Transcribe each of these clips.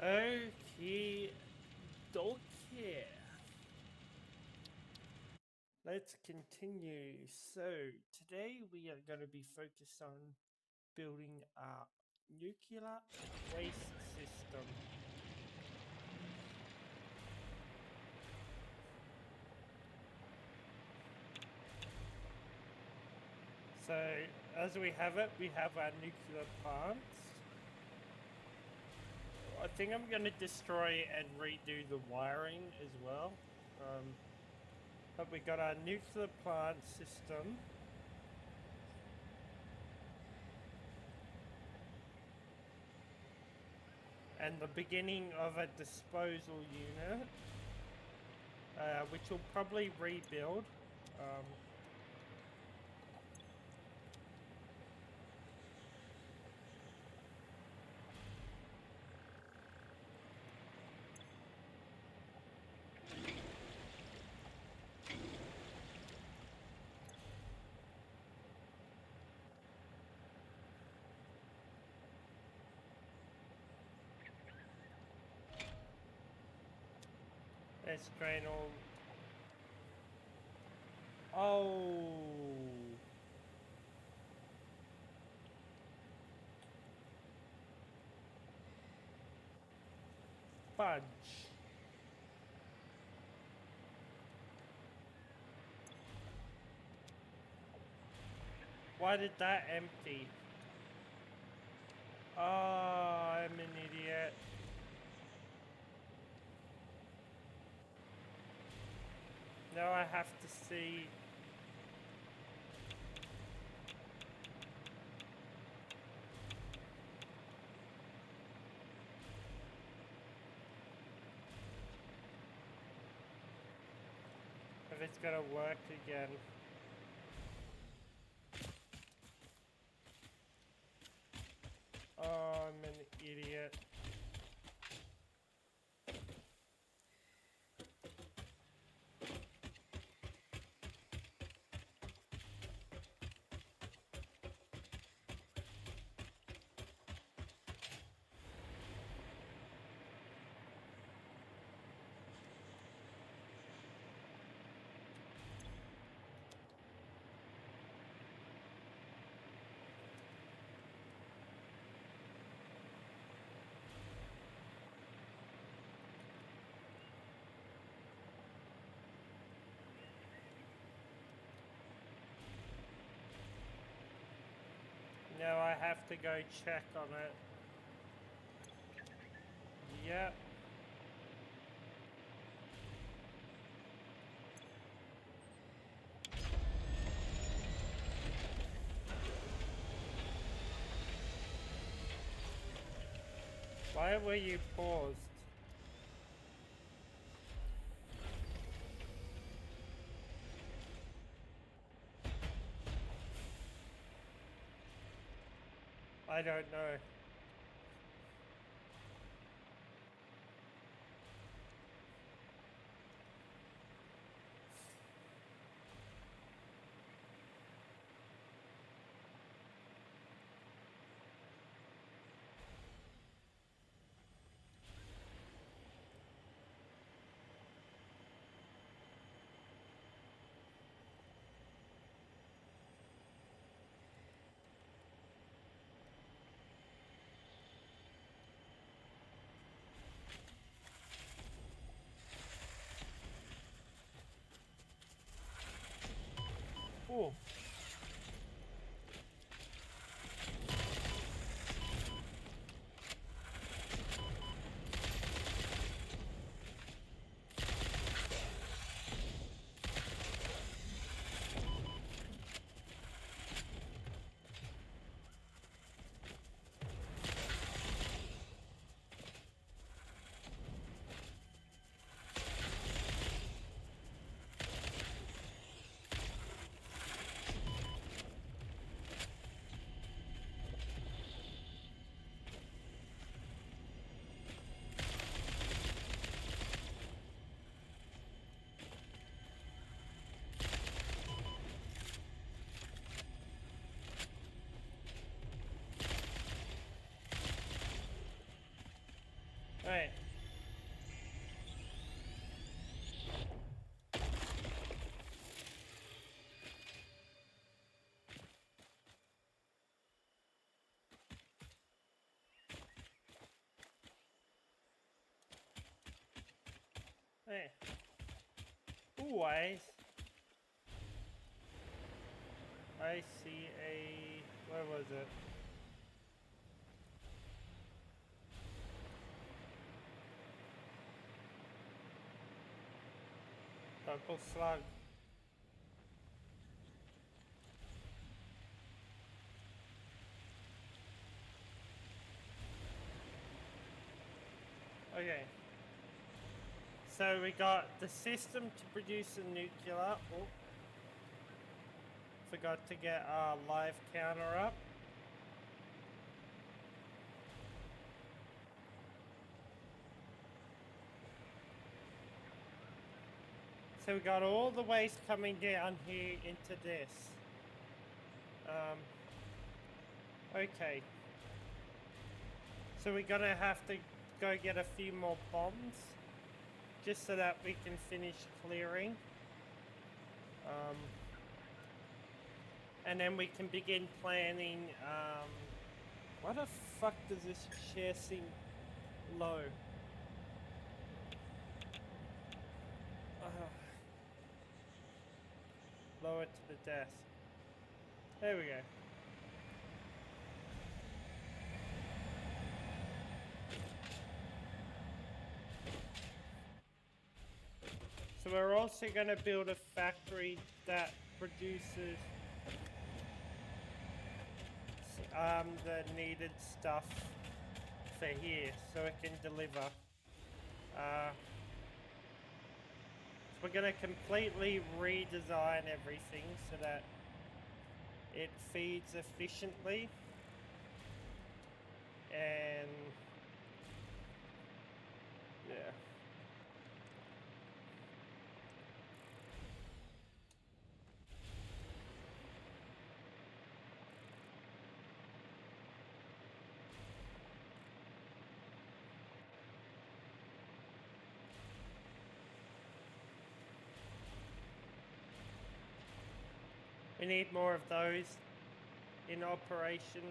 Okay, dokie. Let's continue. So, today we are going to be focused on building a nuclear waste system. So, as we have it, we have our nuclear plants. I think I'm going to destroy and redo the wiring as well. But we got our nuclear plant system. And the beginning of a disposal unit, which will probably rebuild. Let's drain all. Oh. Fudge. Why did that empty? Oh, I'm an idiot. Now I have to see. If it's gonna work again. Oh, I'm an idiot. Now I have to go check on it. Yep. Why were you paused? I don't know. Oh. Alright. Hey. Always. I see a... where was it? Purple slug. Okay. So we got the system to produce a nuclear. Oh. Forgot to get our live counter up. So we got all the waste coming down here into this. Okay. So we're gonna have to go get a few more bombs just so that we can finish clearing. And then we can begin planning. Why the fuck does this share seem low? Lower to the desk. There we go. So we're also going to build a factory that produces the needed stuff for here, so it can deliver. So we're going to completely redesign everything so that it feeds efficiently. And yeah. We need more of those in operation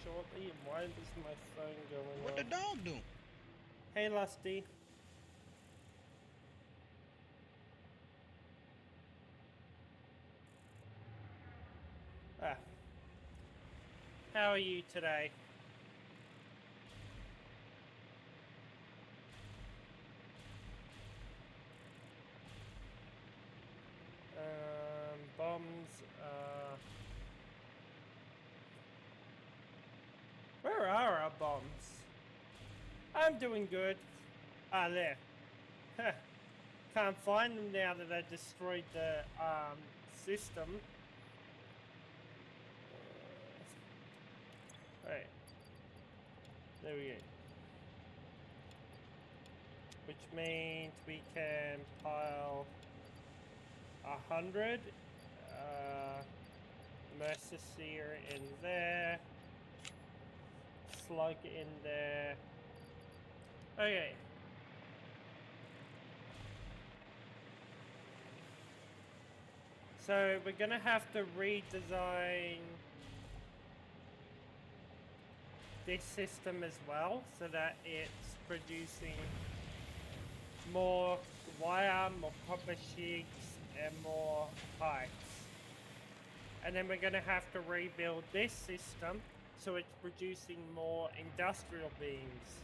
shortly. And why is my phone going off? What the dog doing? Hey, Lusty. Ah. How are you today? Bombs. Where are our bombs? I'm doing good. Ah, there. Can't find them now that I destroyed the system. Right. There we go. Which means we can pile 100 Mercer in there, slug in there. Okay. So we're gonna have to redesign this system as well so that it's producing more wire, more copper sheets, and more pipes. And then we're going to have to rebuild this system so it's producing more industrial beams.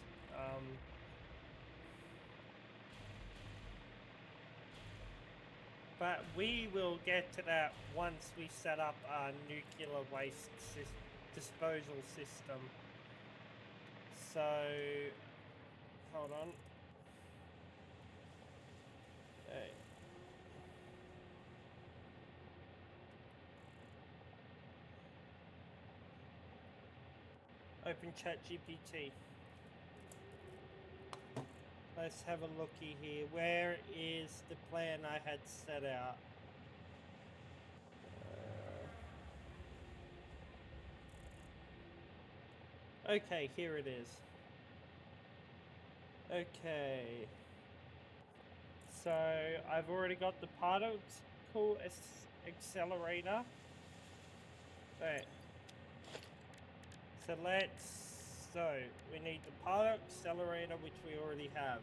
But we will get to that once we set up our nuclear waste disposal system. So, hold on. Hey. Open ChatGPT. Let's have a looky here. Where is the plan I had set out? Okay, here it is. Okay. So I've already got the particle accelerator. Right. So we need the particle accelerator, which we already have.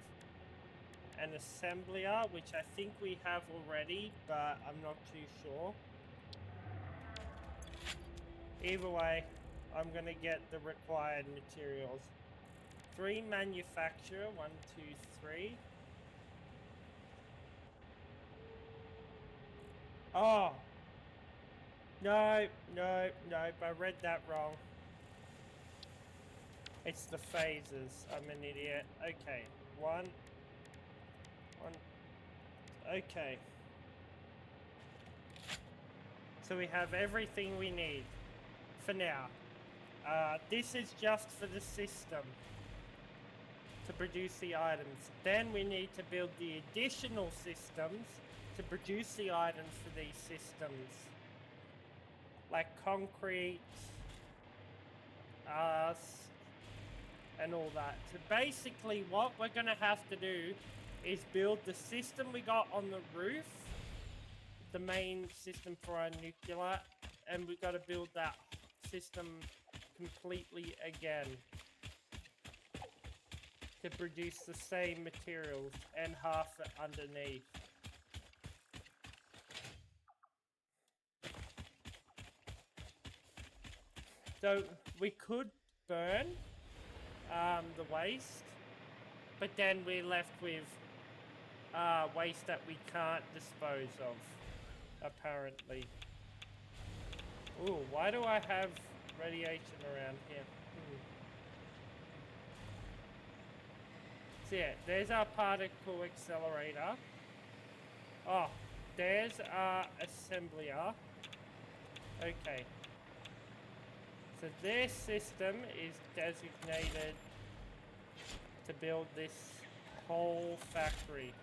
An assembler, which I think we have already, but I'm not too sure. Either way, I'm gonna get the required materials. 3 manufacturer, 1, 2, 3. Oh! No, no, no, I read that wrong. It's the phases. I'm an idiot. Okay, one. Okay. So we have everything we need for now. This is just for the system to produce the items. Then we need to build the additional systems to produce the items for these systems. Like concrete, and all that. So basically what we're going to have to do is build the system we got on the roof, the main system for our nuclear, and we've got to build that system completely again to produce the same materials and half it underneath. So we could burn the waste, but then we're left with waste that we can't dispose of, apparently. Ooh, why do I have radiation around here? So yeah, there's our particle accelerator. Oh, there's our assembler. Okay. So this system is designated to build this whole factory.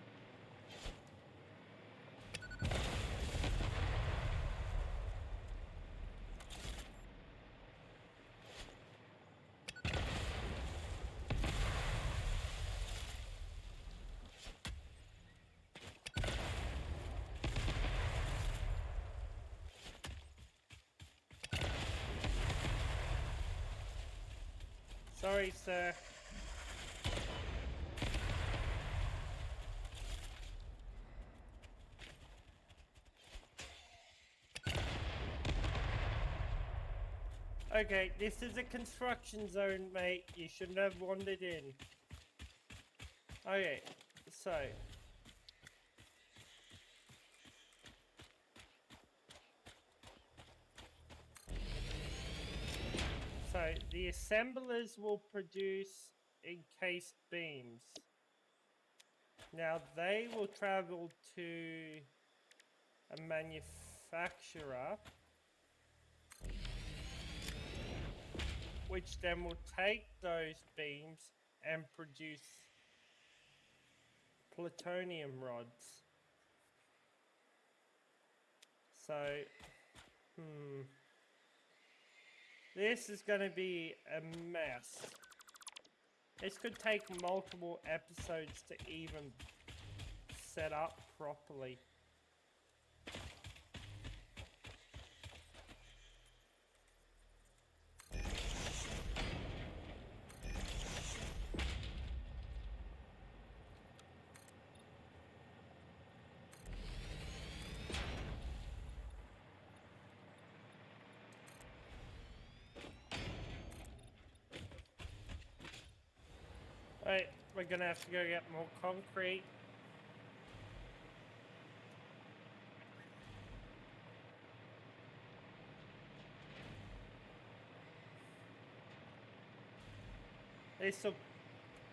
Sorry, sir. Okay, this is a construction zone, mate. You shouldn't have wandered in. Okay, so the assemblers will produce encased beams. Now they will travel to a manufacturer, which then will take those beams and produce plutonium rods. So, this is going to be a mess. This could take multiple episodes to even set up properly. Right, we're gonna have to go get more concrete.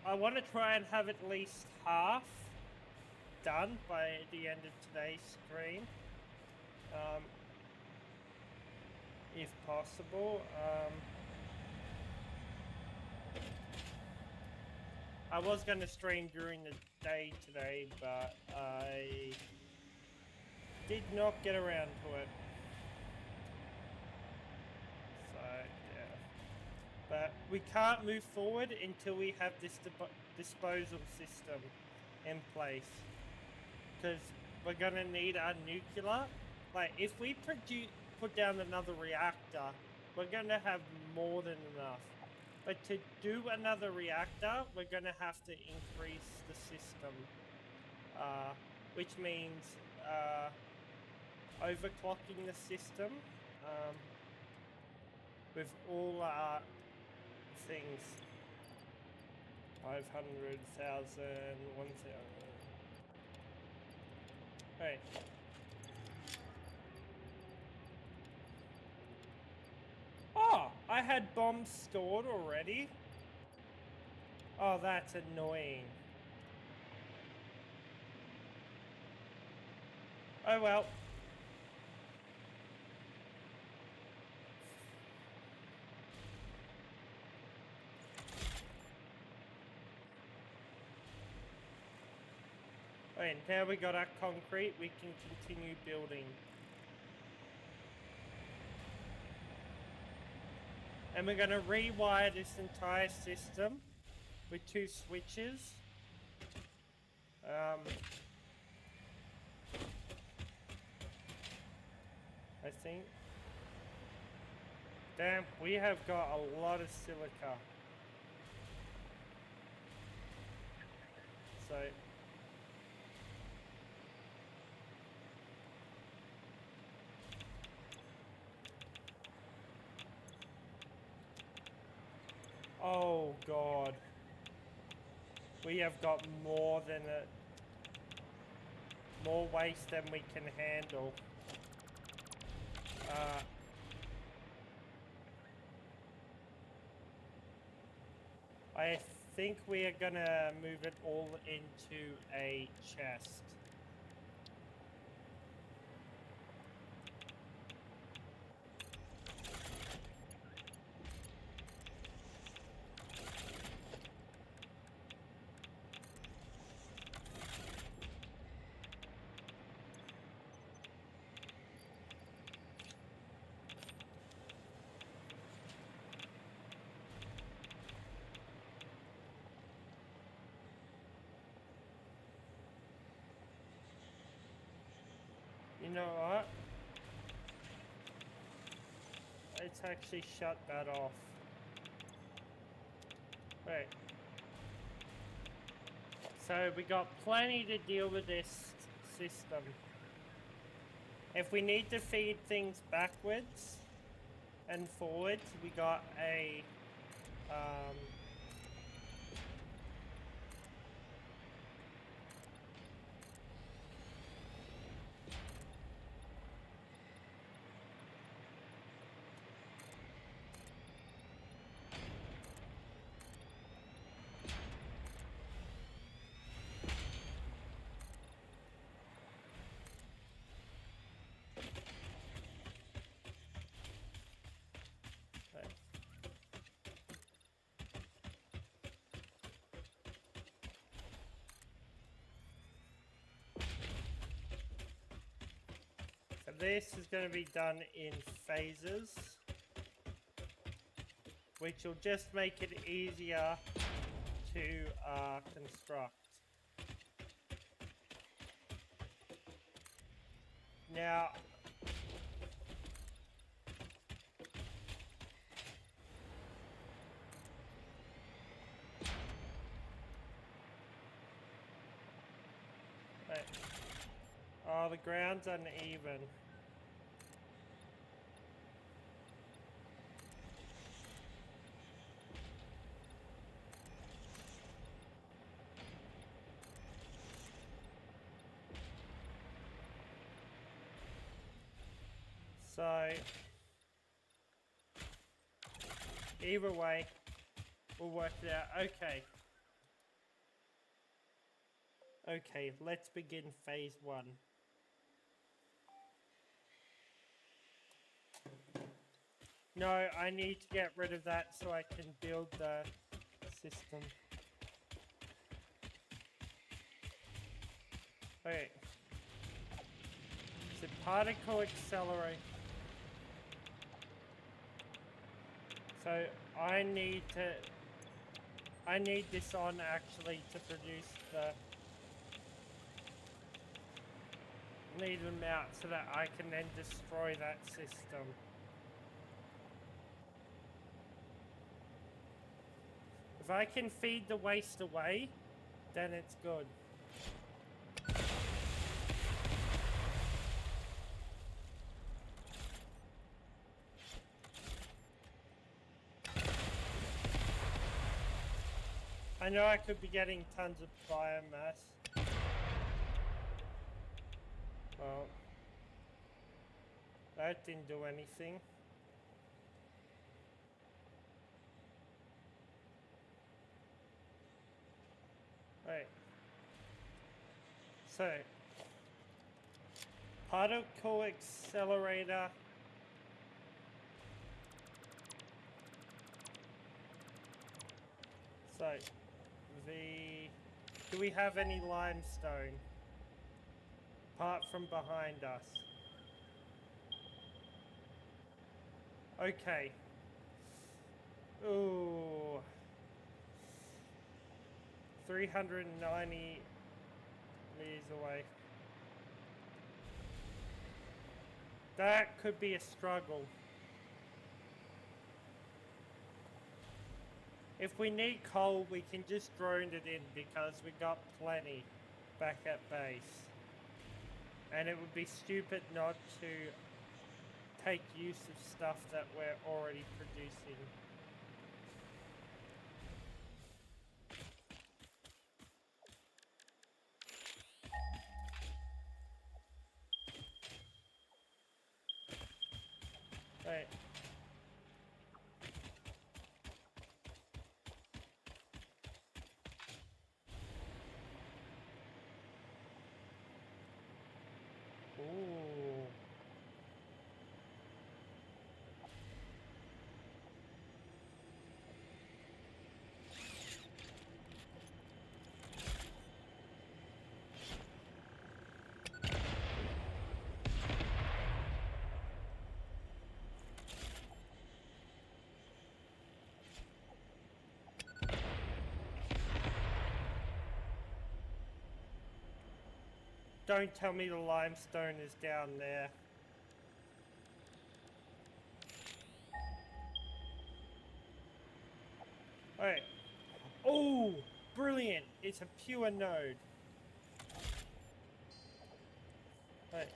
I want to try and have at least half done by the end of today's stream, if possible. I was going to stream during the day today, but I did not get around to it. So, yeah. But we can't move forward until we have this disposal system in place. Because we're gonna need our nuclear. Like, if we put down another reactor, we're gonna have more than enough. But to do another reactor, we're gonna have to increase the system. Which means overclocking the system with all our things. 500,000, 1,000. Alright. Oh, I had bombs stored already? Oh, that's annoying. Oh well. Alright, now we got our concrete, we can continue building. And we're going to rewire this entire system with 2 switches. I think. Damn, we have got a lot of silica. So oh god. We have got more waste than we can handle. I think we are gonna move it all into a chest. You know what? Let's actually shut that off. Right. So we got plenty to deal with this system. If we need to feed things backwards and forwards, we got a so this is going to be done in phases, which will just make it easier to construct. Now, right. Oh, the ground's uneven. So, either way, we'll work it out. Okay. Okay, let's begin phase 1. No, I need to get rid of that so I can build the system. Okay. So particle accelerate. So I need to I need this on actually to produce the needed amount so that I can then destroy that system. If I can feed the waste away, then it's good. I know I could be getting tons of biomass. Well, that didn't do anything. Right. So, particle accelerator. So, do we have any limestone? Apart from behind us. Okay. Ooh. 390 meters away. That could be a struggle. If we need coal, we can just drone it in because we got plenty back at base. And it would be stupid not to take use of stuff that we're already producing. Right. Ooh. Don't tell me the limestone is down there. Alright. Oh, brilliant. It's a pure node. Right.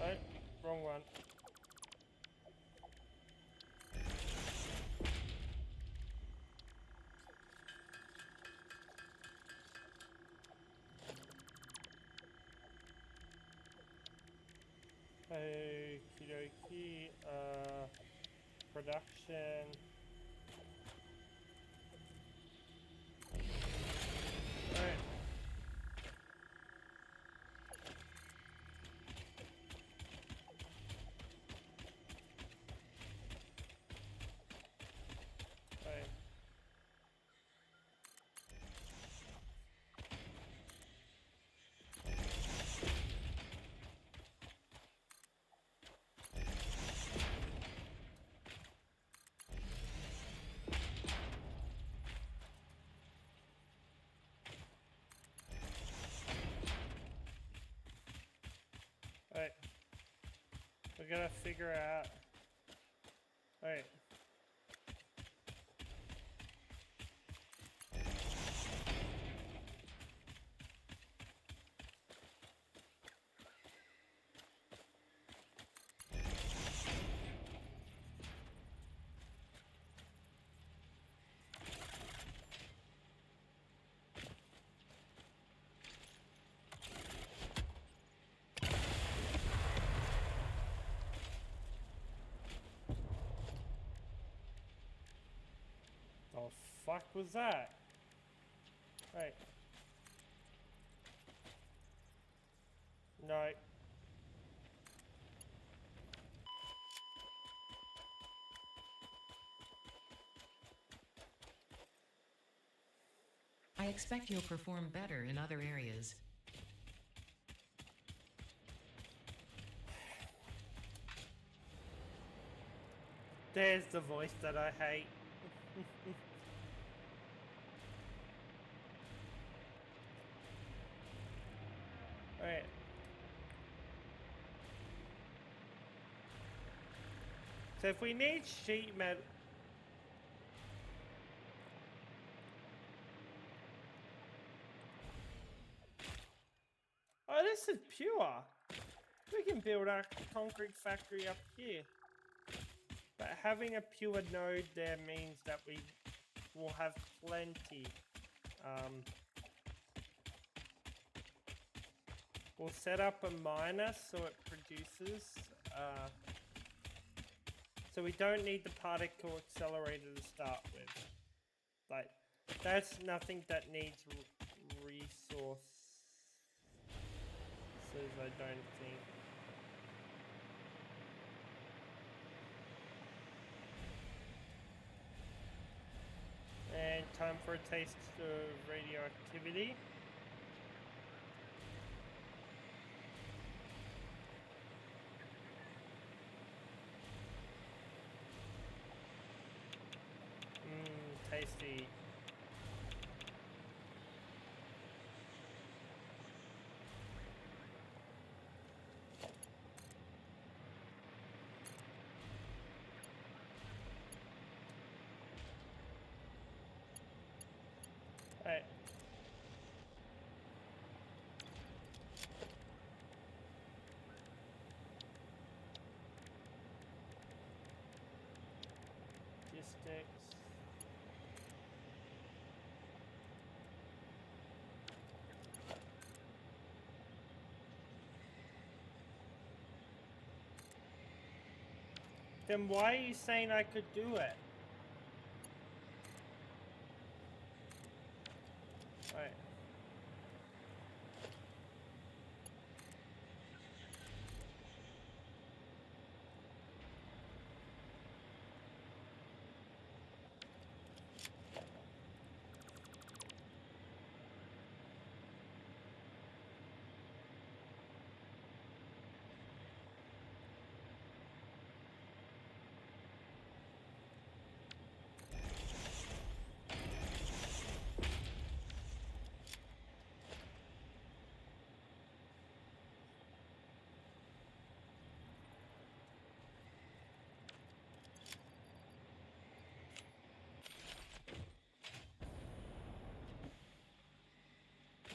Oh, wrong one. Okie dokie. Production. Alright. Alright. Alright. We gotta figure out. Alright. The fuck was that? Right. No. I expect you'll perform better in other areas. There's the voice that I hate. Right. So if we need sheet metal... Oh, this is pure. We can build our concrete factory up here. But having a pure node there means that we will have plenty. We'll set up a miner so it produces. So we don't need the particle accelerator to start with. Like, that's nothing that needs resources, I don't think. And time for a taste of radioactivity. Tasty. Right. Logistics. Then why are you saying I could do it? Right.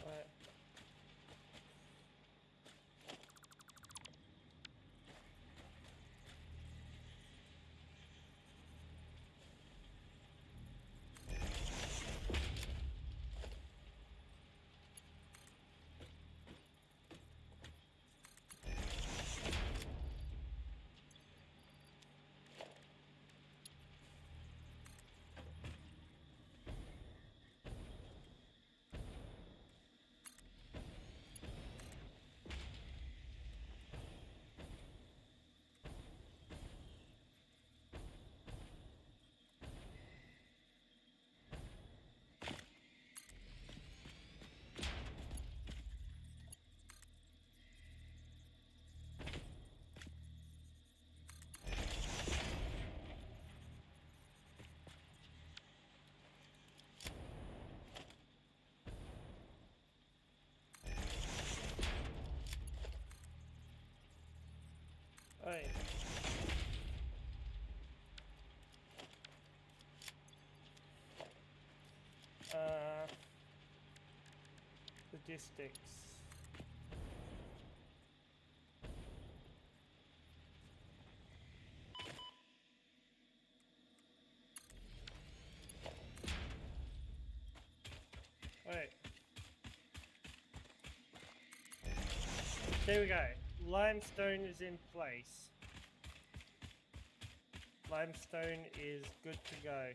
Right. Right. Logistics. Right. There we go. Limestone is in place. Limestone is good to go.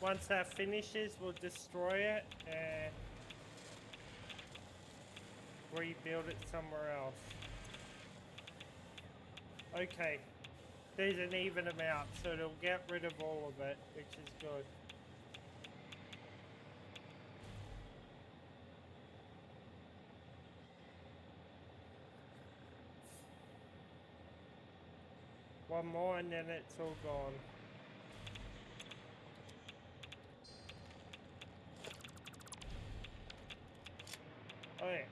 Once that finishes, we'll destroy it and rebuild it somewhere else. Okay. There's an even amount, so it'll get rid of all of it, which is good. One more and then it's all gone. Oh yeah.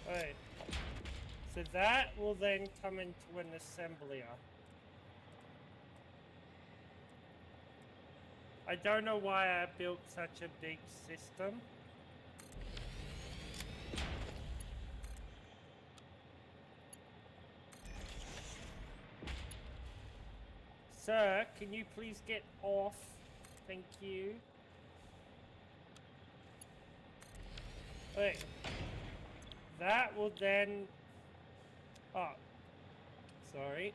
Alright. So that will then come into an assembler. I don't know why I built such a big system. Sir, can you please get off? Thank you. Wait. That will then... Oh. Sorry.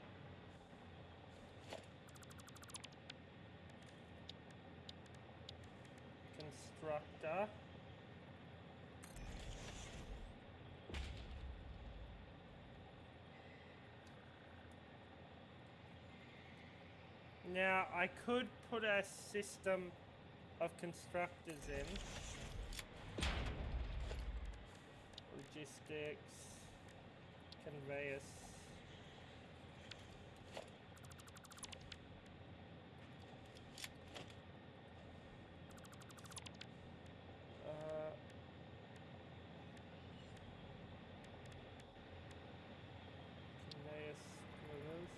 Constructor. Now, I could put a system of constructors in. Logistics. Conveyors. Conveyors. Movers.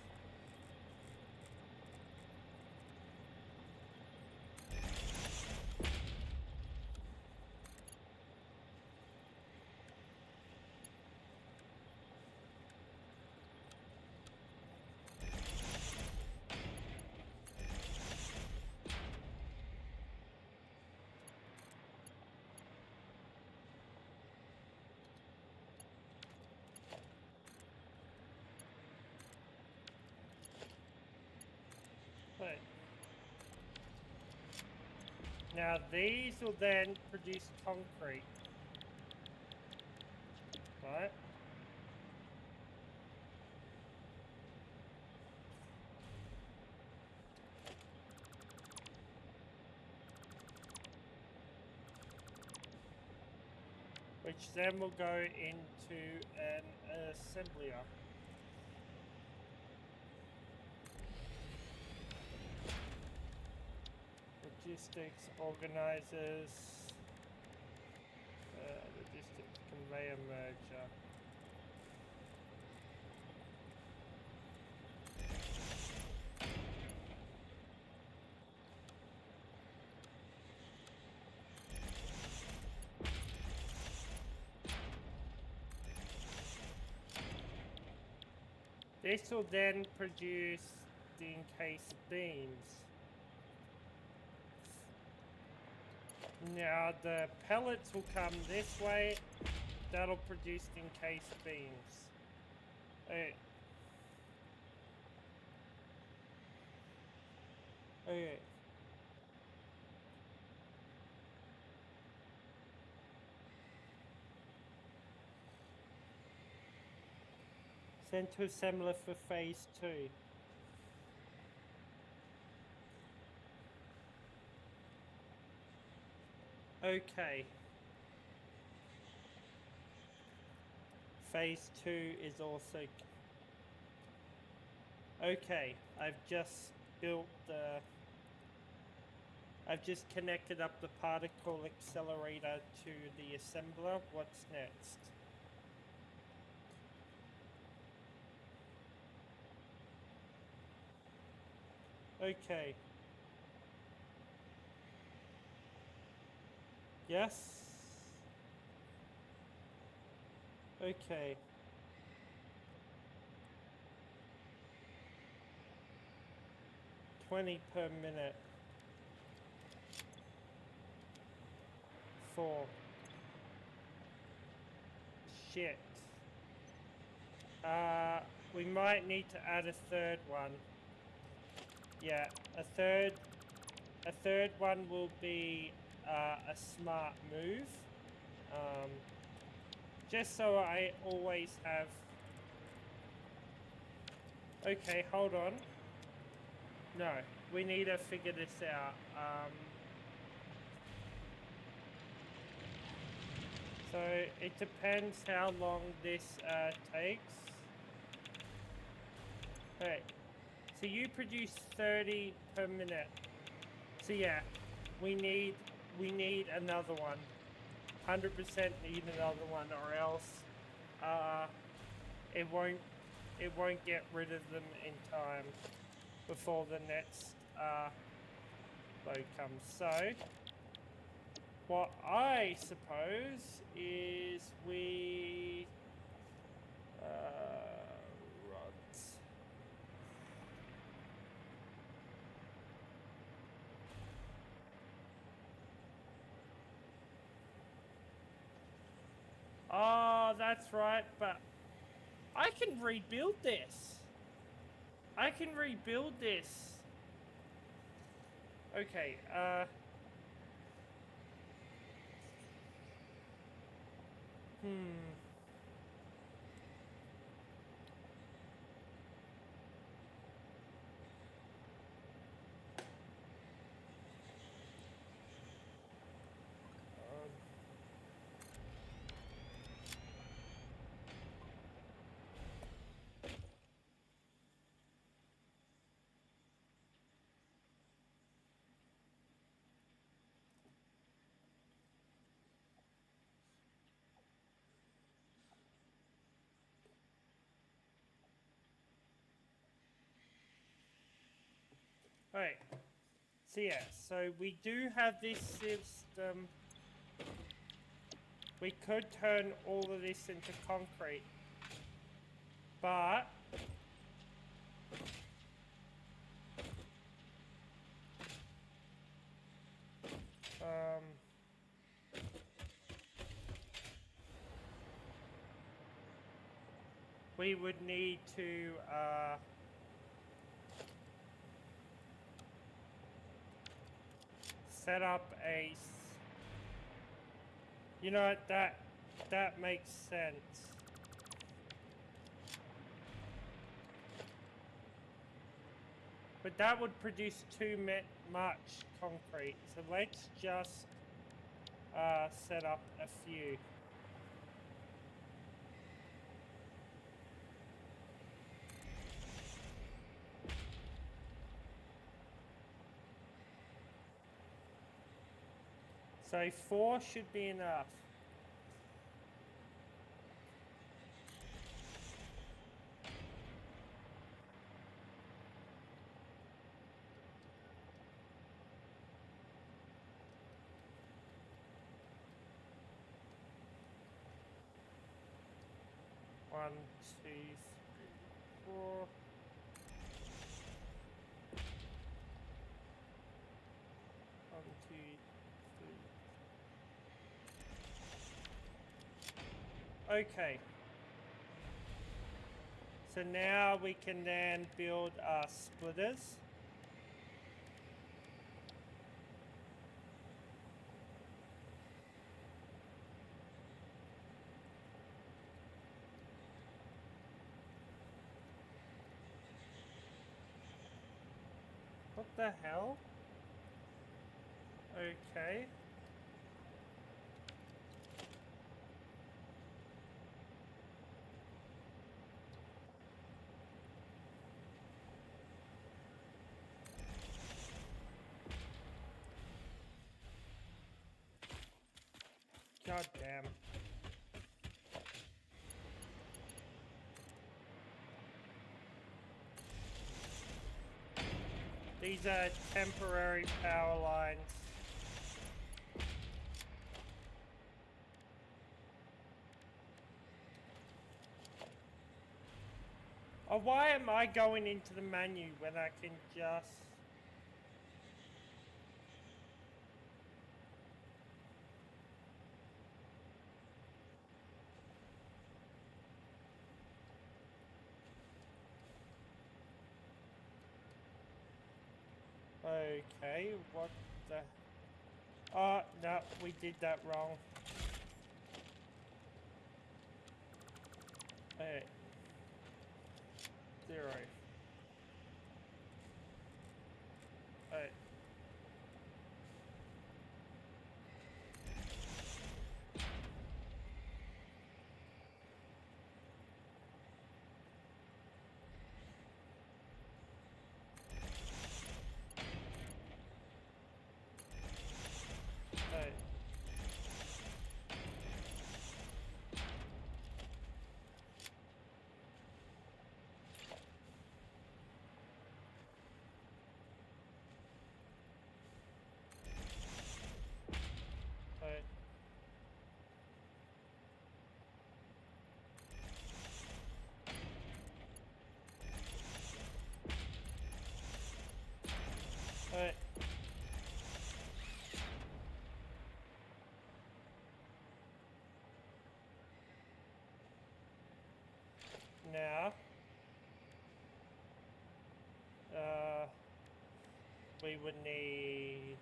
Right. Now these will then produce concrete. Right? Which then will go into an assembler. Logistics organizers, logistics conveyor merger. This will then produce the encased beams. Now the pellets will come this way. That'll produce the encased beams. Okay. Okay. Send to assembler for phase 2. Okay. Phase 2 is also... Okay, I've just built the... I've just connected up the particle accelerator to the assembler. What's next? Okay. Yes? Okay. $20 per minute. 4. Shit. We might need to add a third one. Yeah, a third one will be a smart move. Just so I always have... Okay, hold on. No, we need to figure this out. So it depends how long this takes. Right. So you produce 30 per minute. So yeah, we need another one. 100% need another one, or else it won't get rid of them in time before the next load comes. So what I suppose is we rods. Oh, that's right, but I can rebuild this. I can rebuild this. Okay, Alright, so yeah, so we do have this system. We could turn all of this into concrete, but we would need to set up a... You know what, that makes sense. But that would produce too much concrete, so let's just set up a few. So 4 should be enough. One, two, three, 4. One, two, three. Okay. So now we can then build our splitters. What the hell? Okay. God damn. These are temporary power lines. Oh, why am I going into the menu when I can just... Okay, what the... Oh, no, we did that wrong. Hey. 0. Hey. Hey. Hey. Hey. Now, we would need...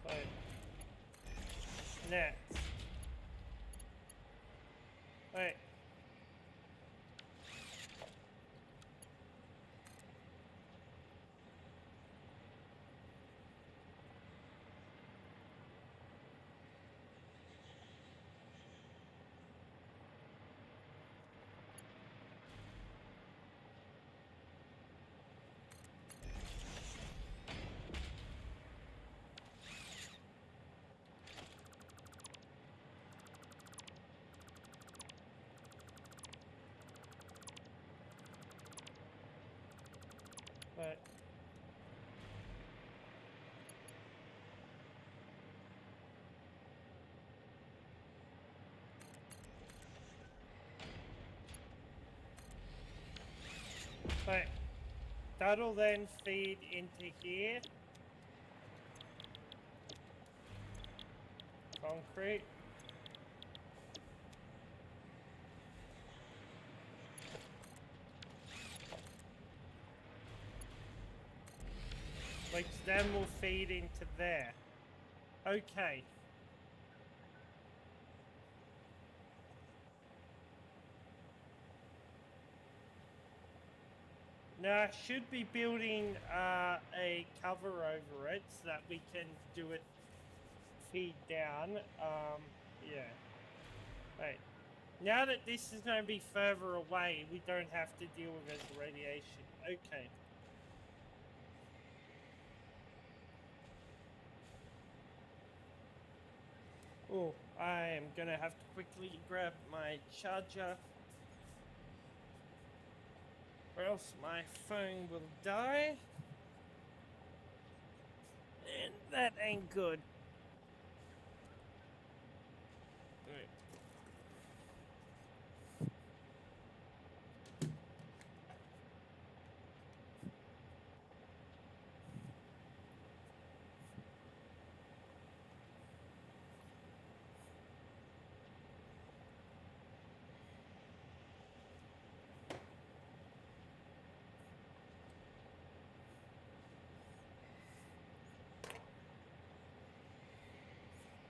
Hey. Next. Hey. Hey. Hey. That'll then feed into here. Concrete. Which then will feed into there. Okay. Now I should be building a cover over it so that we can do it feed down. Yeah. Right. Now that this is going to be further away, we don't have to deal with it as radiation. Okay. Oh, I am going to have to quickly grab my charger, or else my phone will die. And that ain't good. Right.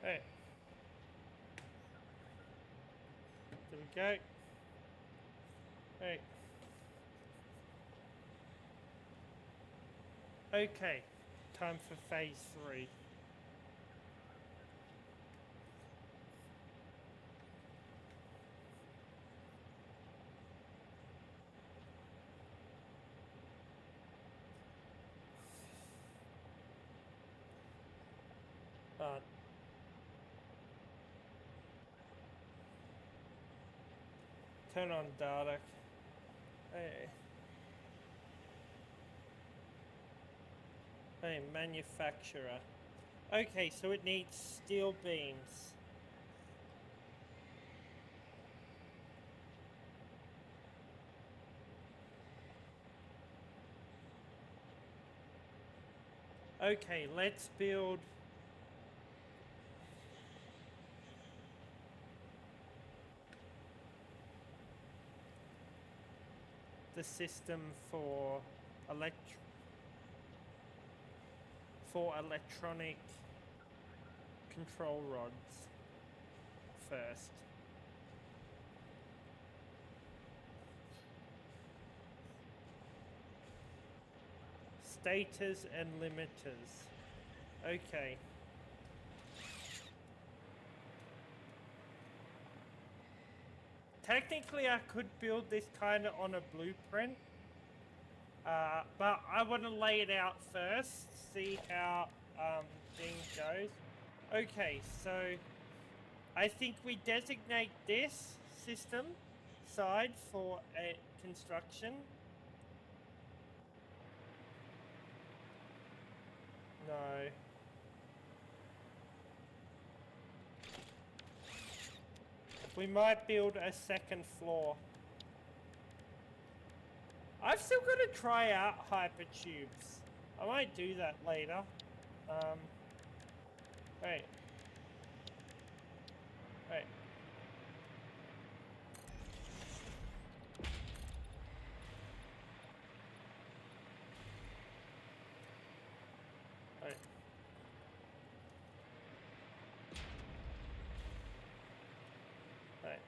Hey. There we go. Hey. Okay. Time for phase 3. But turn on data. Hey. Hey, manufacturer. Okay, so it needs steel beams. Okay, let's build the system for electronic control rods first. Stators and limiters. Okay. Technically, I could build this kind of on a blueprint, but I want to lay it out first, see how things goes. Okay, so I think we designate this system side for a construction. No. We might build a second floor. I've still got to try out hypertubes. I might do that later. Wait. Wait. Wait. Wait.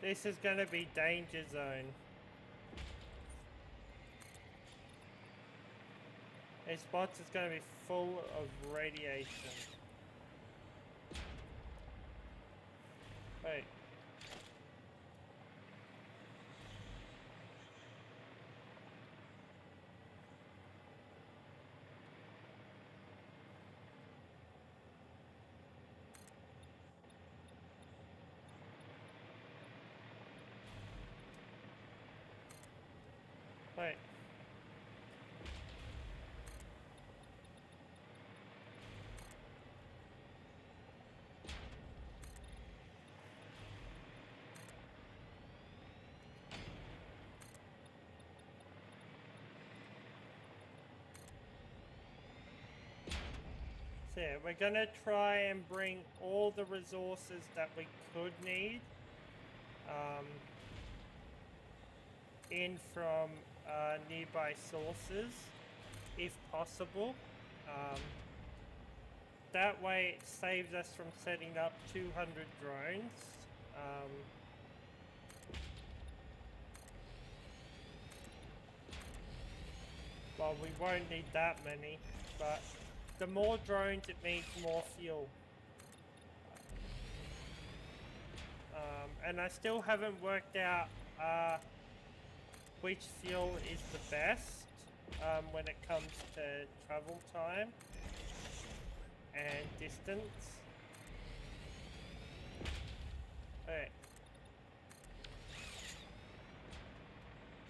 This is gonna be danger zone. This spot is gonna be full of radiation. Wait. Wait. So yeah, we're gonna try and bring all the resources that we could need in from nearby sources, if possible. That way it saves us from setting up 200 drones. Well, we won't need that many, but the more drones, it means more fuel. And I still haven't worked out which fuel is the best when it comes to travel time and distance. Okay.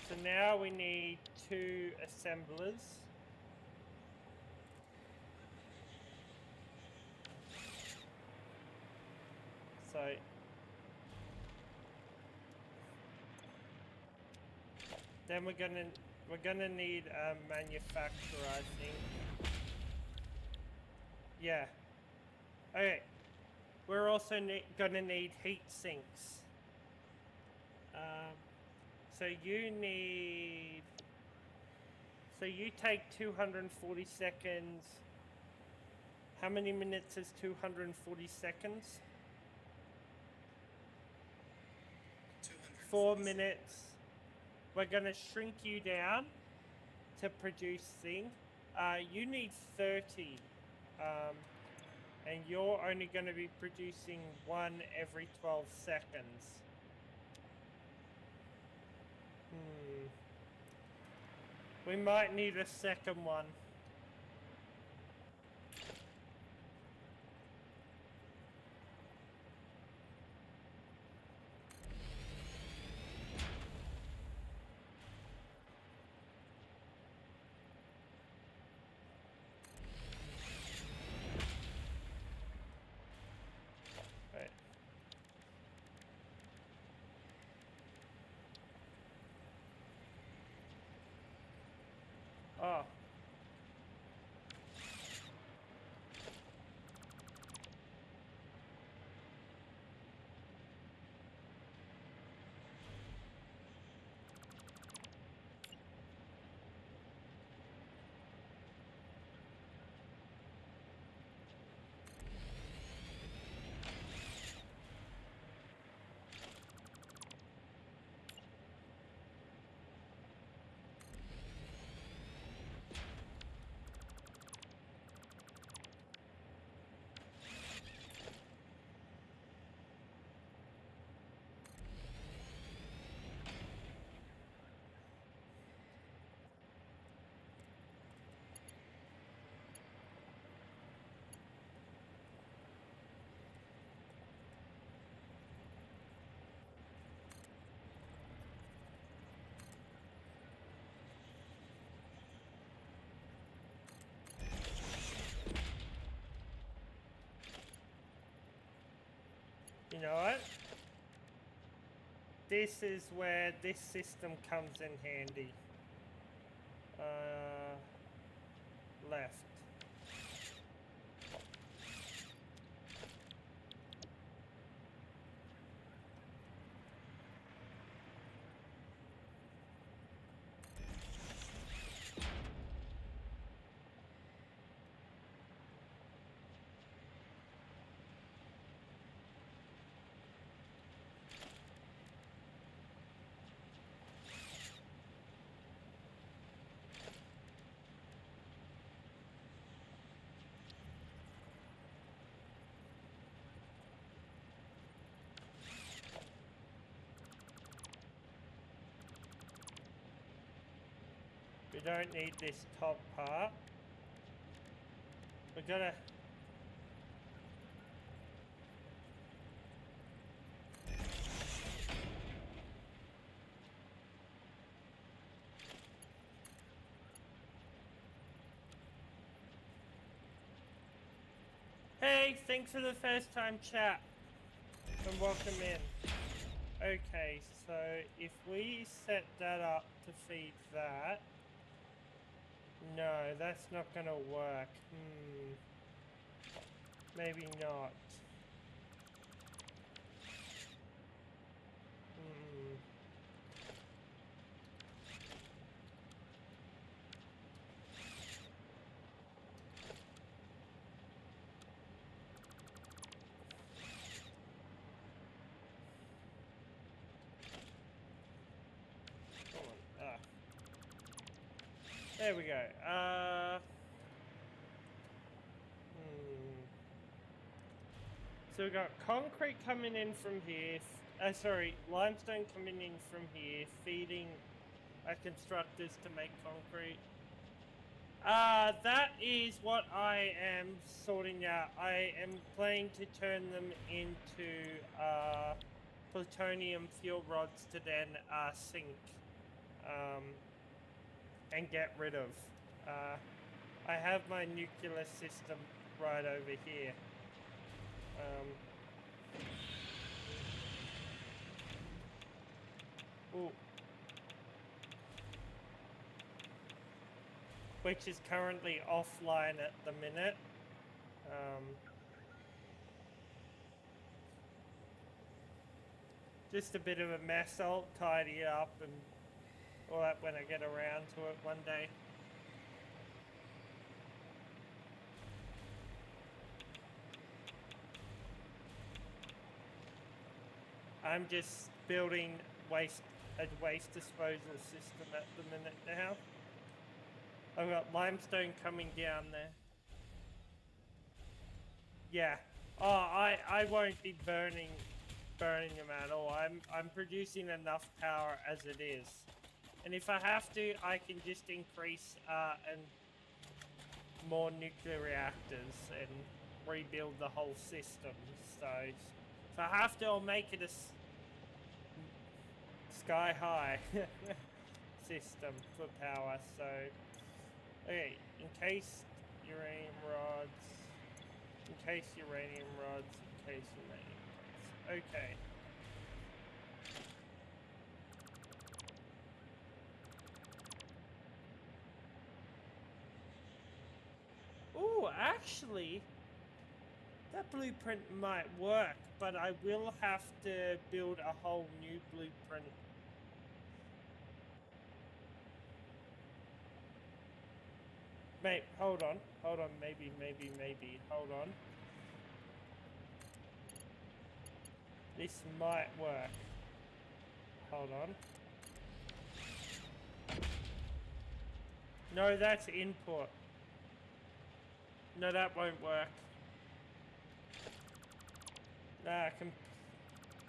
So now we need 2 assemblers. So then we're gonna need a manufacturer, I think. Yeah. Okay. We're also gonna need heat sinks. So you need So you take 240 seconds. How many minutes is 240 seconds? 4 minutes. We're gonna shrink you down to producing. You need 30. And you're only gonna be producing one every 12 seconds. We might need a second one. Right. Oh. You know what? This is where this system comes in handy. Left. We don't need this top part. We're gonna... Hey, thanks for the first time chat. And welcome in. Okay, so if we set that up to feed that... No, that's not gonna work. Maybe not. There we go. So we've got concrete coming in from here. Sorry, limestone coming in from here, feeding our constructors to make concrete. That is what I am sorting out. I am planning to turn them into plutonium fuel rods to then sink and get rid of. I have my nuclear system right over here. Ooh. Which is currently offline at the minute. Just a bit of a mess. I'll tidy it up and all that when I get around to it one day. I'm just building a waste disposal system at the minute now. I've got limestone coming down there. Yeah. Oh, I won't be burning them at all. I'm producing enough power as it is. And if I have to, I can just increase and more nuclear reactors and rebuild the whole system. So if I have to, I'll make it a sky high system for power. So okay, encased uranium rods, encased uranium rods, encased uranium rods. Okay. Ooh, actually, that blueprint might work, but I will have to build a whole new blueprint. Mate, hold on, maybe, hold on. This might work. Hold on. No, that's input. No, that won't work. Nah,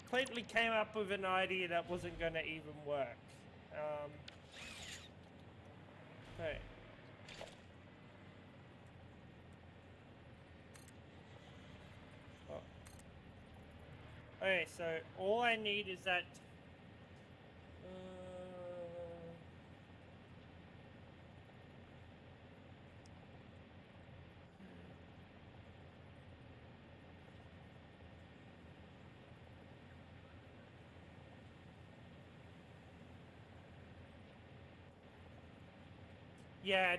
completely came up with an idea that wasn't gonna even work. Okay. Oh. Okay, so all I need is that. Yeah,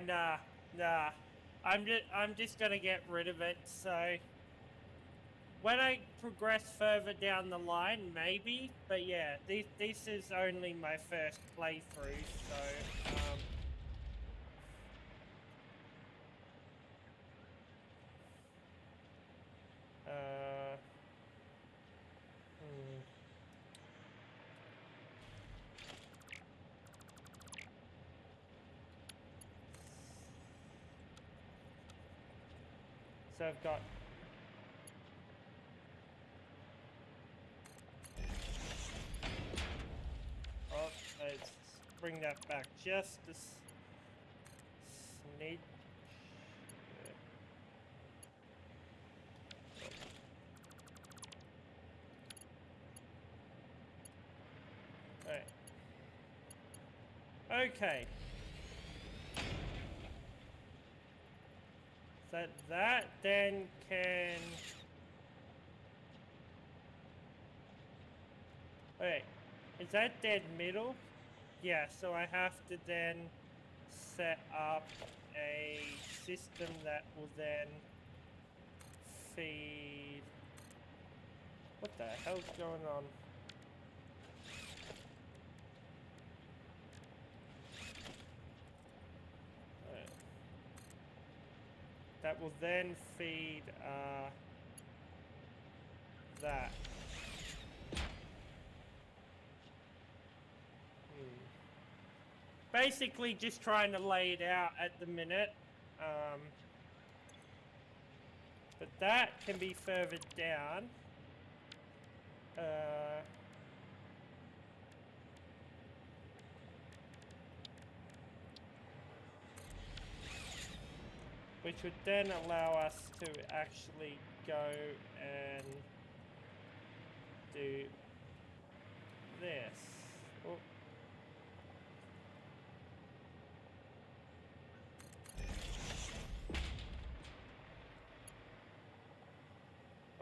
nah. I'm just gonna get rid of it. So when I progress further down the line, maybe. But yeah, this is only my first playthrough, so So I've got. Oh, let's bring that back just a smidge. Right. Okay. So that then can. Okay. Is that dead middle? Yeah, so I have to then set up a system that will then feed. What the hell's going on? That will then feed that. Basically just trying to lay it out at the minute. But that can be further down. Which would then allow us to actually go and do this. Oh.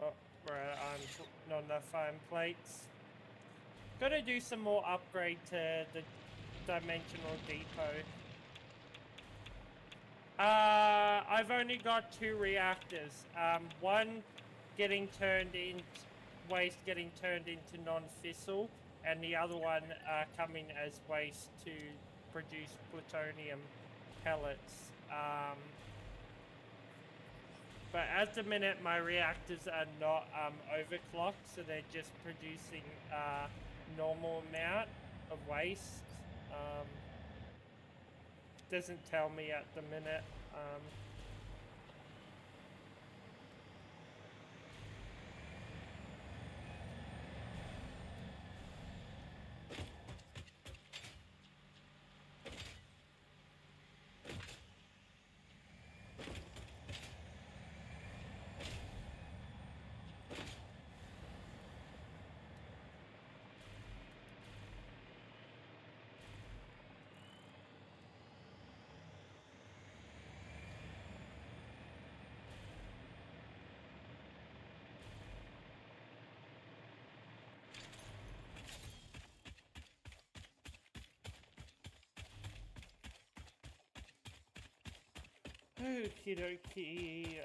Oh, right, I'm not enough iron plates. Gotta do some more upgrade to the dimensional depot. I've only got 2 reactors. One getting turned into waste, getting turned into non-fissile, and the other one coming as waste to produce plutonium pellets. But at the minute, my reactors are not overclocked, so they're just producing normal amount of waste. Doesn't tell me at the minute. Okie dokie,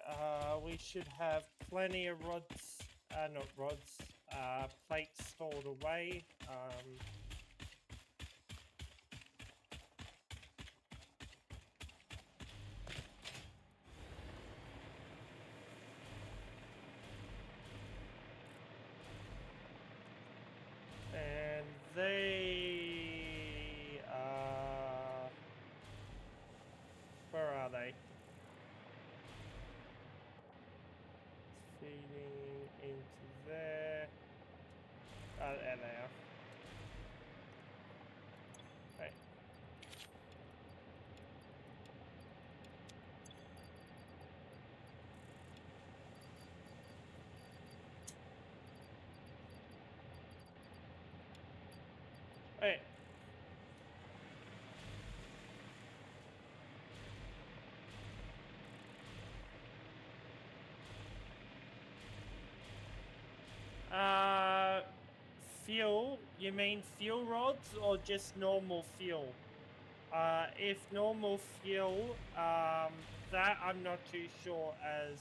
we should have plenty of rods, not rods, plates stored away. And they are... Where are they? Feeding into there. There they are. Right. Right. Fuel? You mean fuel rods or just normal fuel? If normal fuel, that I'm not too sure, as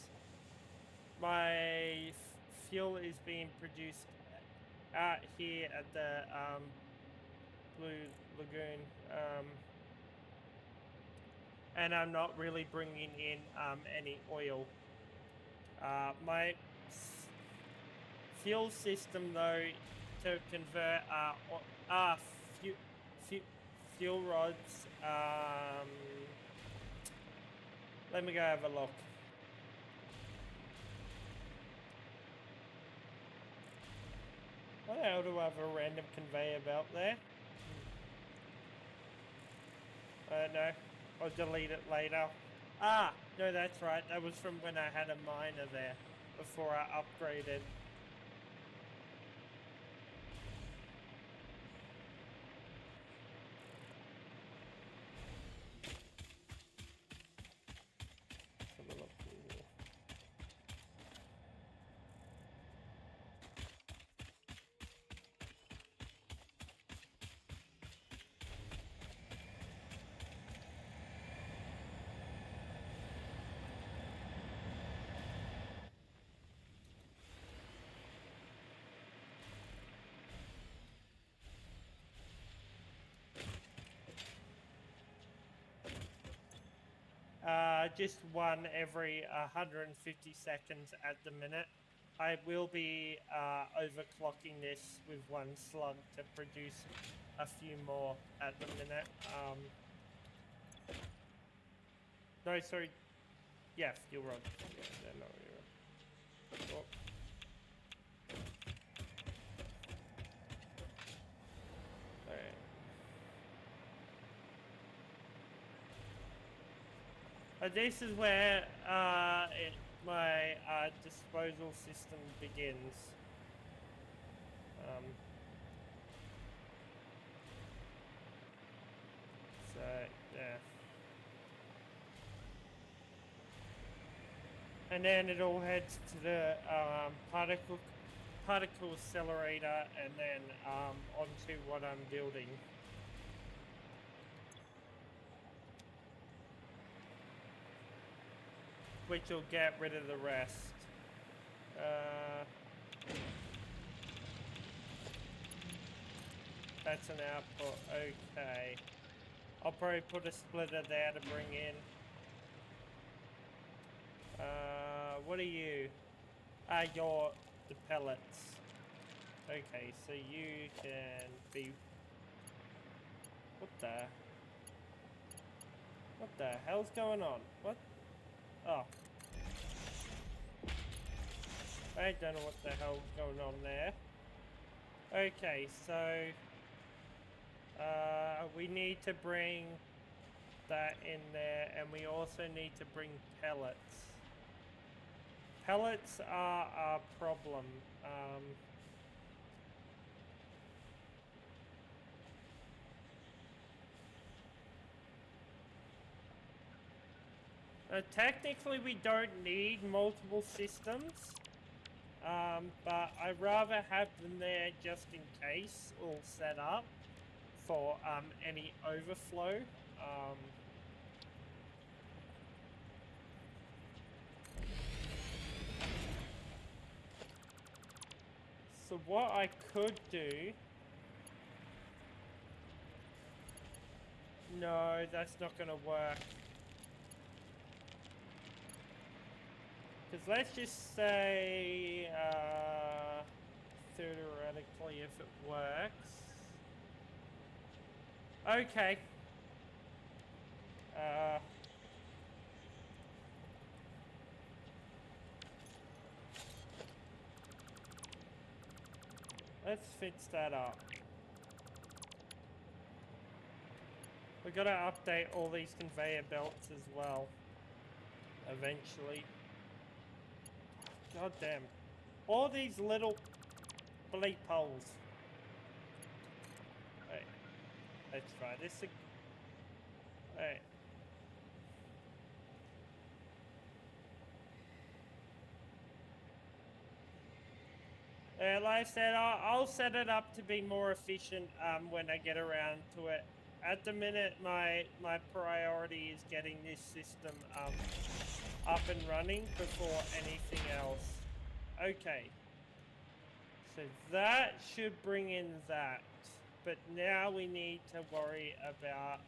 my fuel is being produced out here at the Blue Lagoon, and I'm not really bringing in any oil. My fuel system, though, to convert fuel rods. Let me go have a look. Why the hell do I have a random conveyor belt there? I don't know. I'll delete it later. Ah, no, that's right. That was from when I had a miner there before I upgraded. Just one every 150 seconds at the minute. I will be overclocking this with one slug to produce a few more at the minute. No, sorry. Yeah, fuel rod. Yeah, they're not really. Oh. This is where my disposal system begins. So, yeah. And then it all heads to the particle accelerator, and then onto what I'm building. Which will get rid of the rest. That's an output, okay. I'll probably put a splitter there to bring in. What are you? You're the pellets. Okay, so you can be... What the hell's going on? What? Oh. I don't know what the hell's going on there. Okay, so... we need to bring that in there, and we also need to bring pellets. Pellets are a problem. Technically, we don't need multiple systems, but I'd rather have them there just in case, all set up for any overflow. So what I could do... No, that's not going to work. Because let's just say, theoretically, if it works. Okay. Let's fix that up. We've got to update all these conveyor belts as well. Eventually. God damn. All these little bleep holes. Wait. Let's try this again. Wait. Like I said, I'll set it up to be more efficient when I get around to it. At the minute, my priority is getting this system up and running before anything else. Okay. So that should bring in that. But now we need to worry about...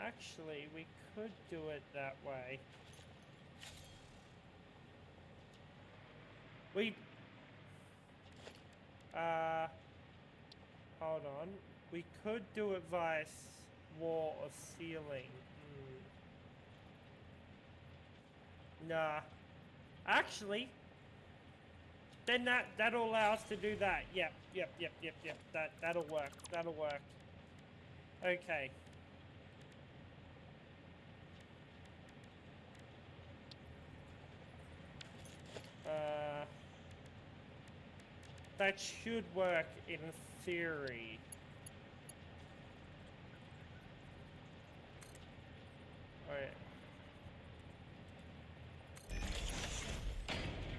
actually, we could do it that way. Hold on. We could do it via wall or ceiling. Nah. Actually, then that'll allow us to do that. Yep. That'll work. That'll work. Okay. That should work in theory. Alright.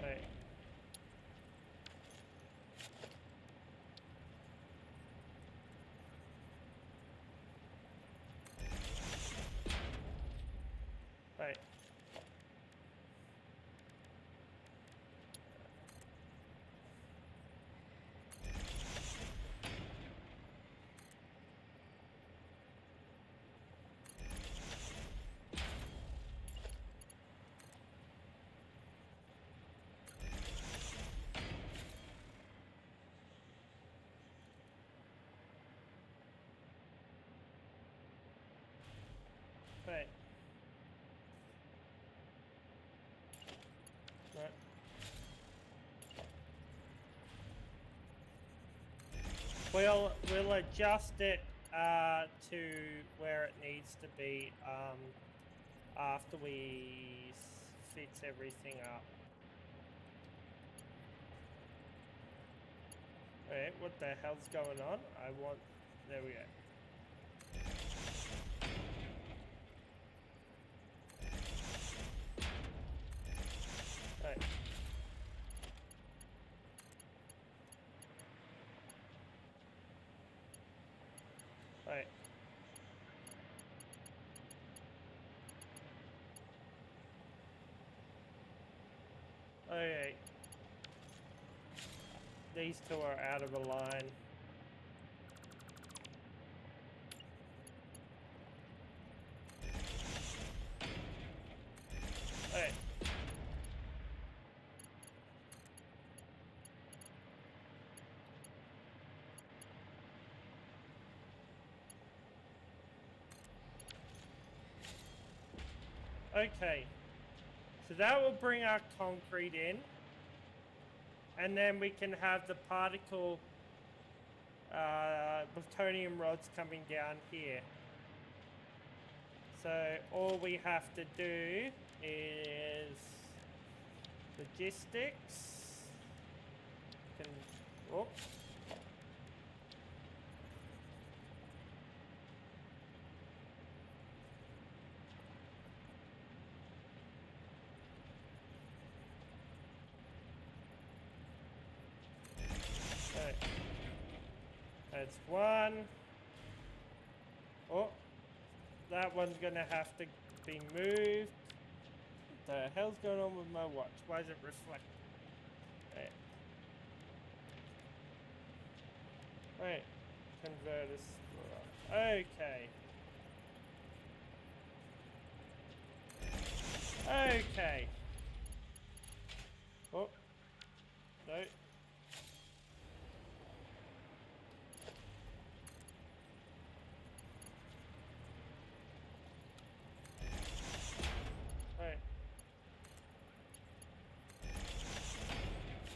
Right. Right. Right. Right. We'll adjust it to where it needs to be after we fix everything up. Wait, what the hell's going on? There we go. Right. Right. Okay. These two are out of the line. Okay. So that will bring our concrete in. And then we can have the particle plutonium rods coming down here. So all we have to do is logistics. Oh. Okay. That's one. Oh. That one's gonna have to be moved. What the hell's going on with my watch? Why is it reflecting? Right. Converter split. Okay. Okay. Oh. No.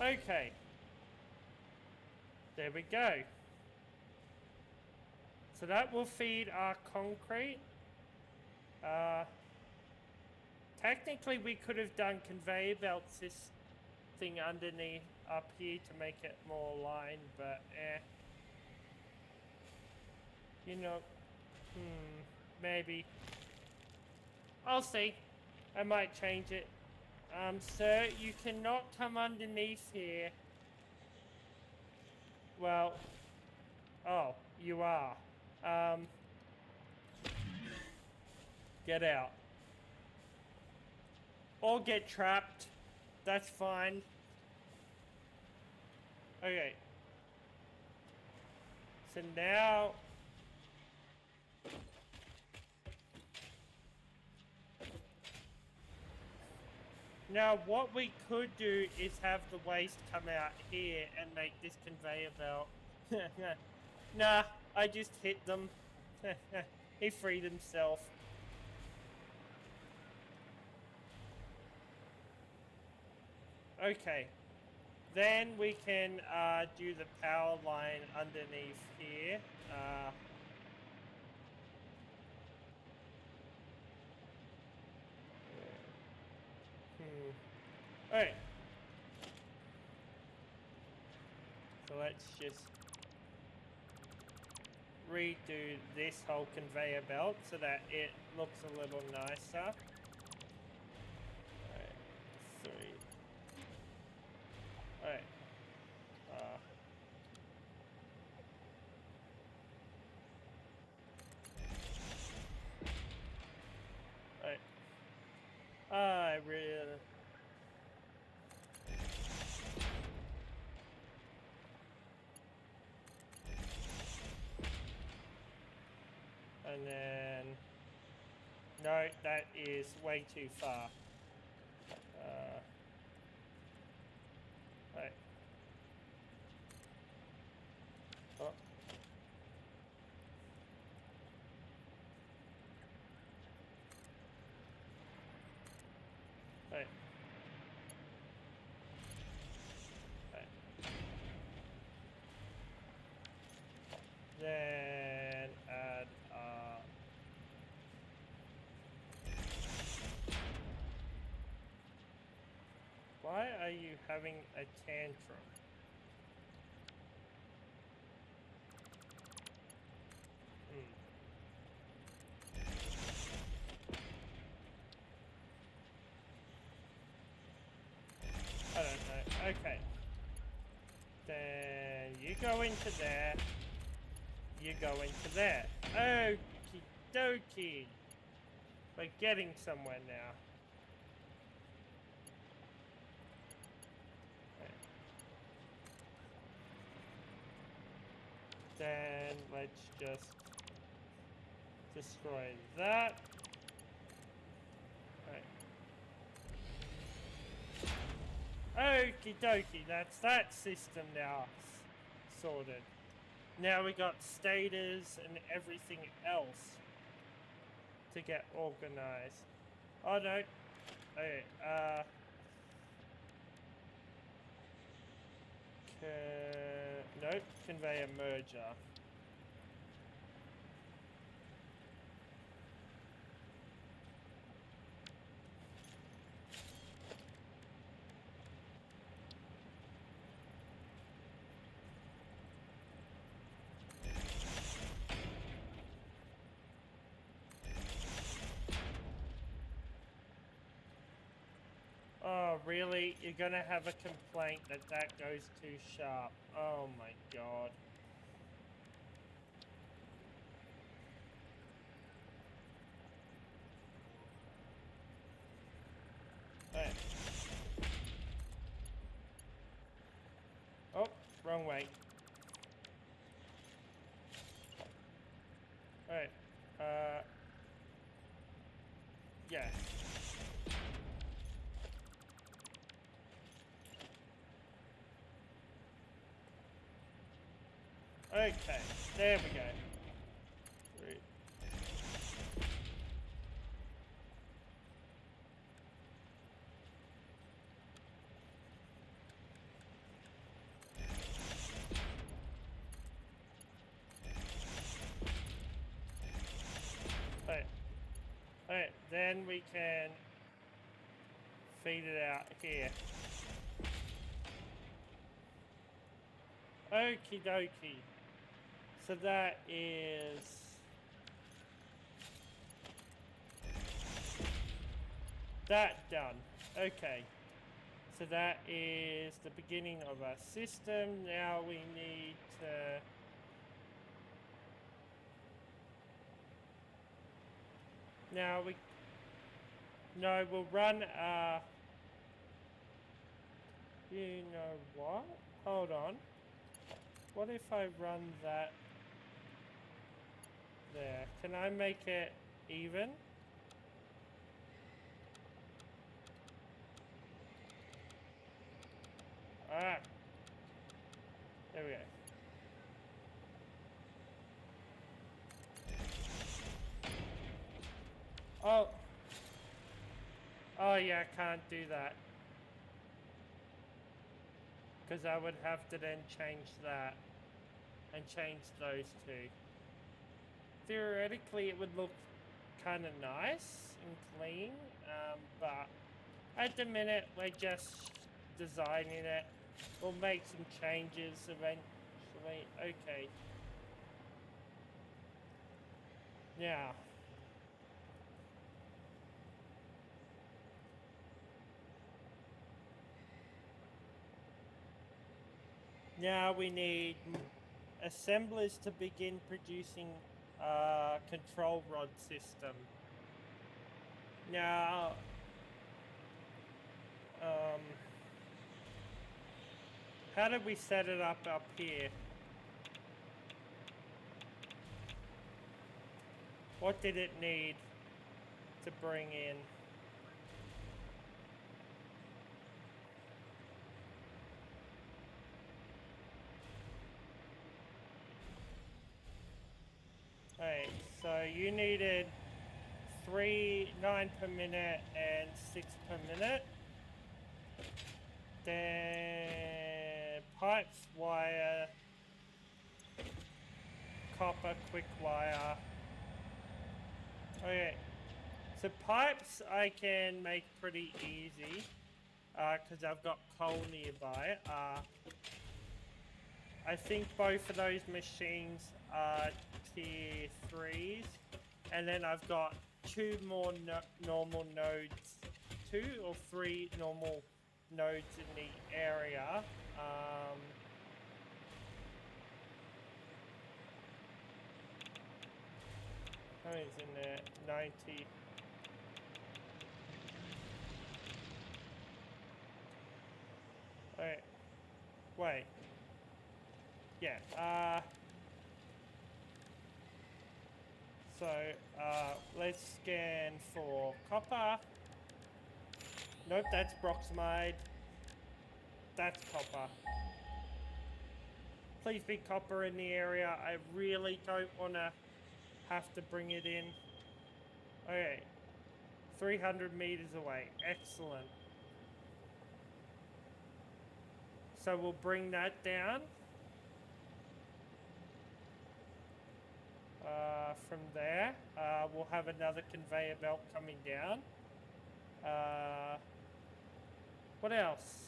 Okay. There we go. So that will feed our concrete. Technically, we could have done conveyor belts this thing underneath up here to make it more aligned, but you know, maybe. I'll see. I might change it. Sir, you cannot come underneath here. Well, oh, you are. Get out. Or get trapped. That's fine. Okay. So now... Now, what we could do is have the waste come out here and make this conveyor belt. Nah, I just hit them. He freed himself. Okay. Then we can do the power line underneath here. Alright. So let's just redo this whole conveyor belt so that it looks a little nicer. Alright, 3. Alright. Alright. I really... And then... No, that is way too far. Right. Oh. Right. Right. Then add why are you having a tantrum? I don't know. Okay. Then you go into there. You go into there. Okie dokie. We're getting somewhere now. Then let's just destroy that. Right. Okie dokie, that's that system now sorted. Now we got stators and everything else to get organized. Oh no. Okay, nope, conveyor merger. Oh, really? You're gonna have a complaint that that goes too sharp. Oh my god. Hey. Oh, wrong way. Alright. Yes. Okay, there we go. Right. Alright. Alright, then we can feed it out here. Okie dokie. So that is... that done. Okay. So that is the beginning of our system. Now we need to... Now we... No, we'll run you know what? Hold on. What if I run that there? Can I make it even? Ah. There we go. Oh. Oh yeah, I can't do that. Because I would have to then change that. And change those two. Theoretically, it would look kind of nice and clean. But at the minute, we're just designing it. We'll make some changes eventually. Okay. Now. Now we need assemblers to begin producing a control rod system. Now, how did we set it up here? What did it need to bring in? Alright, so you needed 9 per minute and 6 per minute. Then pipes, wire, copper, quick wire. Okay, so pipes I can make pretty easy because I've got coal nearby. I think both of those machines are tier 3s, and then I've got 2 more normal nodes, 2 or 3 normal nodes in the area. How many's in there? 90. Alright. Wait. Yeah, so, let's scan for copper. Nope, that's broxamide. That's copper. Please be copper in the area. I really don't want to have to bring it in. Okay. 300 meters away. Excellent. So we'll bring that down. From there, we'll have another conveyor belt coming down. What else?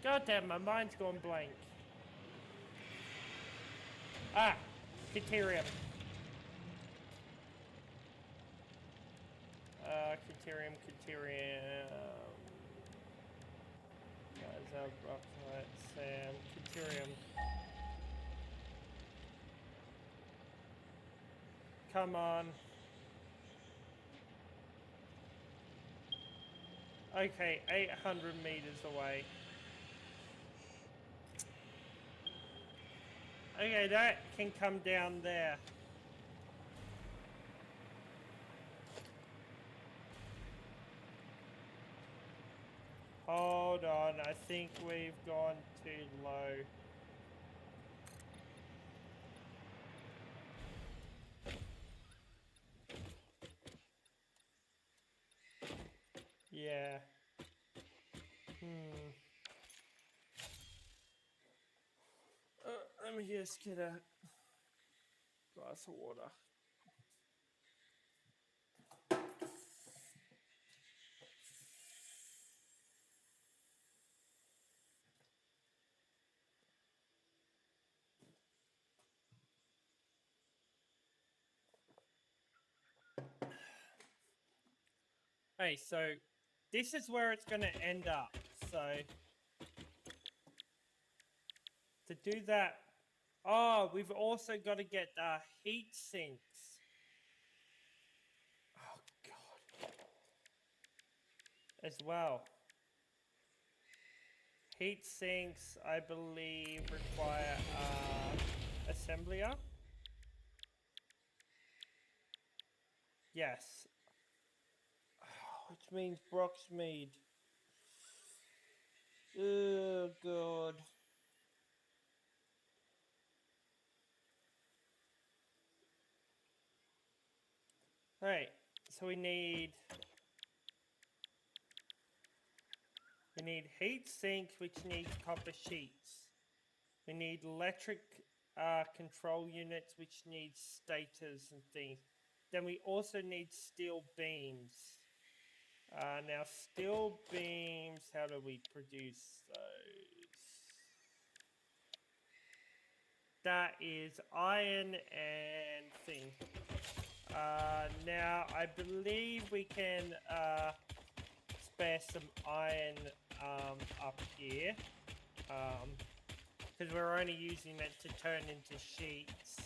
God damn, my mind's gone blank. Ah, Caterium. Caterium. Sam, Caterium. Come on. Okay, 800 meters away. Okay, that can come down there. Hold on, I think we've gone too low. Yeah. Let me just get a glass of water. Hey, so this is where it's going to end up. So to do that, oh, we've also got to get heat sinks. Oh, God. As well. Heat sinks, I believe, require assembler. Yes. Which means Broxmead. Oh, God. Alright, so we need heat sinks, which needs copper sheets. We need electric control units, which need stators and things. Then we also need steel beams. Now, steel beams, how do we produce those? That is iron and thing. Now, I believe we can spare some iron up here. Because we're only using it to turn into sheets.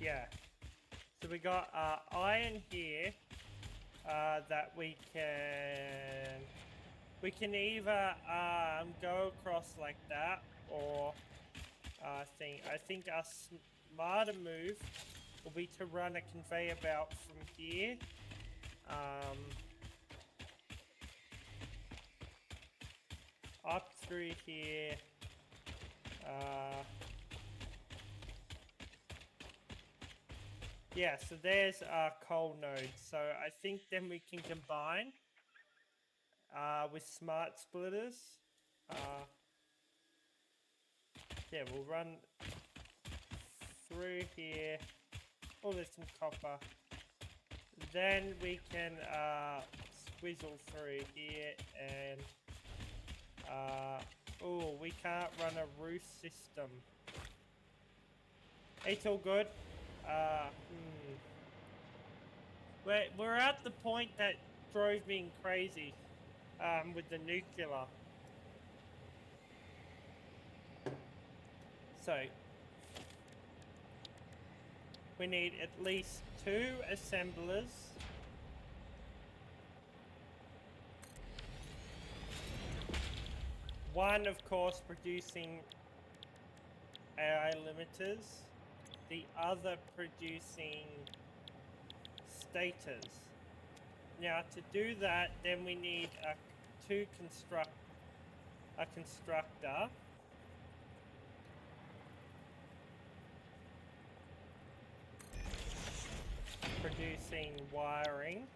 Yeah. So we got iron here that we can either go across like that or I think our smarter move will be to run a conveyor belt from here. Up through here. Yeah, so there's our coal node. So I think then we can combine with smart splitters. Yeah, we'll run through here. Oh, there's some copper. Then we can squizzle through here and oh, we can't run a roof system. It's all good. We're at the point that drove me crazy with the nuclear. So we need at least 2 assemblers. One, of course, producing AI limiters. The other producing stators. Now to do that, then we need a constructor. Producing wiring.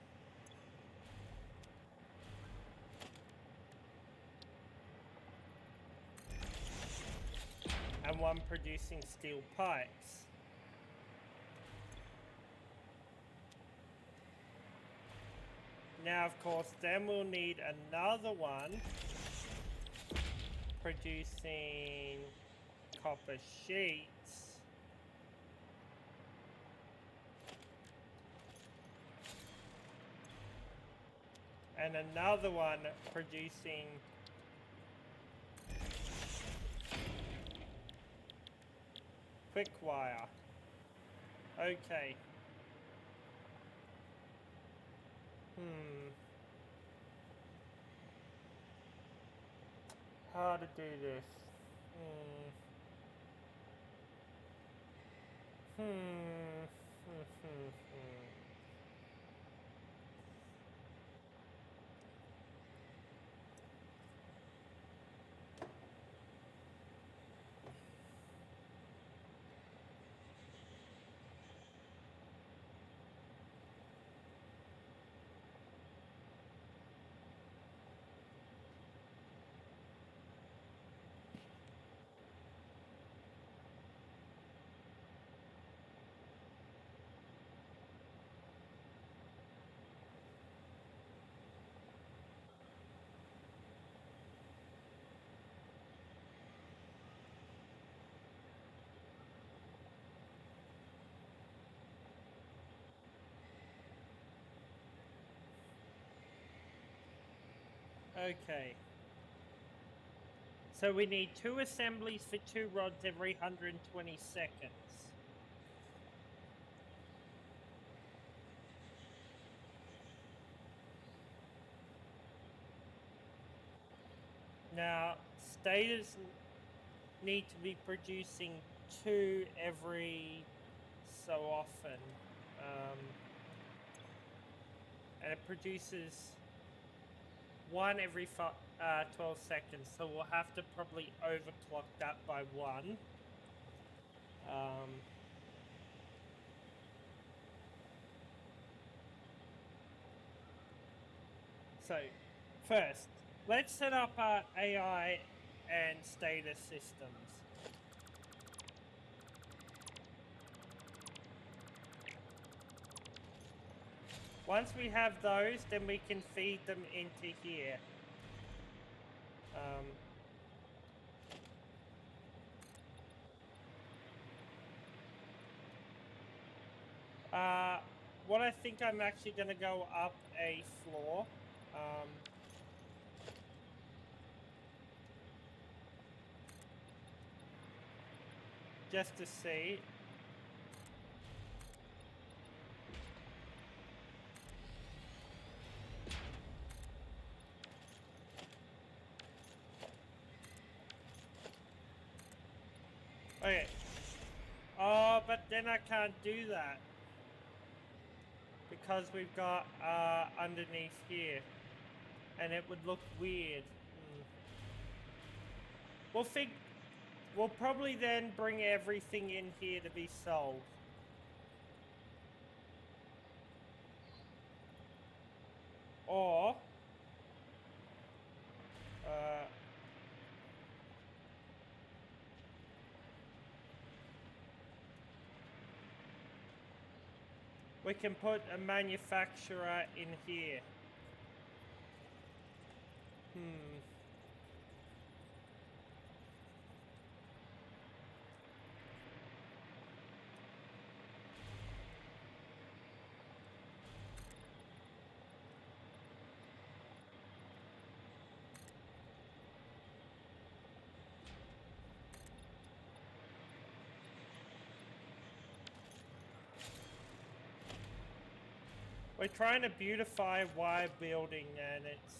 And one producing steel pipes. Now, of course, then we'll need another one producing copper sheets. And another one producing quick wire. Okay. How to do this? Okay. So we need 2 assemblies for 2 rods every 120 seconds. Now, stators need to be producing 2 every so often. And it produces 1 every 12 seconds, so we'll have to probably overclock that by 1. So, first, let's set up our AI and status systems. Once we have those, then we can feed them into here. What I think I'm actually going to go up a floor. Just to see. Okay. Oh, but then I can't do that. Because we've got underneath here. And it would look weird. We'll probably then bring everything in here to be sold. Or we can put a manufacturer in here. We're trying to beautify wire building, and it's...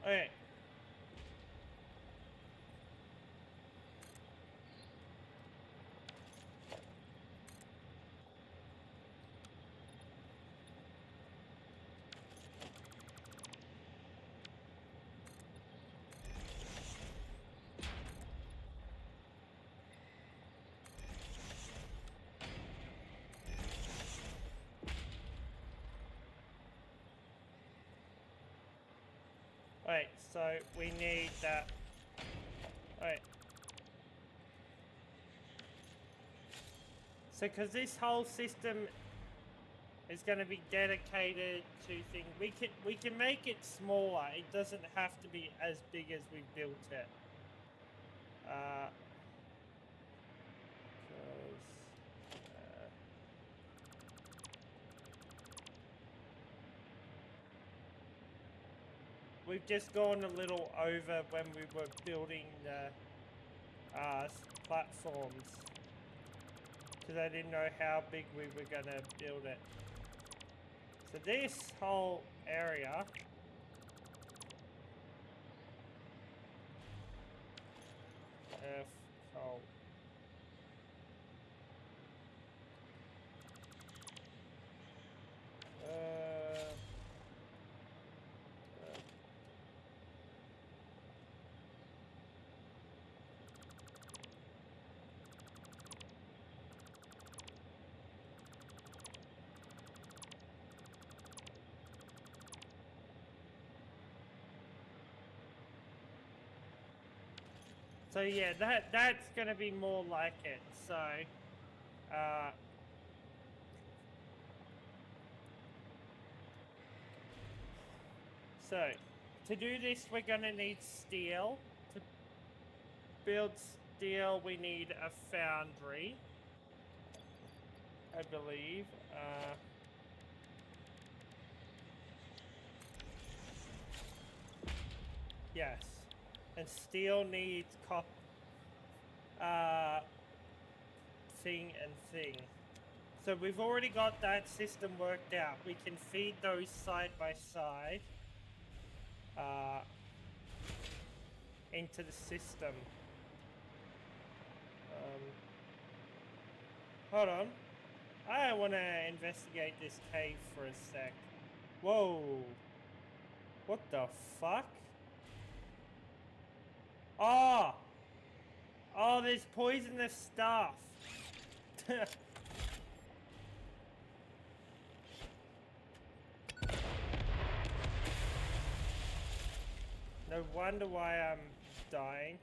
Okay. Wait, so we need that. Wait. So, because this whole system is going to be dedicated to things, we can make it smaller. It doesn't have to be as big as we built it. 'Cause, we've just gone a little over when we were building the platforms, because I didn't know how big we were going to build it. So this whole area oh. So yeah, that's gonna be more like it. So, to do this, we're gonna need steel. To build steel, we need a foundry, I believe. Yes. And steel needs thing and thing. So we've already got that system worked out. We can feed those side by side into the system. Hold on. I want to investigate this cave for a sec. Whoa. What the fuck? Oh! Oh, there's poisonous stuff. No wonder why I'm dying.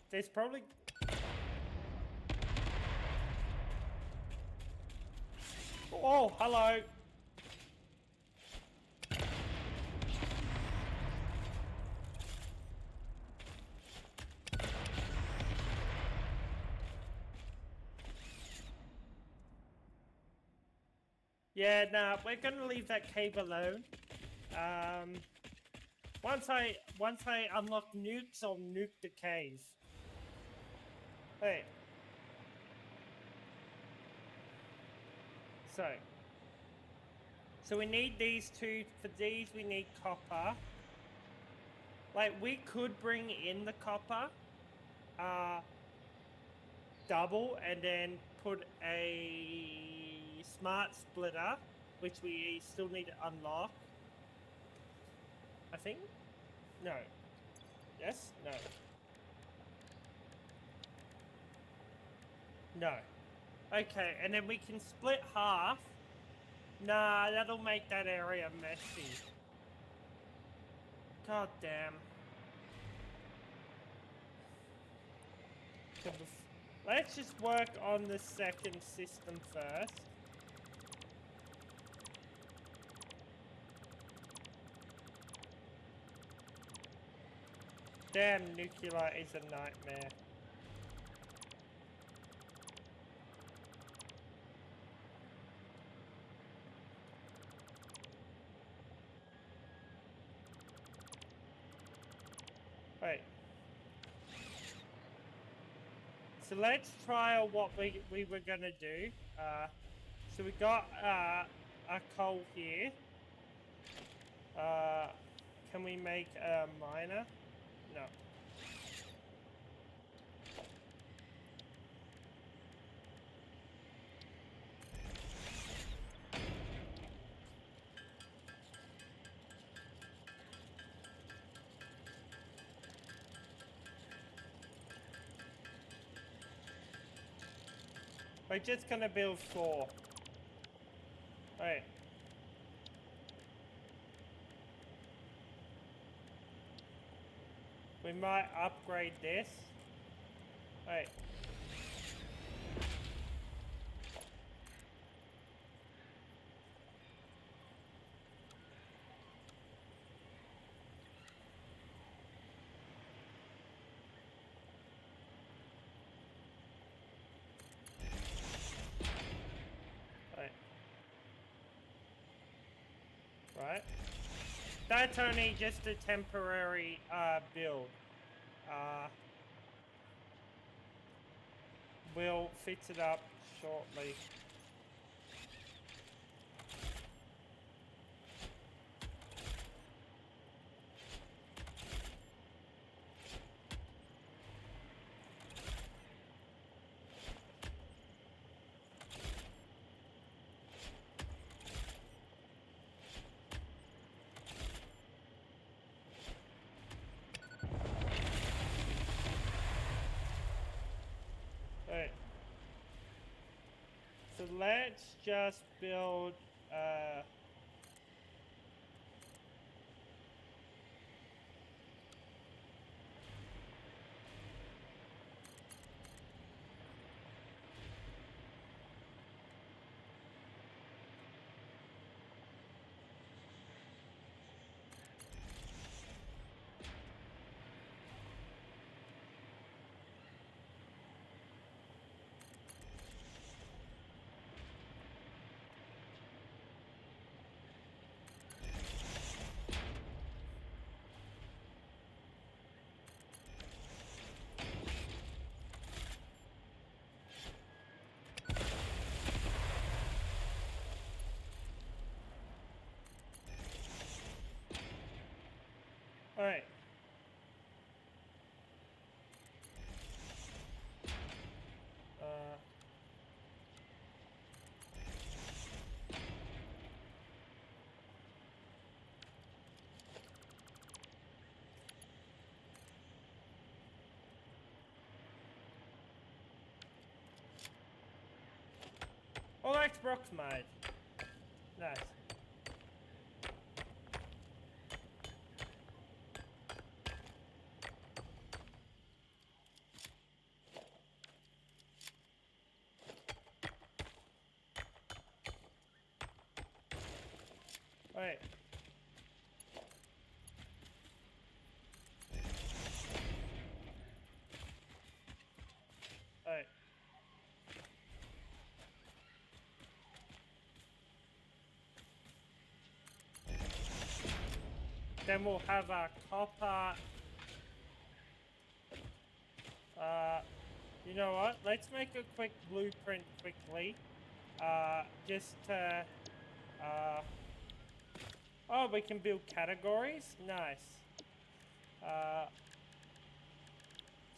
There's probably... Oh, hello. Yeah, nah, we're gonna leave that cave alone. Once I unlock nukes, I'll nuke the cave. Hey. So we need these two. For these, we need copper. Like, we could bring in the copper, double, and then put a smart splitter, which we still need to unlock. I think? No. Yes? No. No. Okay, and then we can split half. Nah, that'll make that area messy. God damn. Let's just work on the second system first. Damn, nuclear is a nightmare. Wait. So let's try what we were gonna do. So we got a coal here. Can we make a miner? No. We're just gonna build 4. We might upgrade this. Wait. Wait. Right. That's only just a temporary build. We'll fix it up shortly. Right. So let's just build all right. Oh, Xbox mode. Nice. Alright. Alright. Then we'll have a copper. You know what? Let's make a quick blueprint quickly. Just to, oh, we can build categories? Nice.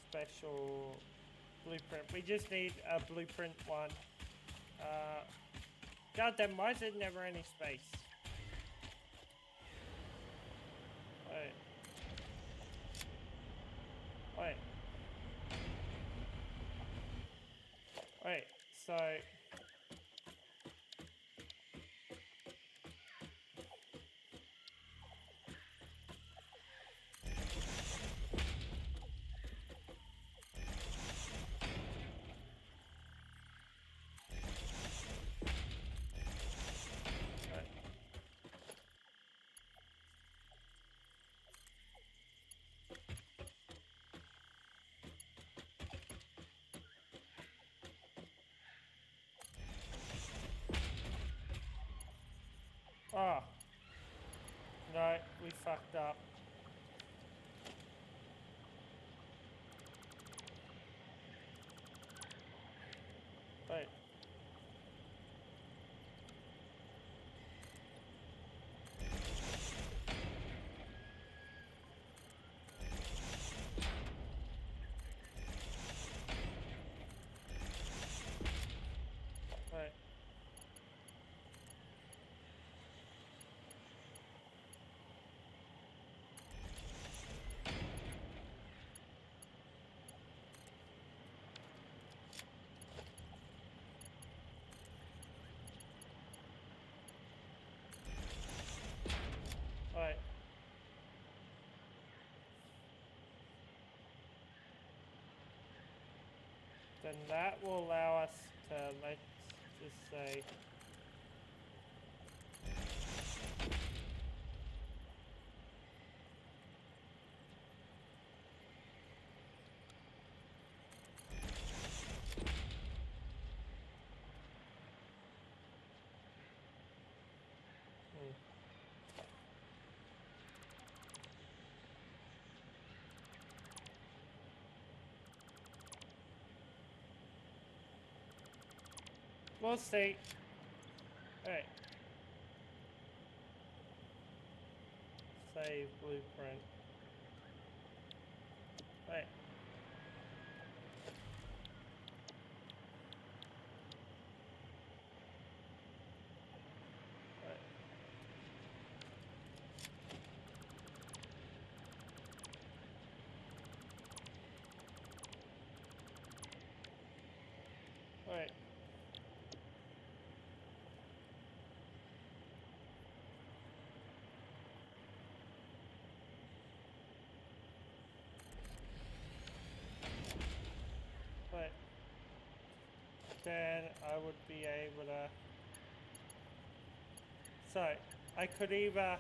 Special blueprint. We just need a blueprint one. God damn, why is there never any space? Wait. Wait. Wait, so... Oh. No, we fucked up. Wait. Wait. then that will allow us to, let's just say, we'll see. Alright. Save blueprint. Right. Right. But then I would be able to. So I could either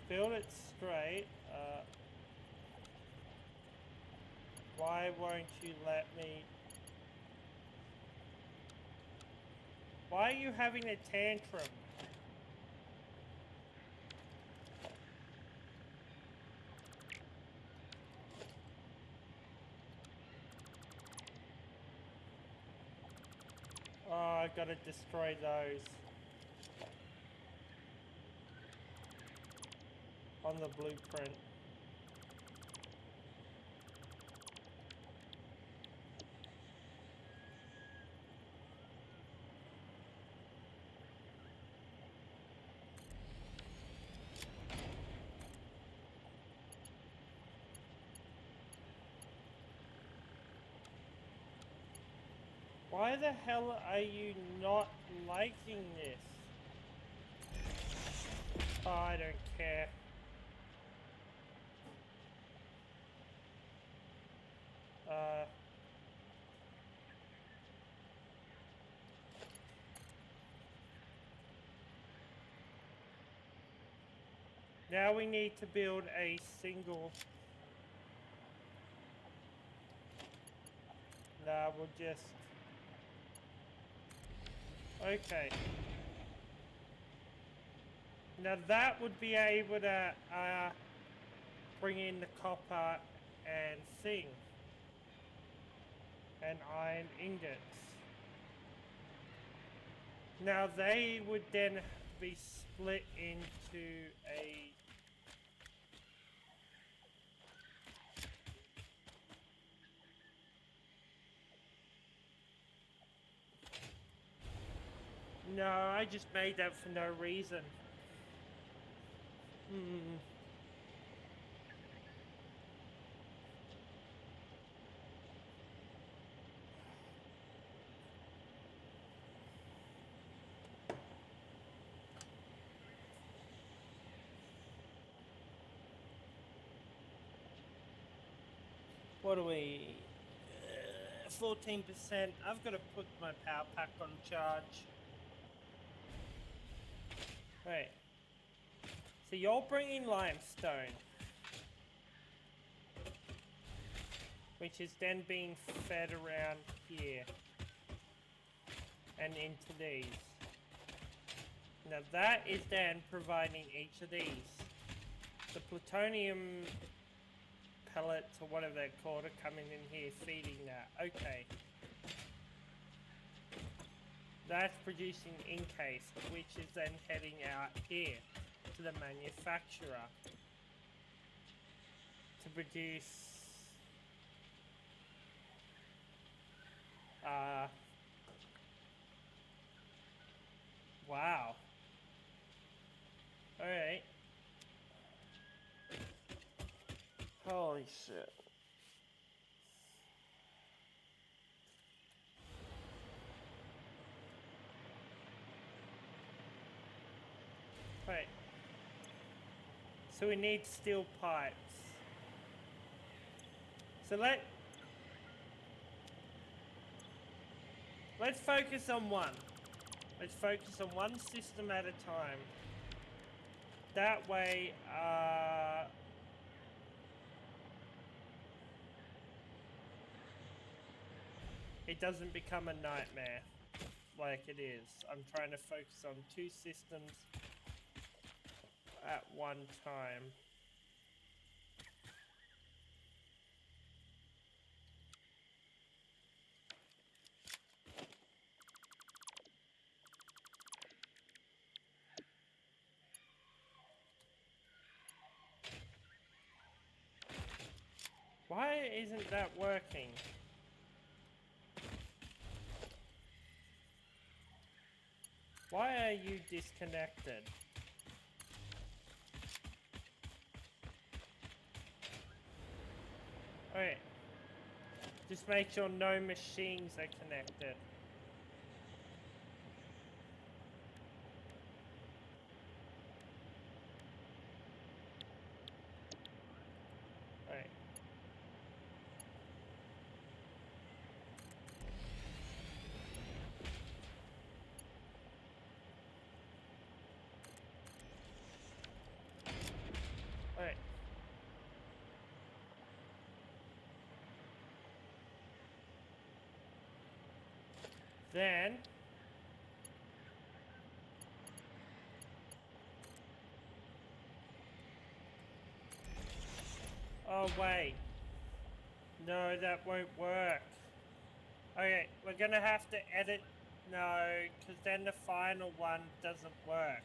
build it straight. Why won't you let me? Why are you having a tantrum? Oh, I gotta destroy those. On the blueprint. Why the hell are you not liking this? Oh, I don't care. Now we need to build a single. Nah, we'll just. Okay. Now that would be able to bring in the copper and zinc and iron ingots. Now they would then be split into a No, I just made that for no reason. What are we? 14%. I've got to put my power pack on charge. Right. So you're bringing limestone, which is then being fed around here and into these. Now that is then providing each of these. The plutonium pellets or whatever they're called are coming in here feeding that. Okay. That's producing incase, which is then heading out here to the manufacturer to produce wow. Alright. Holy shit. Right. So we need steel pipes. So Let's focus on one. Let's focus on one system at a time. That way, it doesn't become a nightmare like it is. I'm trying to focus on two systems at one time. Why isn't that working? Why are you disconnected? Okay. Just make sure no machines are connected. Alright. Alright. Then oh wait. No, that won't work. Okay, we're gonna have to edit. No, because then the final one doesn't work.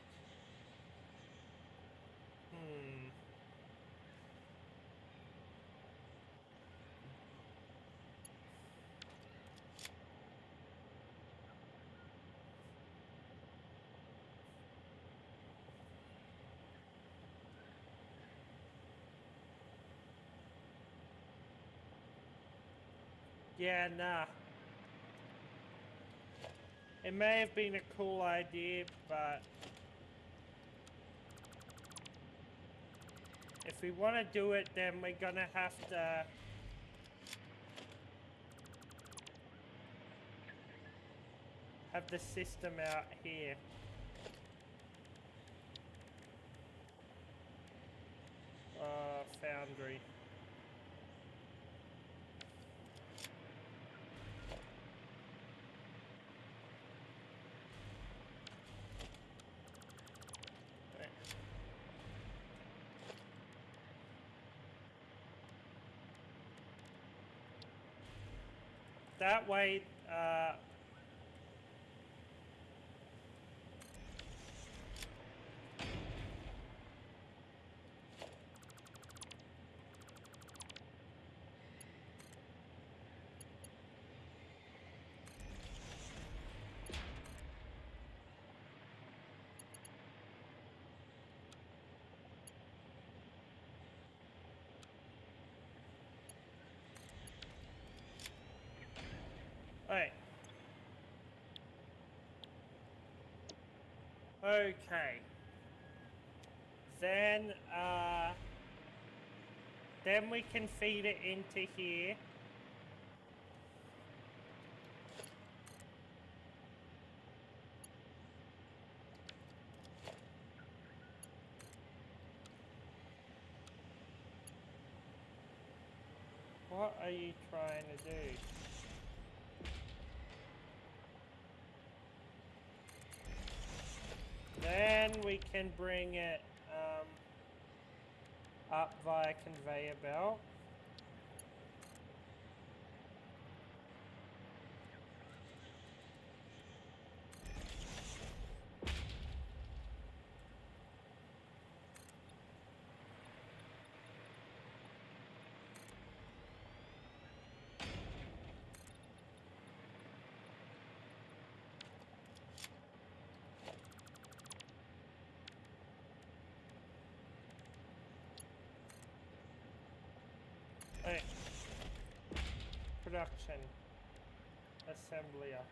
Yeah, nah. It may have been a cool idea, but if we want to do it, then we're gonna have to have the system out here. Foundry. That way, alright. Okay. Then we can feed it into here. What are you trying to do? Then we can bring it up via conveyor belt. Alright. Production. Assembler.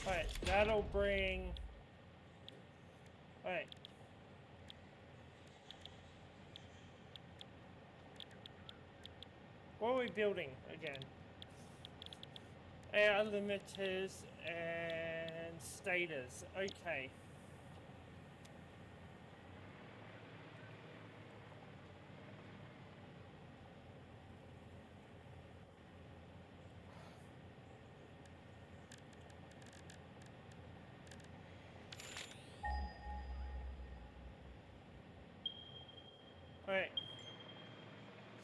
Alright, that'll bring What are we building again? Air limiters and stators. Okay. Alright.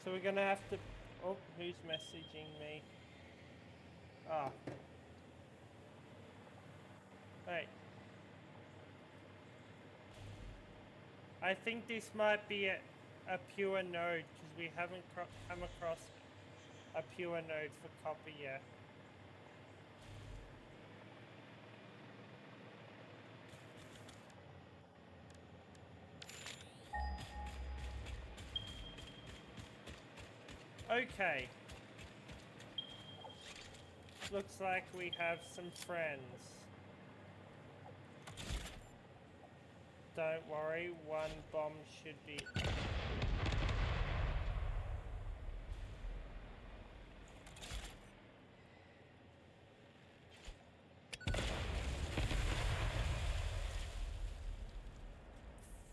So we're gonna have to... Oh, who's messaging me? Ah. Alright. I think this might be a pure node, because we haven't come across a pure node for copper yet. Okay. Looks like we have some friends. Don't worry, one bomb should be...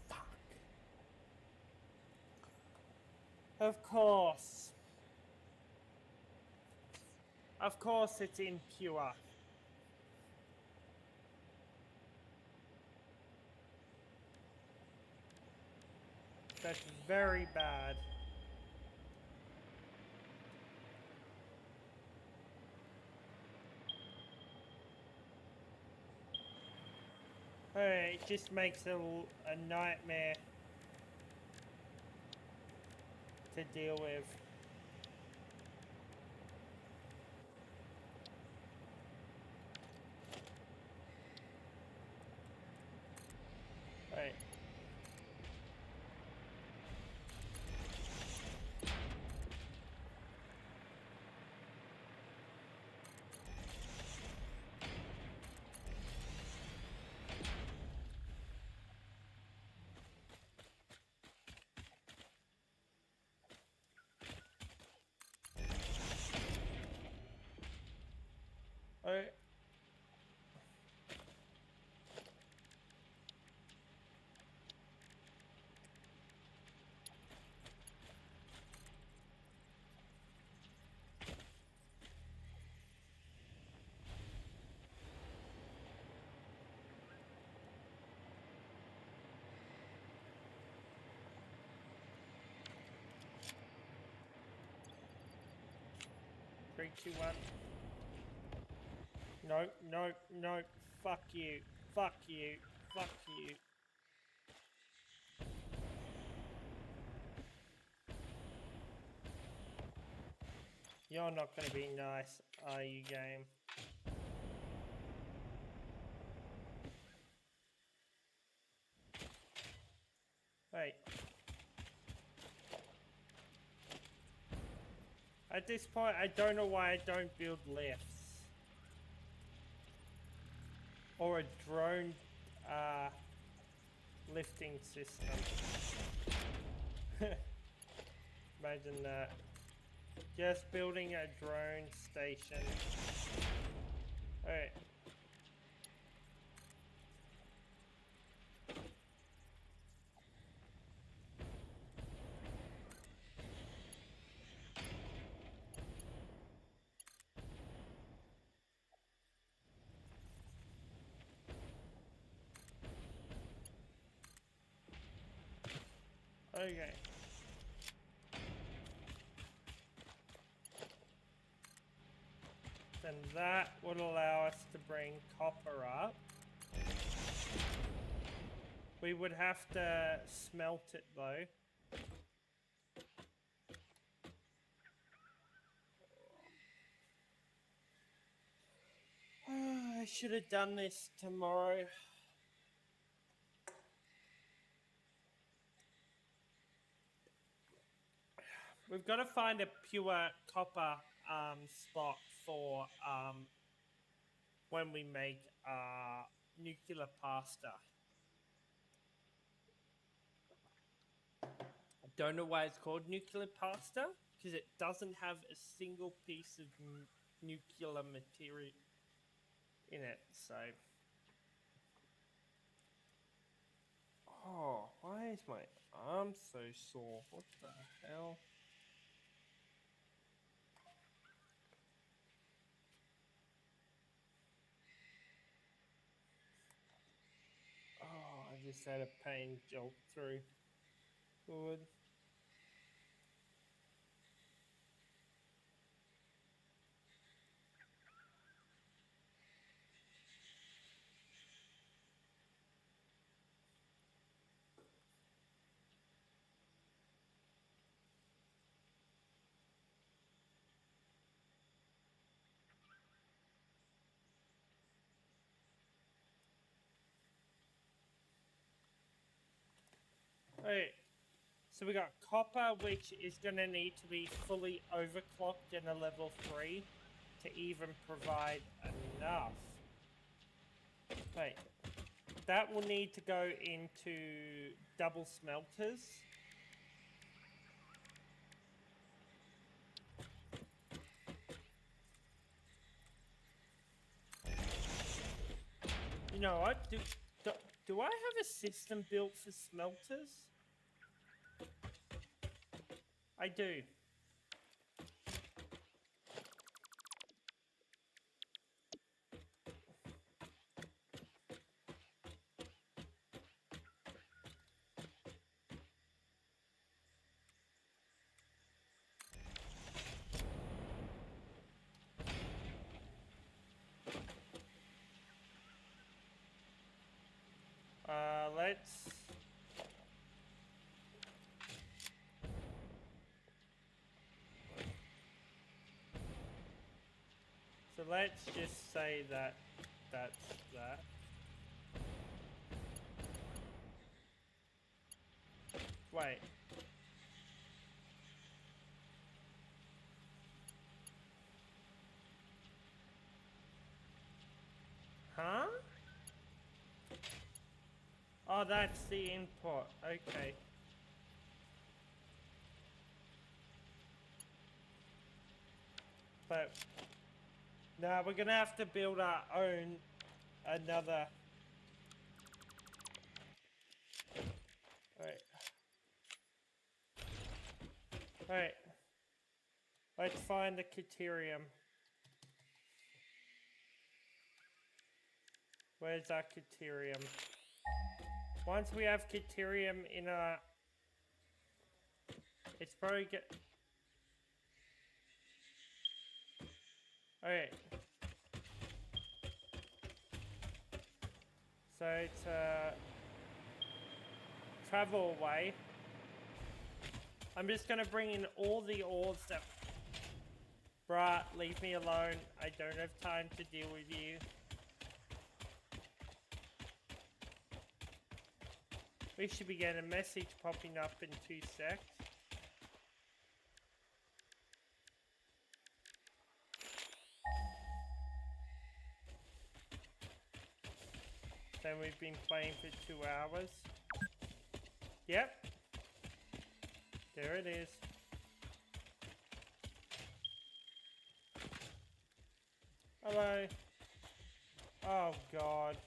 Fuck. Of course. Of course it's impure. That's very bad. Hey, it just makes a nightmare to deal with. Right. Alright. Three, two, one. No, no, no. Fuck you. Fuck you. Fuck you. You're not gonna be nice, are you, game? Wait. At this point, I don't know why I don't build lifts. Or a drone, lifting system. Imagine that. Just building a drone station. Alright. Okay. Then that would allow us to bring copper up. We would have to smelt it though. I should have done this tomorrow. We've got to find a pure copper spot for when we make nuclear pasta. I don't know why it's called nuclear pasta, because it doesn't have a single piece of nuclear material in it. So, oh, why is my arm so sore? What the hell? Oh, I just had a pain jolt through. Good. Alright, so we got copper, which is going to need to be fully overclocked in a level 3 to even provide enough. Wait, that will need to go into double smelters. You know what? Do I have a system built for smelters? I do. Let's... So let's just say that that's that. Wait. Huh? Oh, that's the input. Okay. But now we're gonna have to build our own another. Alright. Alright. Let's find the Caterium. Where's our Caterium? Once we have Caterium in our... It's probably get... Alright. So it's travel away. I'm just gonna bring in all the ores that... Bruh, leave me alone. I don't have time to deal with you. We should be getting a message popping up in 2 secs. Then we've been playing for 2 hours. Yep. There it is. Hello. Oh God.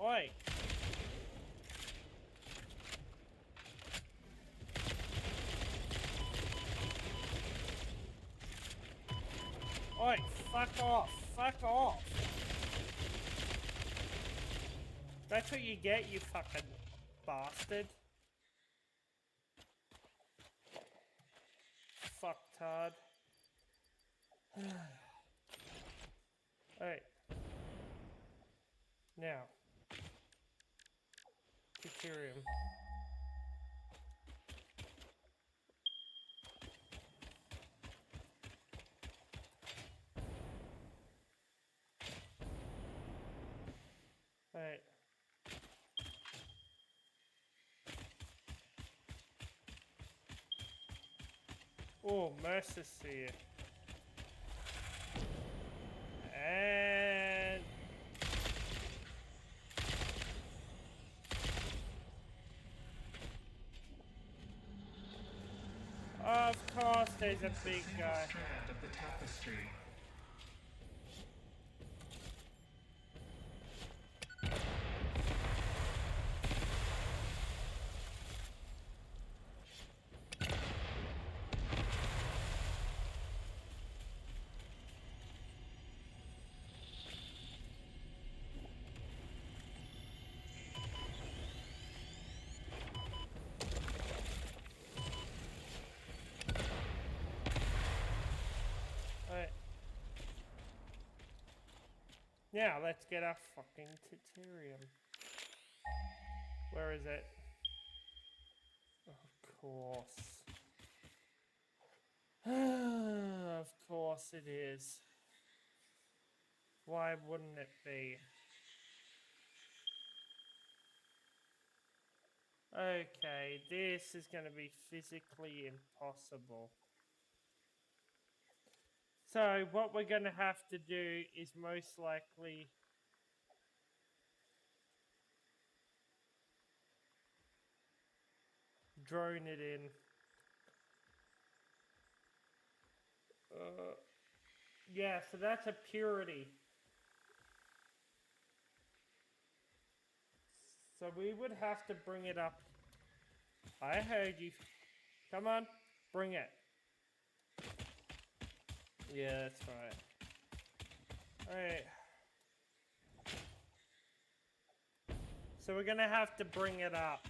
Oi. Oi, fuck off. Fuck off. That's what you get, you fucking bastard. Fucktard. Alright. Now. Deuterium. Oh, Mercer Seer. And... of course, there's a big guy. Strand of the tapestry. Alright. Now, let's get our fucking Titanium. Where is it? Of course. Of course it is. Why wouldn't it be? Okay, this is going to be physically impossible. So what we're going to have to do is most likely drone it in. Yeah, so that's a purity. So we would have to bring it up. I heard you. Come on, bring it. Yeah, that's right. Alright. So we're gonna have to bring it up.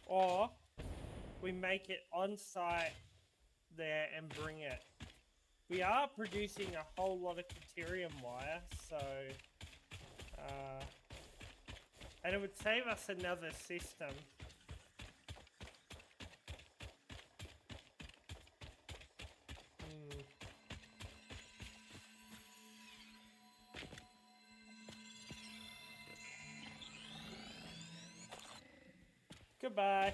Or we make it on site there and bring it. We are producing a whole lot of deuterium wire, so and it would save us another system. Goodbye.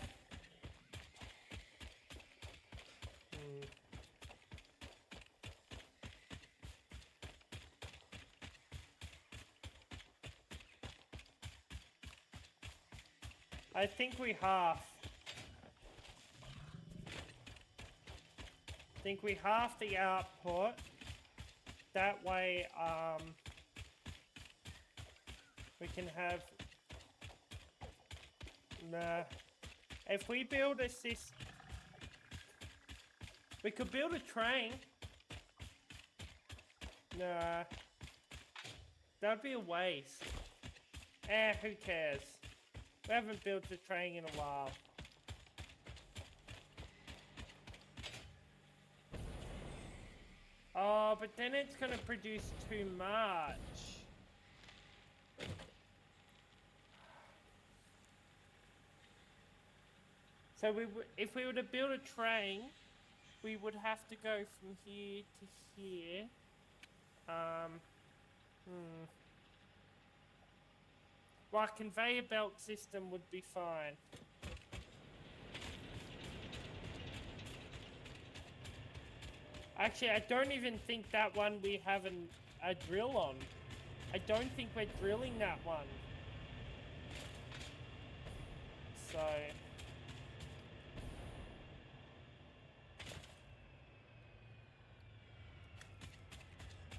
I think we half. I think we half the output. That way, we can have... Nah. If we build a system... We could build a train. Nah. That'd be a waste. Who cares? We haven't built a train in a while. Oh, but then it's gonna produce too much. So if we were to build a train, we would have to go from here to here. Well, a conveyor belt system would be fine. Actually, I don't even think that one we have a drill on. I don't think we're drilling that one. So...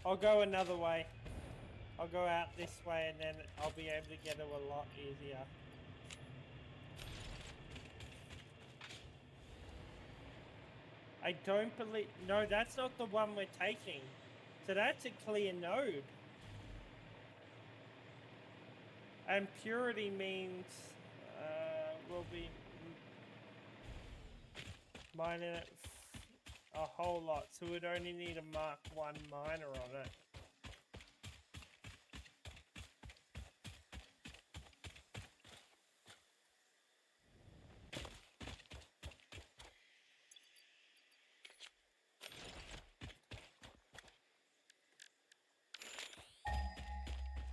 I'll go another way. I'll go out this way and then I'll be able to get it a lot easier. I don't believe... No, that's not the one we're taking. So that's a clear node. And purity means we'll be mining it a whole lot. So we'd only need to mark one miner on it.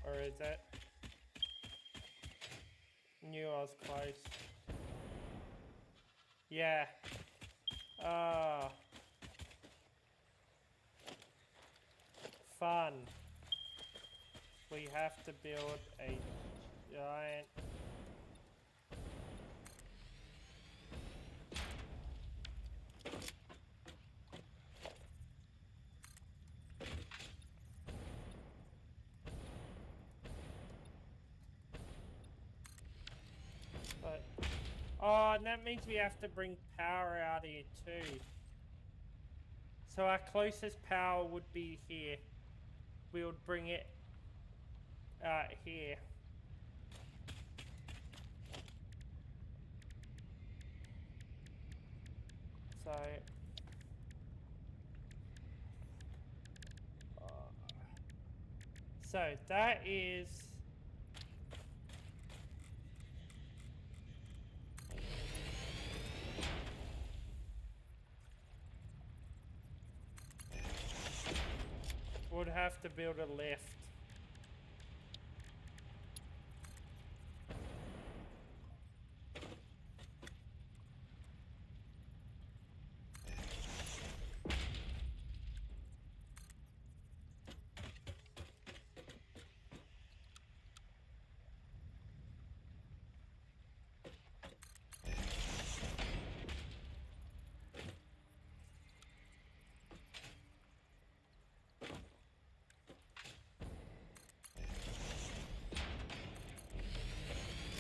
Or is it? Knew I was close. Yeah. Ah. Fun. We have to build a giant... But... Oh, and that means we have to bring power out here too. So our closest power would be here. We would bring it here. So... So that is... Would have to build a lift.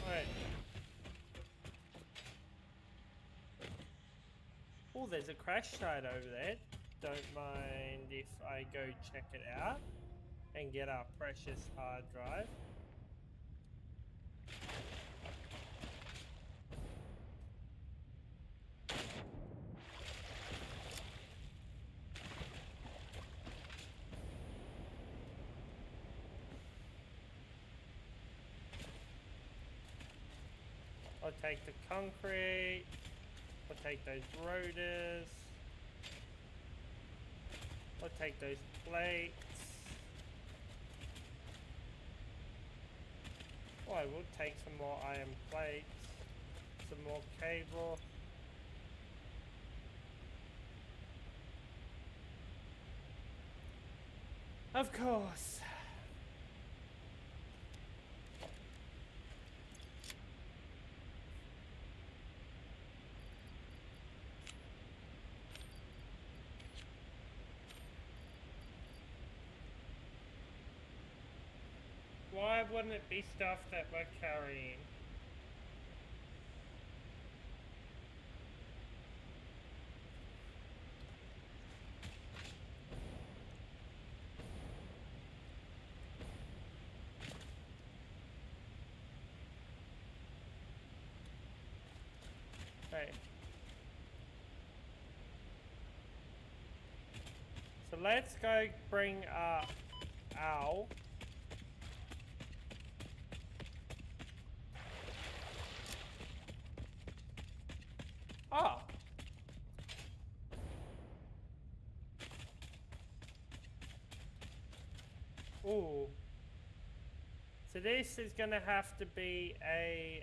Right. Oh, there's a crash site over there. Don't mind if I go check it out and get our precious hard drive. I'll take the concrete. I'll take those rotors. I'll take those plates. Oh, I will take some more iron plates. Some more cable. Of course. Why wouldn't it be stuff that we're carrying? Right. So let's go bring Al. Ah. Ooh. So this is gonna have to be a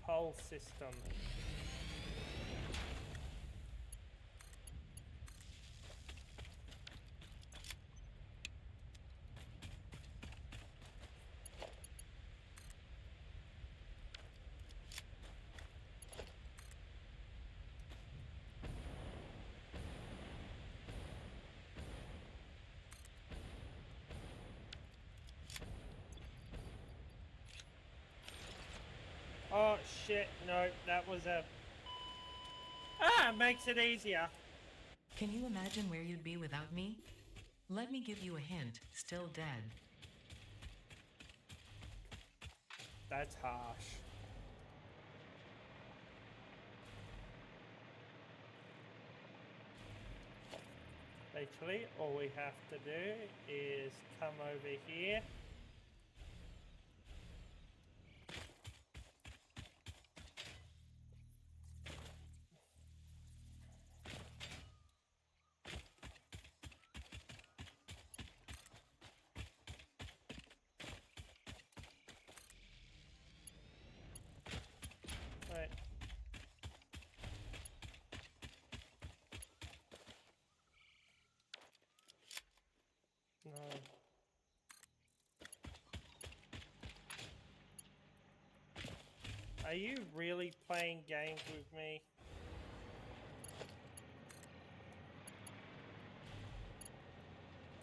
pole system. Oh shit, no, that was a... Ah, makes it easier. Can you imagine where you'd be without me? Let me give you a hint. Still dead. That's harsh. Actually, all we have to do is come over here. No. Are you really playing games with me?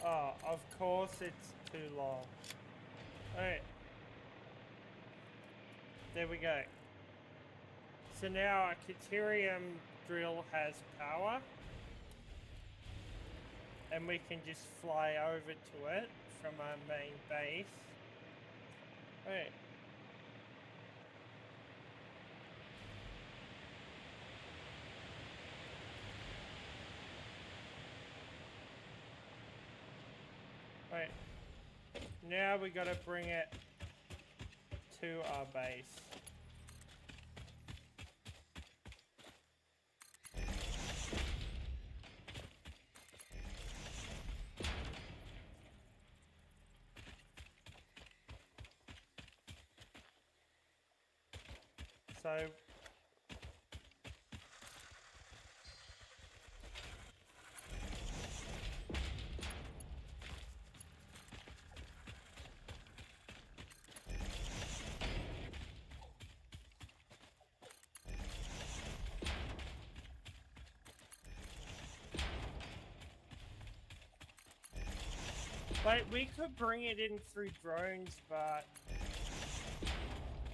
Oh, of course it's too long. Alright. There we go. So now our Caterium drill has power. And we can just fly over to it from our main base. Alright. Alright. Now we gotta bring it to our base. So like, we could bring it in through drones, but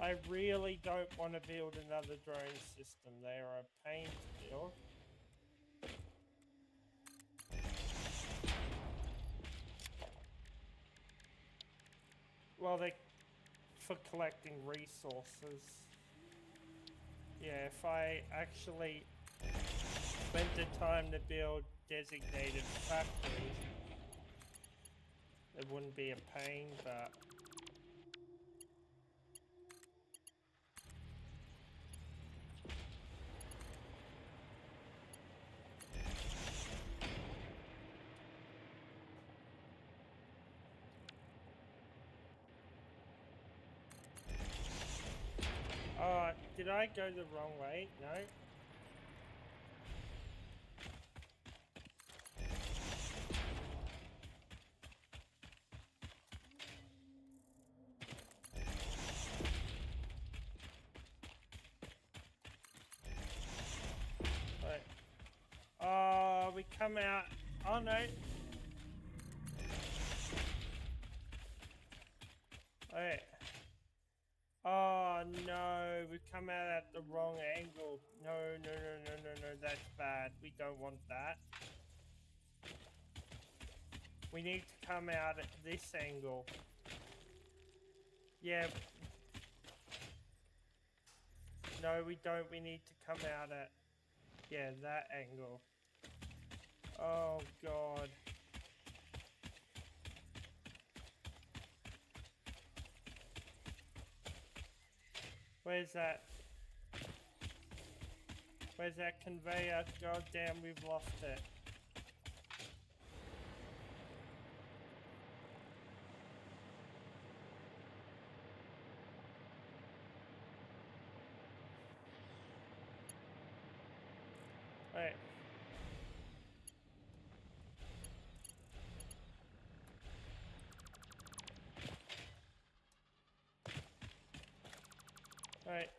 I really don't want to build another drone system. They are a pain to build. Well, they for collecting resources. Yeah, if I actually spent the time to build designated factories, it wouldn't be a pain, but did I go the wrong way? No. Right. We come out. Oh no. Alright. Oh no, we come out at the wrong angle. No, that's bad. We don't want that. We need to come out at this angle. Yeah. No, we don't. We need to come out at, yeah, that angle. Oh god. Where's that? Where's that conveyor? God damn, we've lost it. Alright. Alright.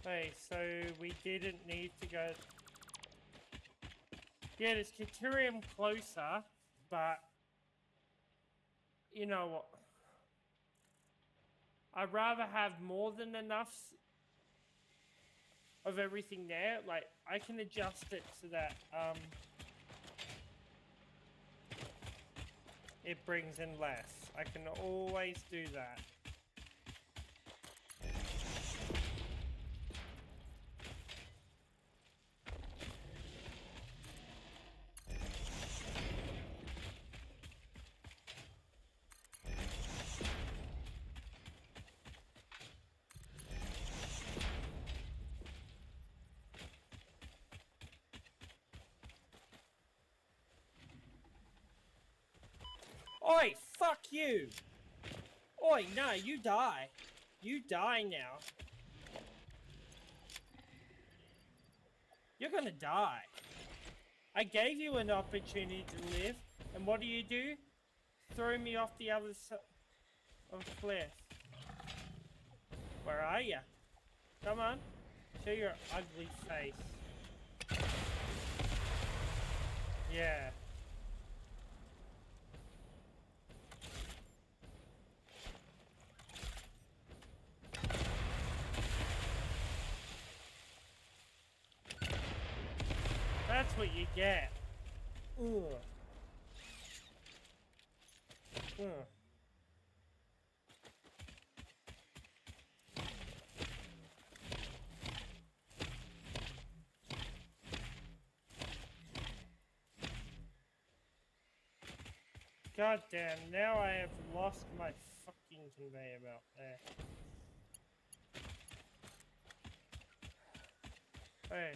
Hey, so we didn't need to go... Yeah, there's Caterium closer, but... You know what? I'd rather have more than enough of everything there. Like, I can adjust it so that, it brings in less. I can always do that. Oi, fuck you! Oi, no, you die. You die now. You're gonna die. I gave you an opportunity to live, and what do? Throw me off the other side of the cliff. Where are you? Come on. Show your ugly face. Yeah. That's what you get. Ugh. Ugh. God damn, now I have lost my fucking conveyor belt there. Hey.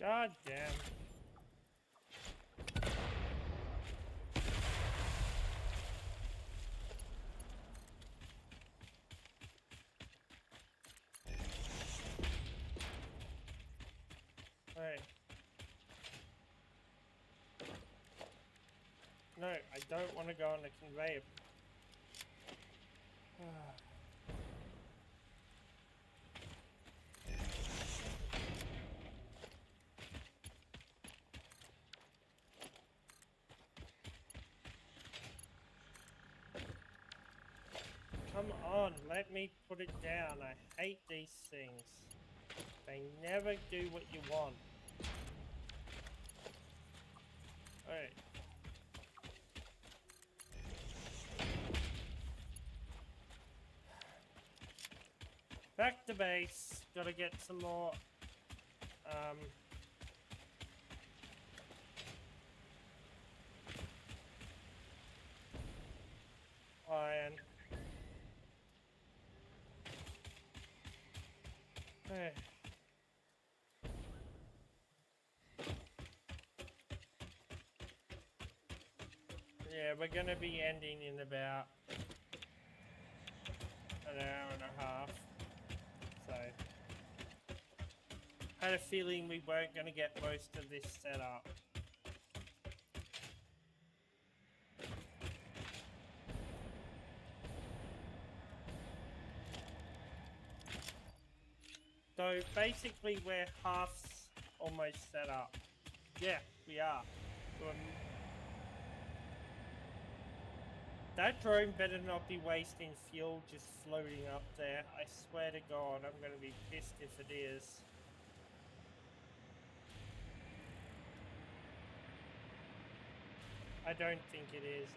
God damn. Hey. No, I don't want to go on the conveyor. Come on, let me put it down. I hate these things. They never do what you want. Alright. Back to base. Gotta get some more, iron. Hey. Yeah, we're gonna be ending in about an hour and a half. So, had a feeling we weren't gonna get most of this set up. So basically we're half almost set up. Yeah, we are. That drone better not be wasting fuel just floating up there. I swear to God, I'm gonna be pissed if it is. I don't think it is.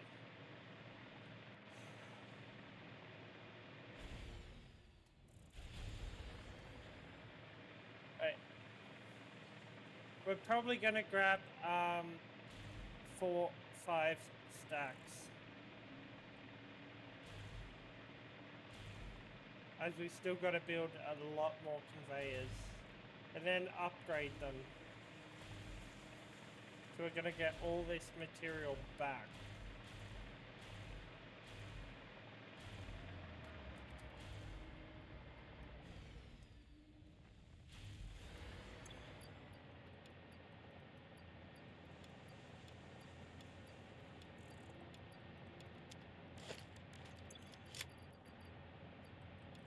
Right. We're probably gonna grab 4, 5 stacks. As we still got to build a lot more conveyors and then upgrade them. So we're going to get all this material back.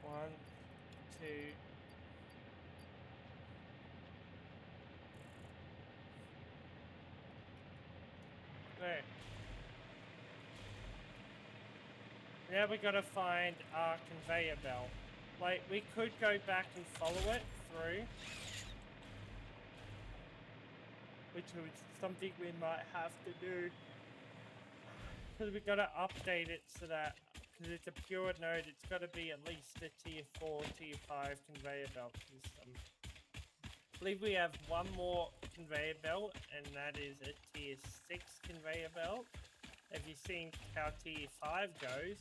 One, two. There. Now we got to find our conveyor belt. Like, we could go back and follow it through, which is something we might have to do. Because we got to update it so that, because it's a pure node, it's got to be at least a tier 4, tier 5 conveyor belt system. I believe we have one more conveyor belt, and that is a tier 6 conveyor belt. Have you seen how tier 5 goes?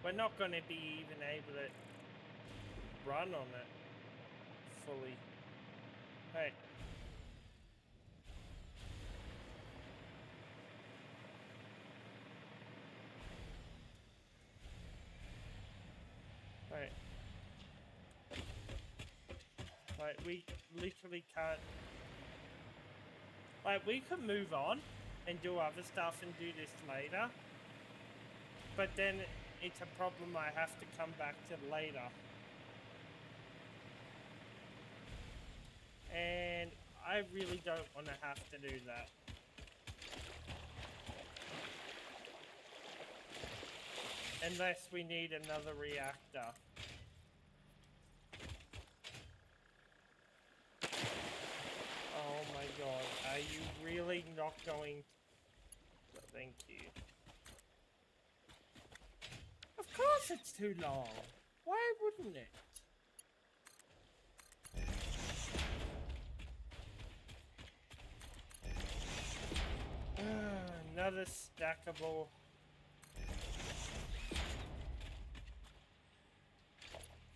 We're not going to be even able to run on it fully. Hey. Like, we literally can't... Like, we could move on and do other stuff and do this later. But then it's a problem I have to come back to later. And I really don't want to have to do that. Unless we need another reactor. Oh my god, are you really not going to... Thank you. Of course it's too long. Why wouldn't it? Another stackable...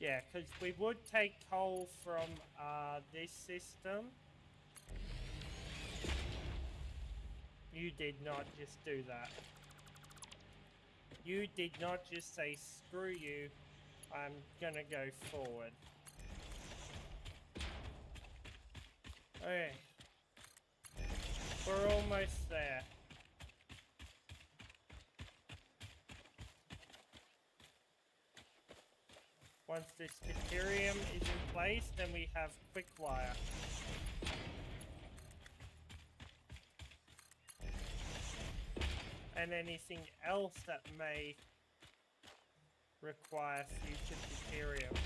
Yeah, because we would take coal from this system. You did not just do that. You did not just say, screw you, I'm gonna go forward. Okay. We're almost there. Once this deuterium is in place, then we have quick wire. And anything else that may require future deuterium.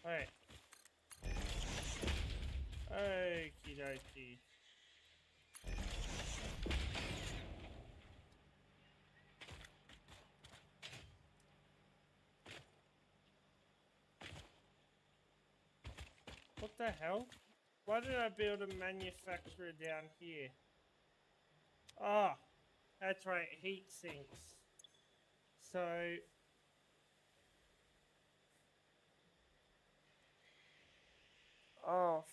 Alright. Okie dokie. What the hell? Why did I build a manufacturer down here? Ah, oh, that's right, heat sinks. So... Oh,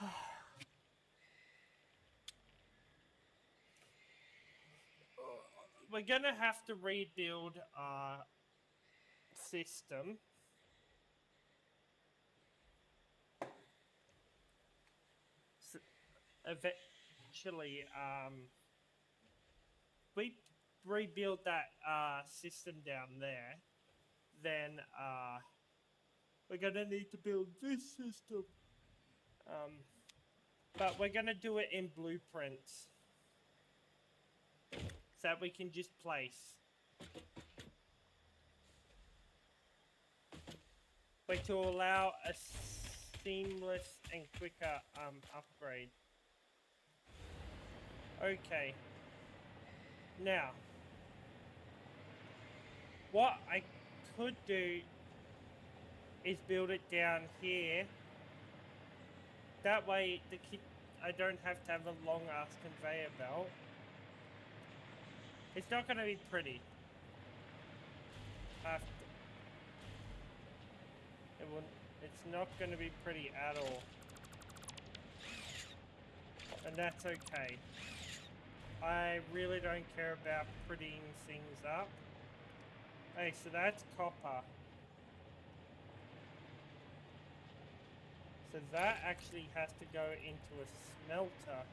fuck. We're gonna have to rebuild our system. So eventually, we rebuild that system down there, then we're gonna need to build this system. But we're gonna do it in blueprints, so that we can just place. But to allow a seamless and quicker upgrade. Okay. Now, what I could do is build it down here. That way, I don't have to have a long-ass conveyor belt. It's not going to be pretty. It's not going to be pretty at all. And that's okay. I really don't care about prettying things up. Hey, so that's copper. So that actually has to go into a smelter.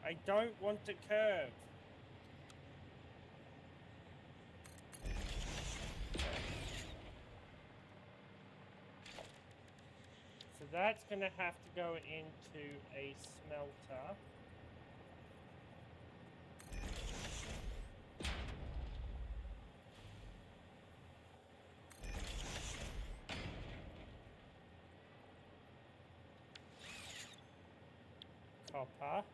I don't want to curve. So that's going to have to go into a smelter. Copper.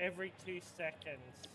Every 2 seconds.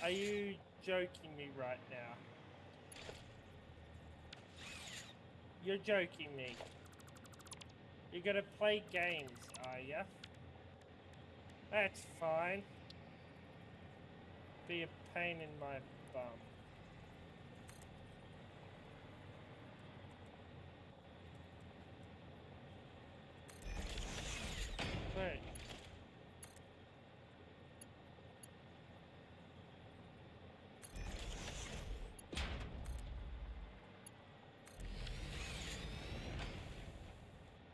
Are you joking me right now? You're joking me. You're gonna play games, are ya? That's fine. Be a pain in my bum. Wait.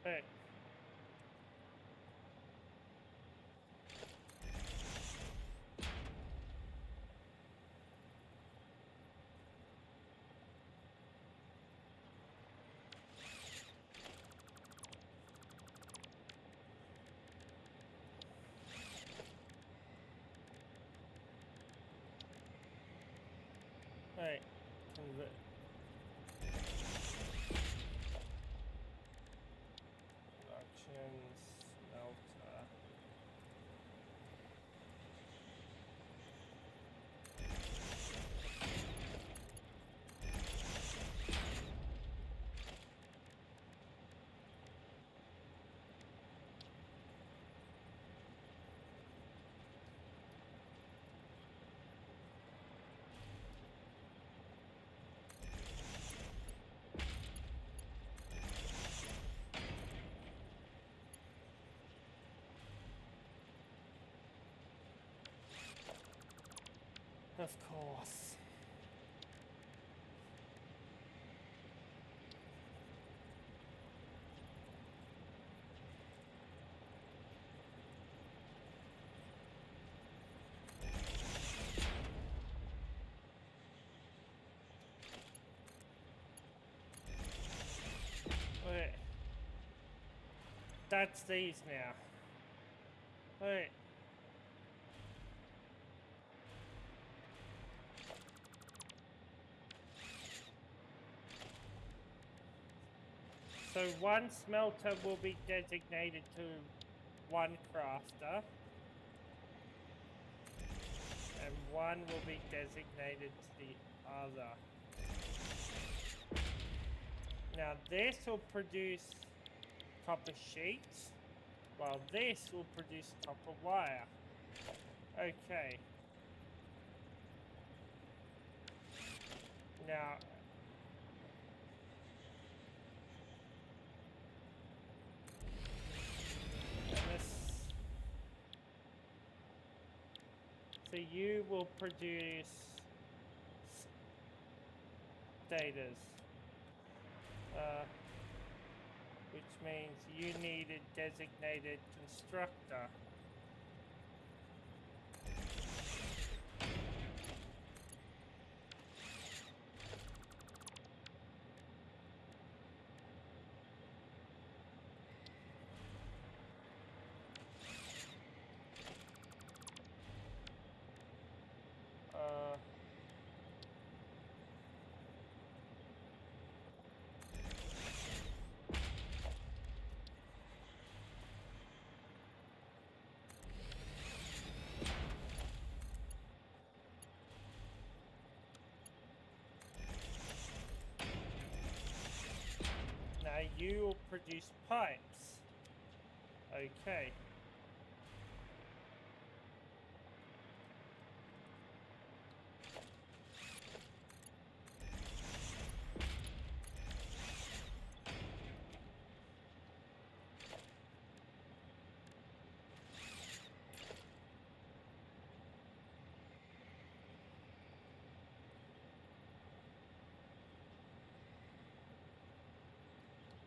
Wait. Wait. Convert. Productions. Smelter. Of course. Wait. That's these now. Wait. So one smelter will be designated to one crafter, and one will be designated to the other. Now this will produce copper sheets, while this will produce copper wire. Okay. Now, so you will produce status, which means you need a designated constructor. Now you will produce pipes. Okay.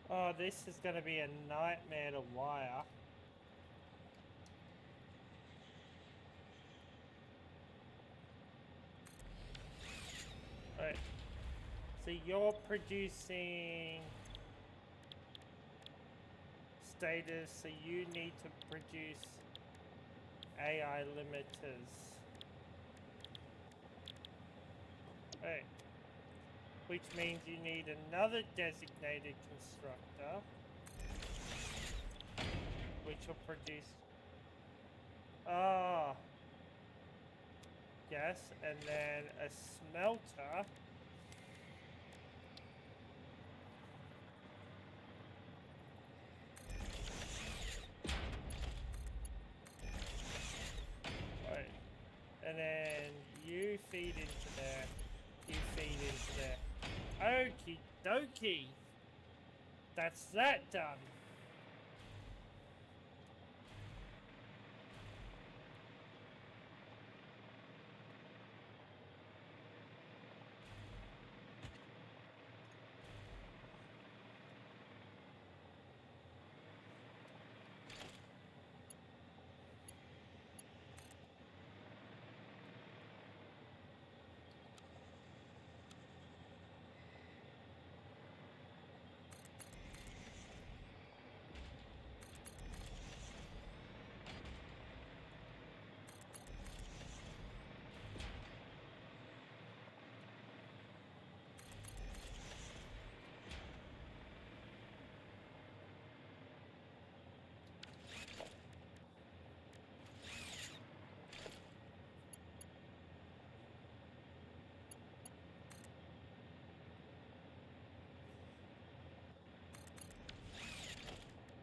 Oh, this is going to be a nightmare to wire. Right. So you're producing status, so you need to produce AI limiters. Right. Which means you need another designated constructor, which will produce... Ah. Yes, and then a smelter. Right. And then you feed into there. You feed into there. Okie dokie. That's that done.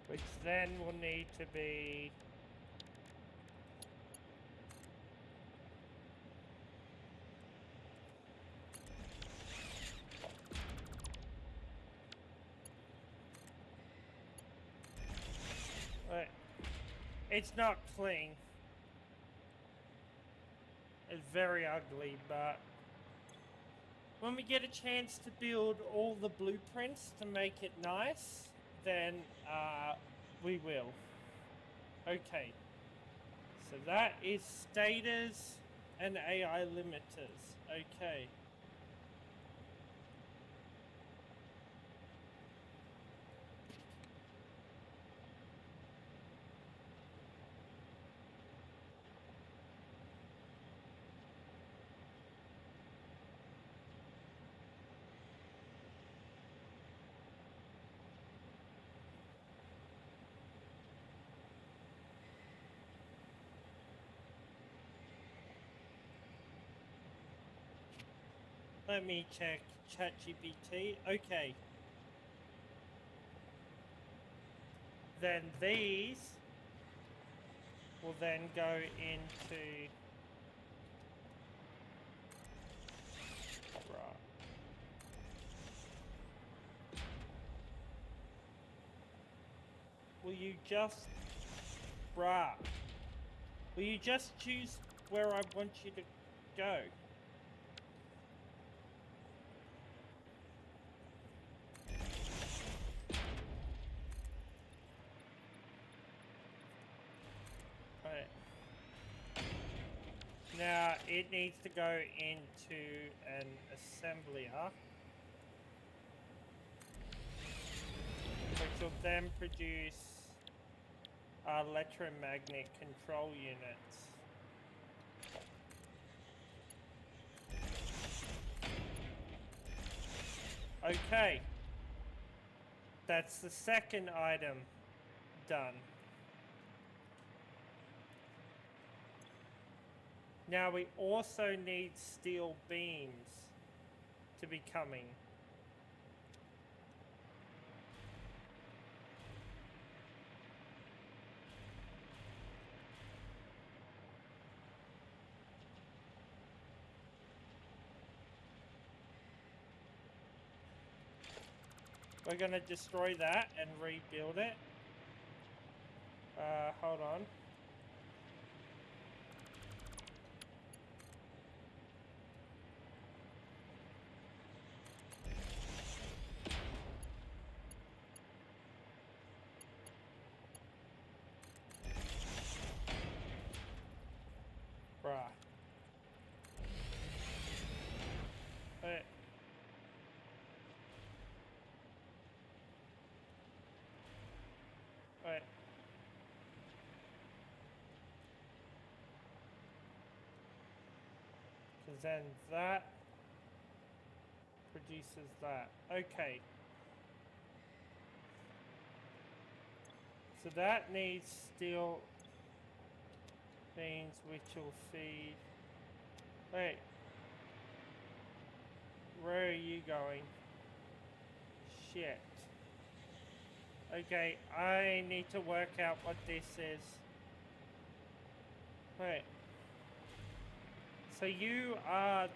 Which then will need to be it's not clean. It's very ugly, but when we get a chance to build all the blueprints to make it nice, then we will. Okay. So that is stators and AI limiters. Okay. Let me check ChatGPT. Okay. Then these will then go into right. Will you just will you just choose where I want you to go? Right. Now it needs to go into an assembler, which will then produce electromagnet control units. Okay. That's the second item done. Now we also need steel beams to be coming. We're gonna destroy that and rebuild it. Hold on. Bruh. Wait. Wait. Because then that produces that. Okay. So that needs steel beams which will feed Wait. Where are you going? Shit. Okay, I need to work out what this is. Wait. So you are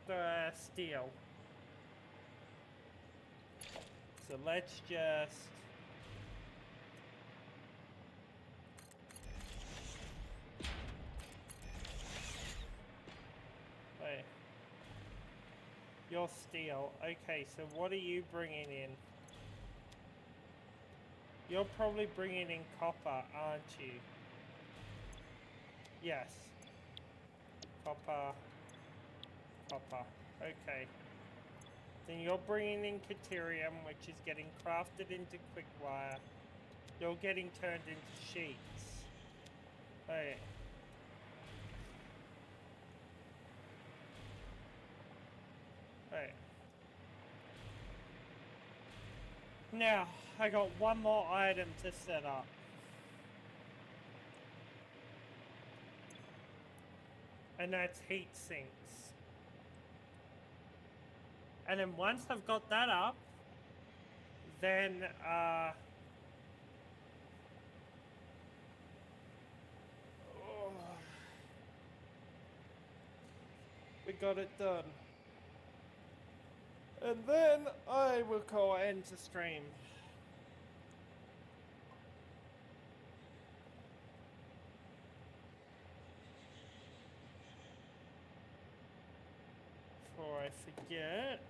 the steel. So let's just... Wait. You're steel. Okay, so what are you bringing in? You're probably bringing in copper, aren't you? Yes. Copper. Copper. Okay. Then you're bringing in Caterium, which is getting crafted into Quickwire. You're getting turned into sheets. Wait. Wait. Now, I got one more item to set up. And that's heat sinks. And then once I've got that up, then we got it done. And then I will call end to stream. Before I forget.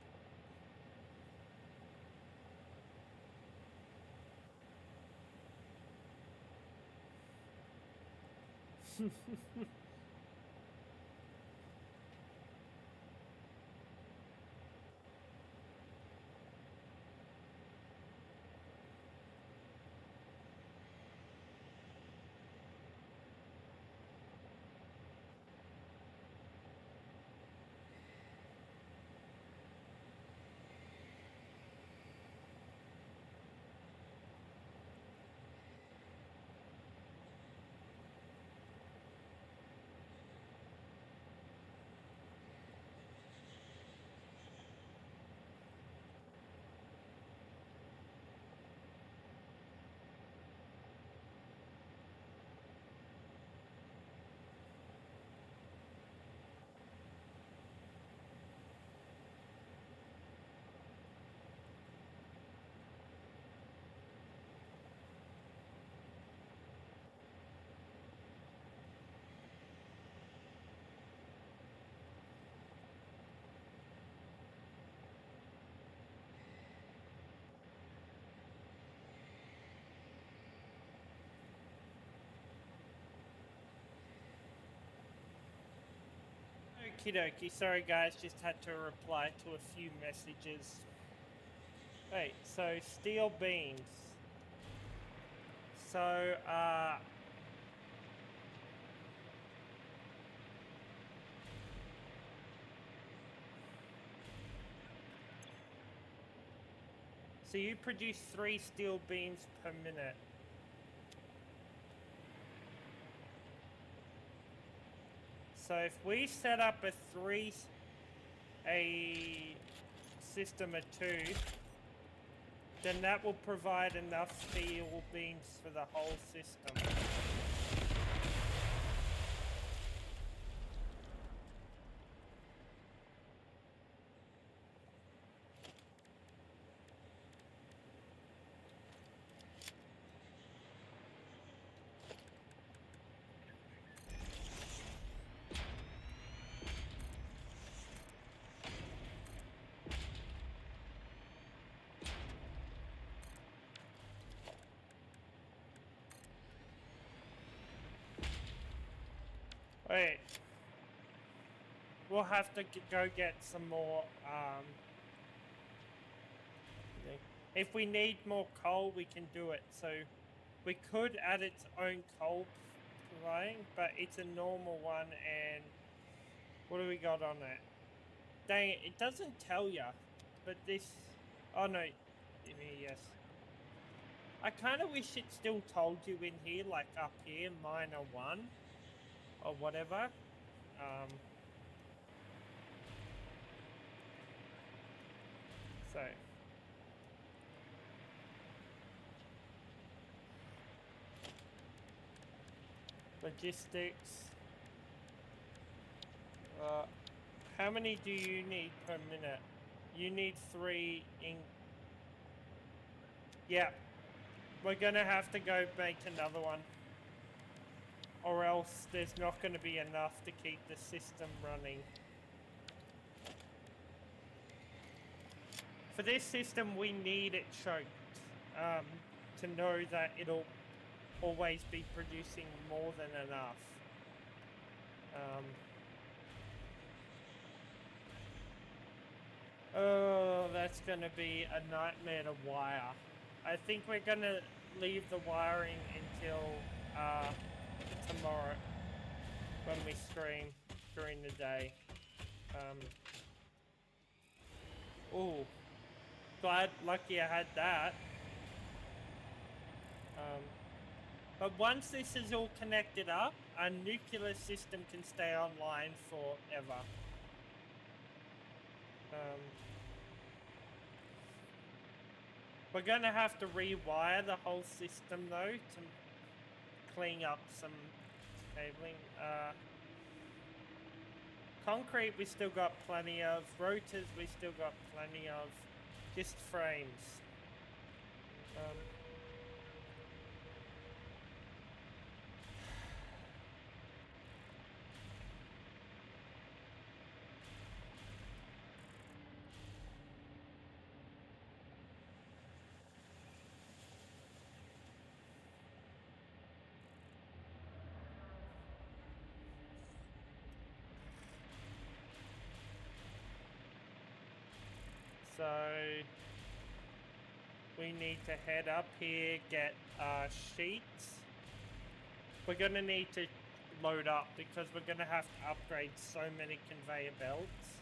Okie dokie, sorry guys, just had to reply to a few messages. Wait, so steel beams. So, so you produce 3 steel beams per minute. So if we set up a system of 2, then that will provide enough steel beams for the whole system. Wait. We'll have to go get some more, if we need more coal, we can do it. So we could add its own coal providing, but it's a normal one, and what do we got on it? Dang it, it doesn't tell ya, but this, oh no, yes. I kind of wish it still told you in here, like up here, minor 1, or whatever. So. Logistics. How many do you need per minute? You need 3 in... Yeah. We're gonna have to go make another one. Or else there's not gonna be enough to keep the system running. For this system, we need it choked. To know that it'll always be producing more than enough. Oh, that's gonna be a nightmare to wire. I think we're gonna leave the wiring until tomorrow when we stream during the day. Ooh, lucky I had that. But once this is all connected up, our nuclear system can stay online forever. We're gonna have to rewire the whole system though to clean up some cabling. Concrete we still got plenty of. Rotors we still got plenty of. Just frames. So we need to head up here, get sheets. We're gonna need to load up because we're gonna have to upgrade so many conveyor belts.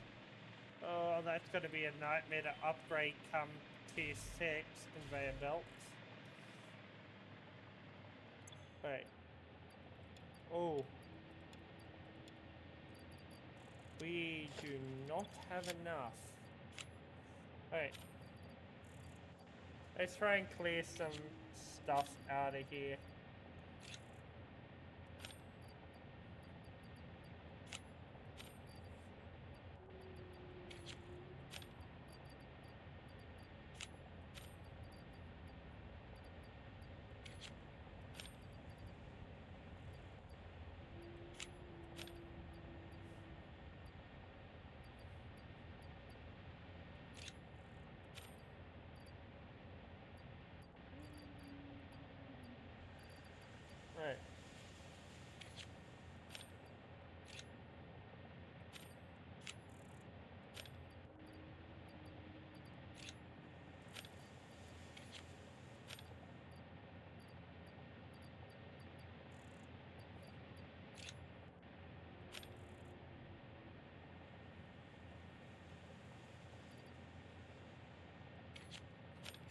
Oh, that's gonna be a nightmare to upgrade come tier 6 conveyor belts. Wait. Oh. We do not have enough. Wait. Let's try and clear some stuff out of here. Right.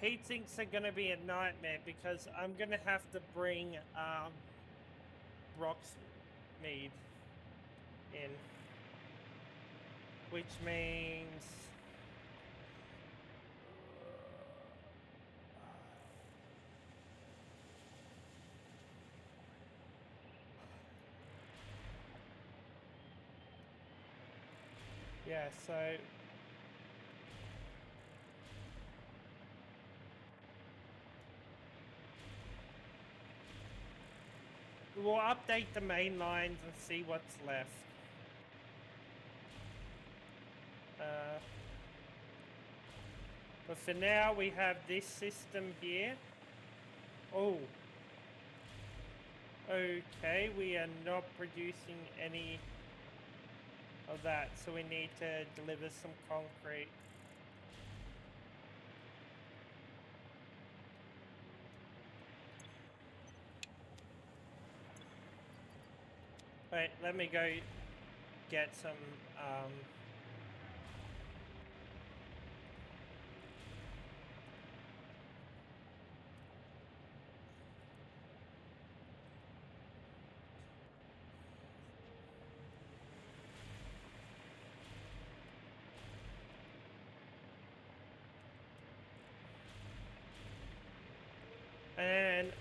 Heat sinks are gonna be a nightmare because I'm gonna have to bring Rocksmead in, which means yeah, so we'll update the main lines and see what's left. But for now, we have this system here. Oh. Okay, we are not producing any of that, so we need to deliver some concrete. Wait, let me go get some, And...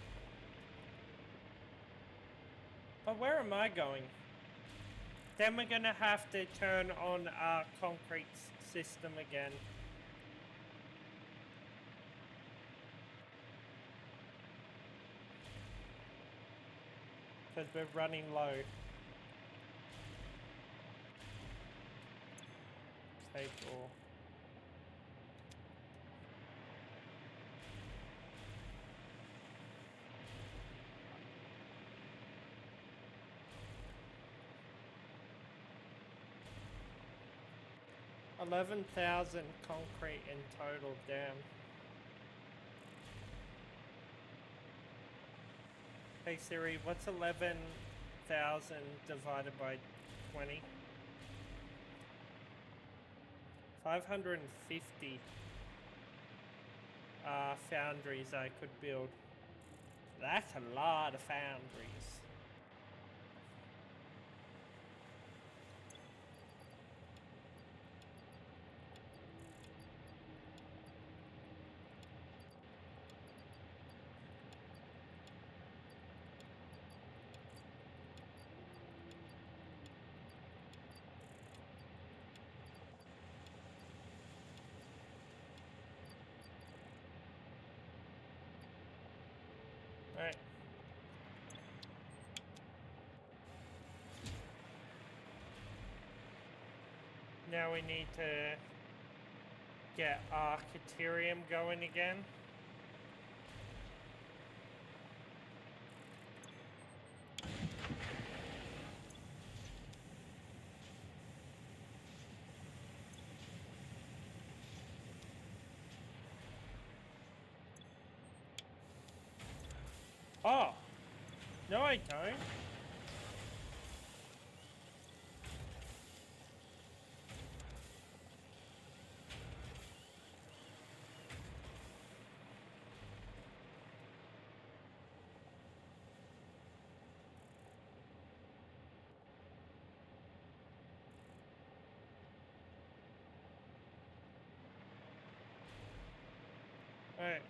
But where am I going? Then we're gonna have to turn on our concrete system again. Because we're running low. Take all. $11,000 concrete in total, damn. Hey Siri, what's 11,000 divided by 20? 550 foundries I could build. That's a lot of foundries. Alright. Now we need to get Archaeterium going again. Oh! No, I don't. Alright.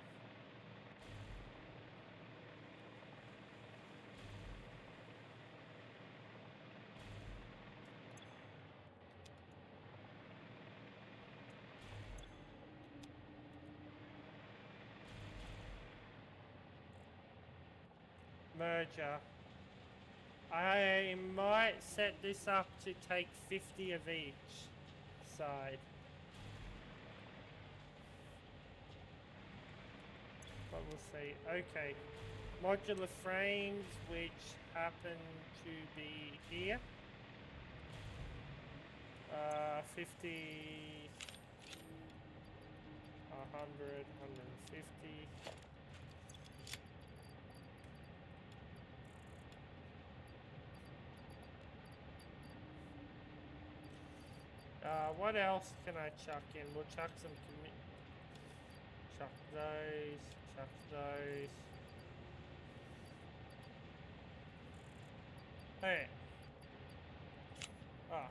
Merger. I might set this up to take 50 of each side. But we'll see. Okay. Modular frames, which happen to be here. 50, 100, 150. What else can I chuck in? We'll chuck some chuck those, chuck those. Hey. Ah.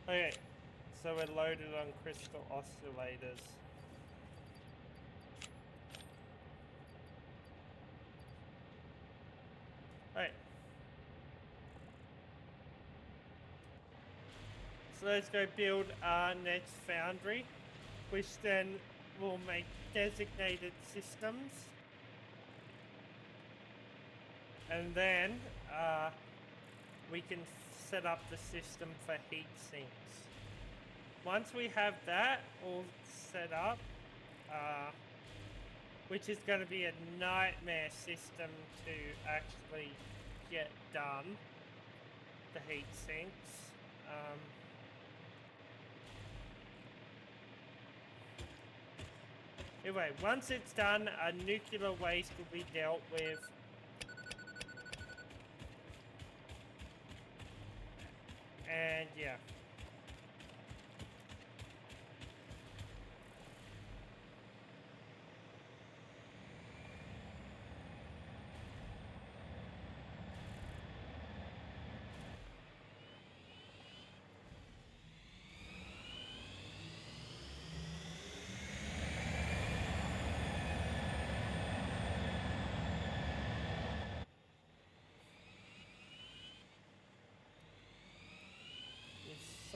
Okay. So we're loaded on crystal oscillators. Alright. So let's go build our next foundry, which then will make designated systems. And then we can set up the system for heat sinks. Once we have that all set up, which is going to be a nightmare system to actually get done, the heat sinks. Anyway, once it's done, our nuclear waste will be dealt with. And yeah.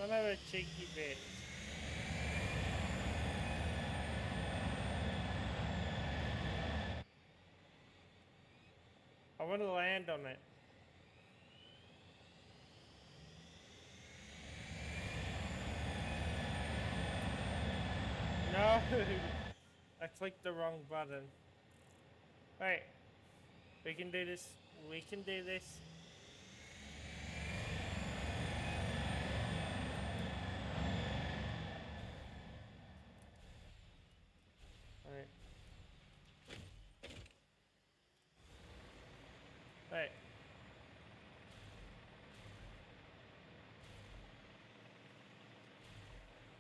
Son of a cheeky bitch. I want to land on it. No! I clicked the wrong button. Wait. We can do this. We can do this. Alright. Wait.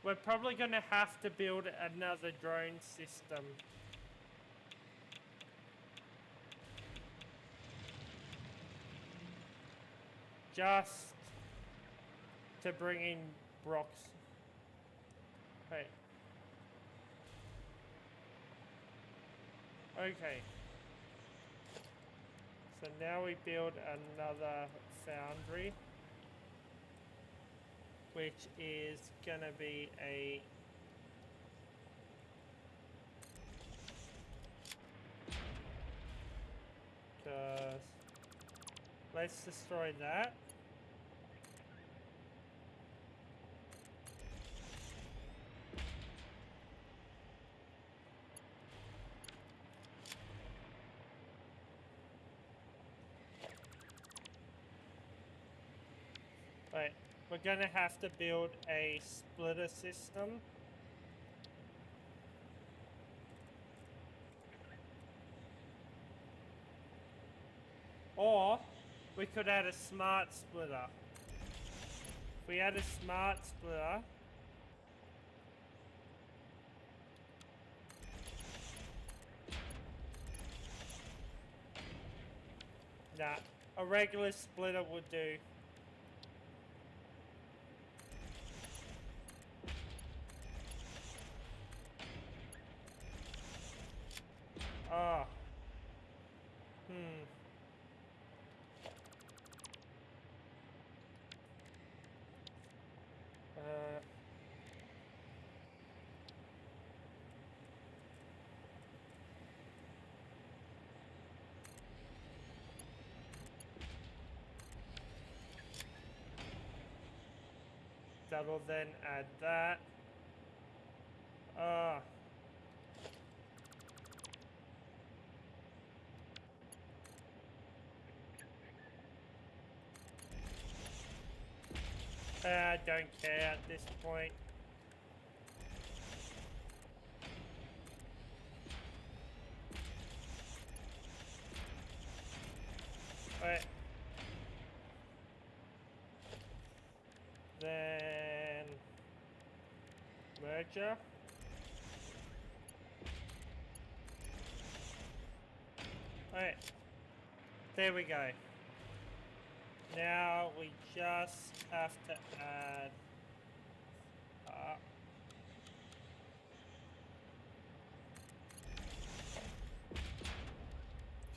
We're probably gonna have to build another drone system. Just to bring in Brock's. Wait. Okay. So now we build another foundry, which is gonna be a let's destroy that. Right, we're gonna have to build a splitter system. Or we could add a smart splitter. If we add a smart splitter, nah, a regular splitter would do. Ah. That'll then add that. I don't care at this point. Right. Then merger. Right. There we go. Now we just have to add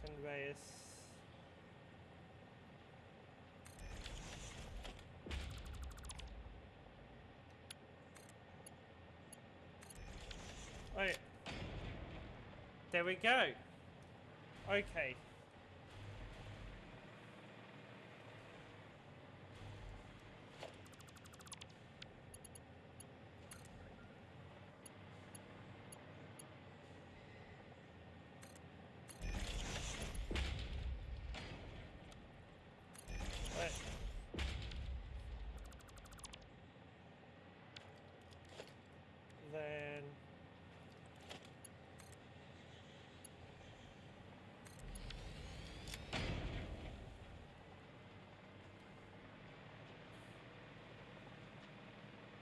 conveyors. Right. There we go. Okay. Right. Then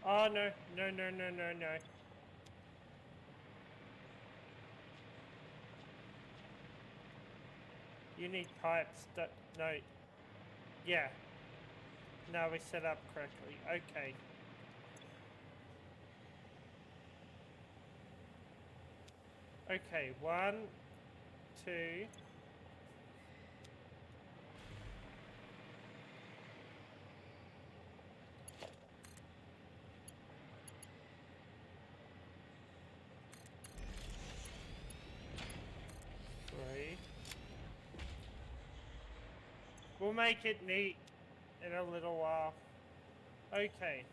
oh no, no, no, no, no, no. You need pipes that, no. Yeah. Now we set up correctly. Okay. Okay, 1, 2. We'll make it neat in a little while. Okay.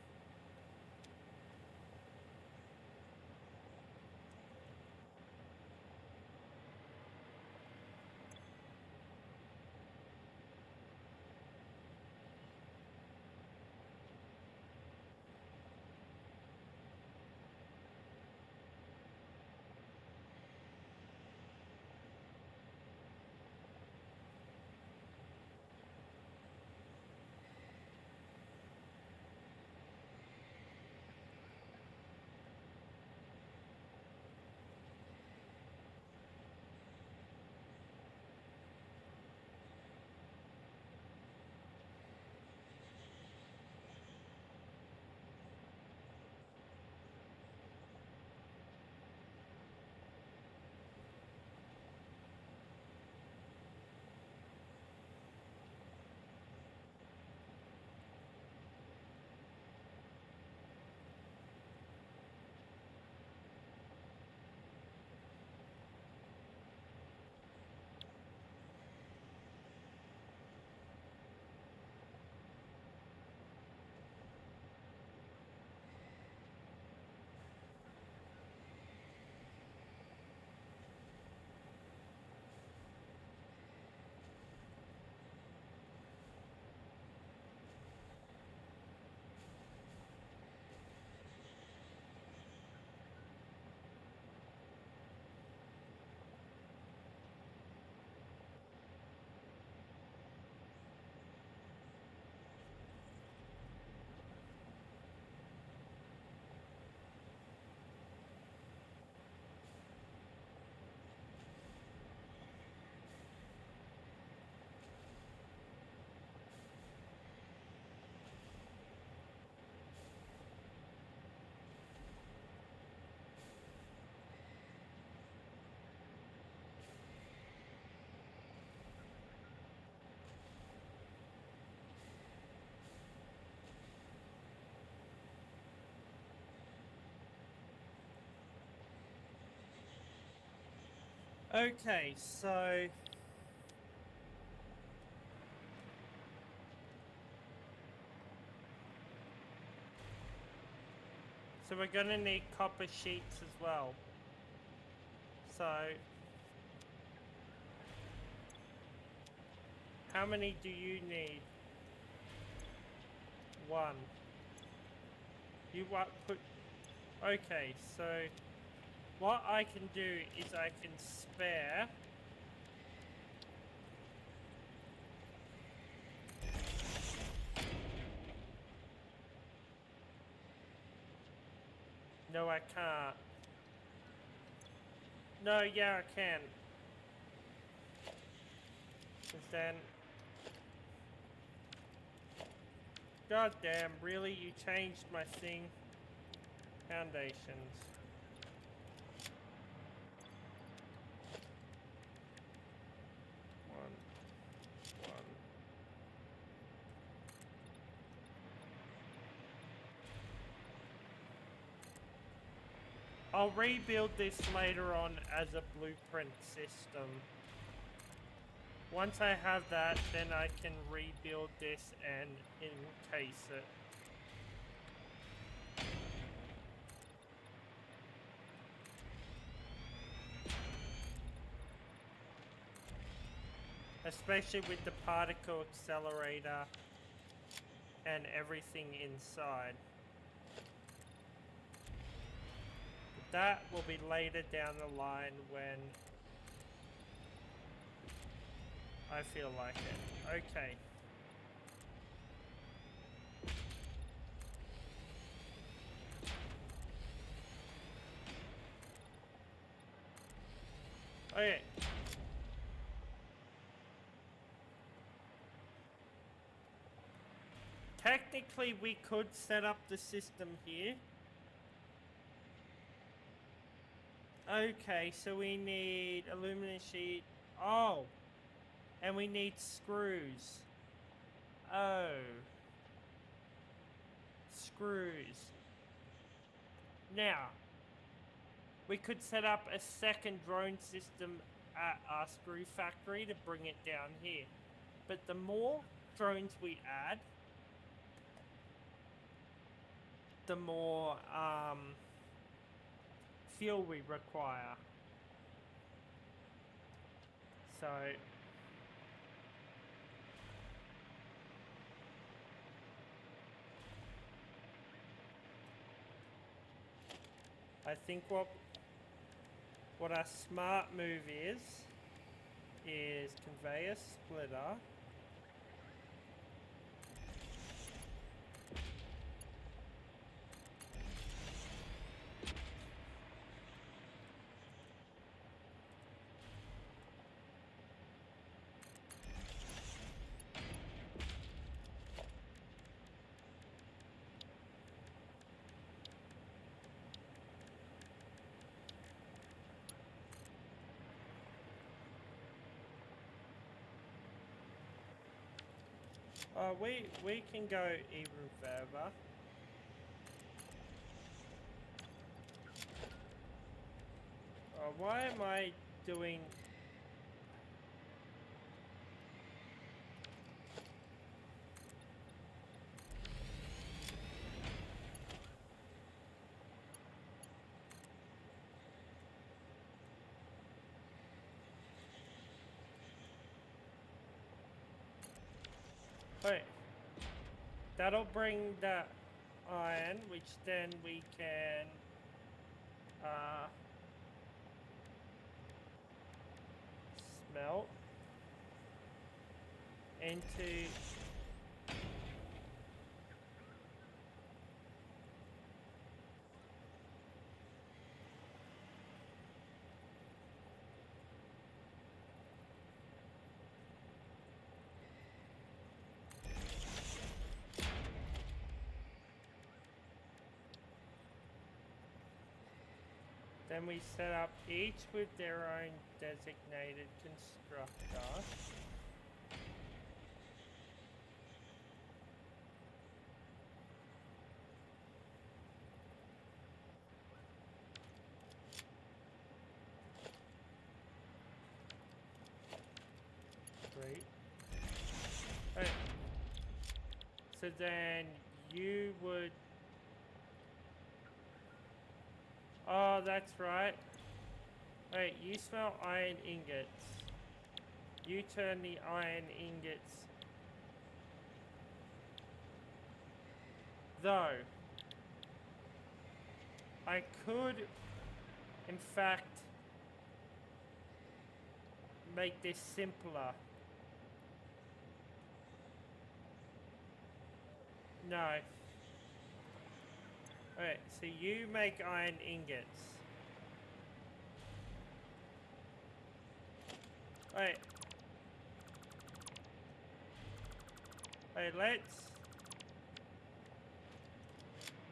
Okay, so we're gonna need copper sheets as well. So how many do you need? One. You what put? Okay, so what I can do is I can spare No, I can't. No, yeah, I can. 'Cause then... God damn, really? You changed my thing? Foundations. One. I'll rebuild this later on as a blueprint system. Once I have that, then I can rebuild this and encase it. Especially with the particle accelerator and everything inside. That will be later down the line when I feel like it. Okay. Okay. Technically, we could set up the system here. Okay, so we need aluminum sheet. Oh. And we need screws. Oh. Screws. Now, we could set up a second drone system at our screw factory to bring it down here. but the more drones we add, the more fuel we require. So I think what a smart move is conveyor splitter. We can go even further. Why am I doing... Wait. That'll bring the iron, which then we can smelt into then we set up each with their own designated constructor. Great. Right. So then you would... Oh, that's right. Wait, you smell iron ingots. You turn the iron ingots. Though, I could, in fact, make this simpler. No. Alright, so you make iron ingots. Alright. Alright,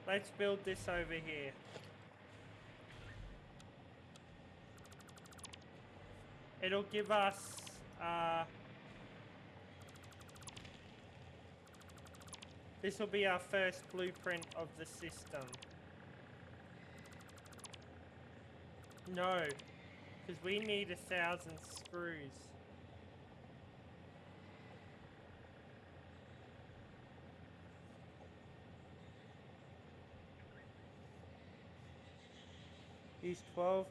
let's build this over here. It'll give us this will be our first blueprint of the system. No, because we need 1,000 screws. Use 12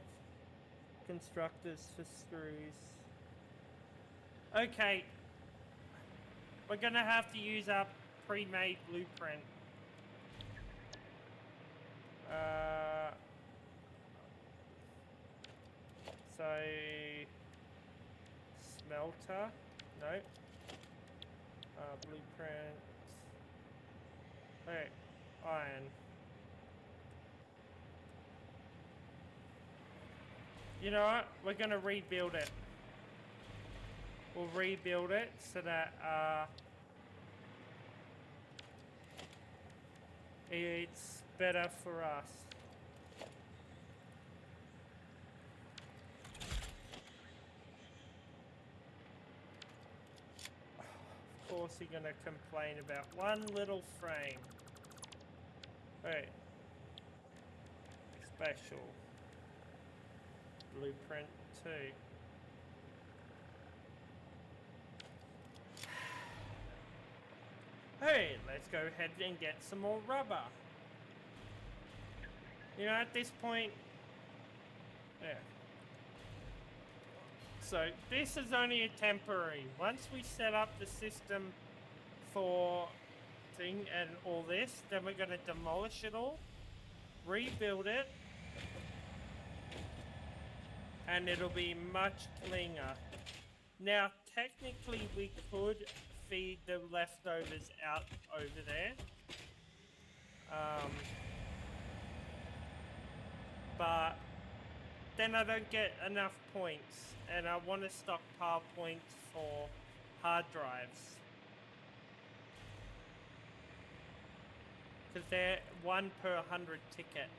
constructors for screws. Okay. We're gonna have to use our pre-made blueprint. So smelter, no. Blueprint. Okay, iron. You know what? We're gonna rebuild it. We'll rebuild it so that it's better for us. Of course you're gonna complain about one little frame. Alright. Special. Blueprint 2. Hey, let's go ahead and get some more rubber. You know, at this point, yeah. So this is only a temporary. Once we set up the system for thing and all this, then we're going to demolish it all, rebuild it, and it'll be much cleaner. Now, technically, we could feed the leftovers out over there. But then I don't get enough points, and I want to stockpile points for hard drives. Because they're 1 per 100 ticket.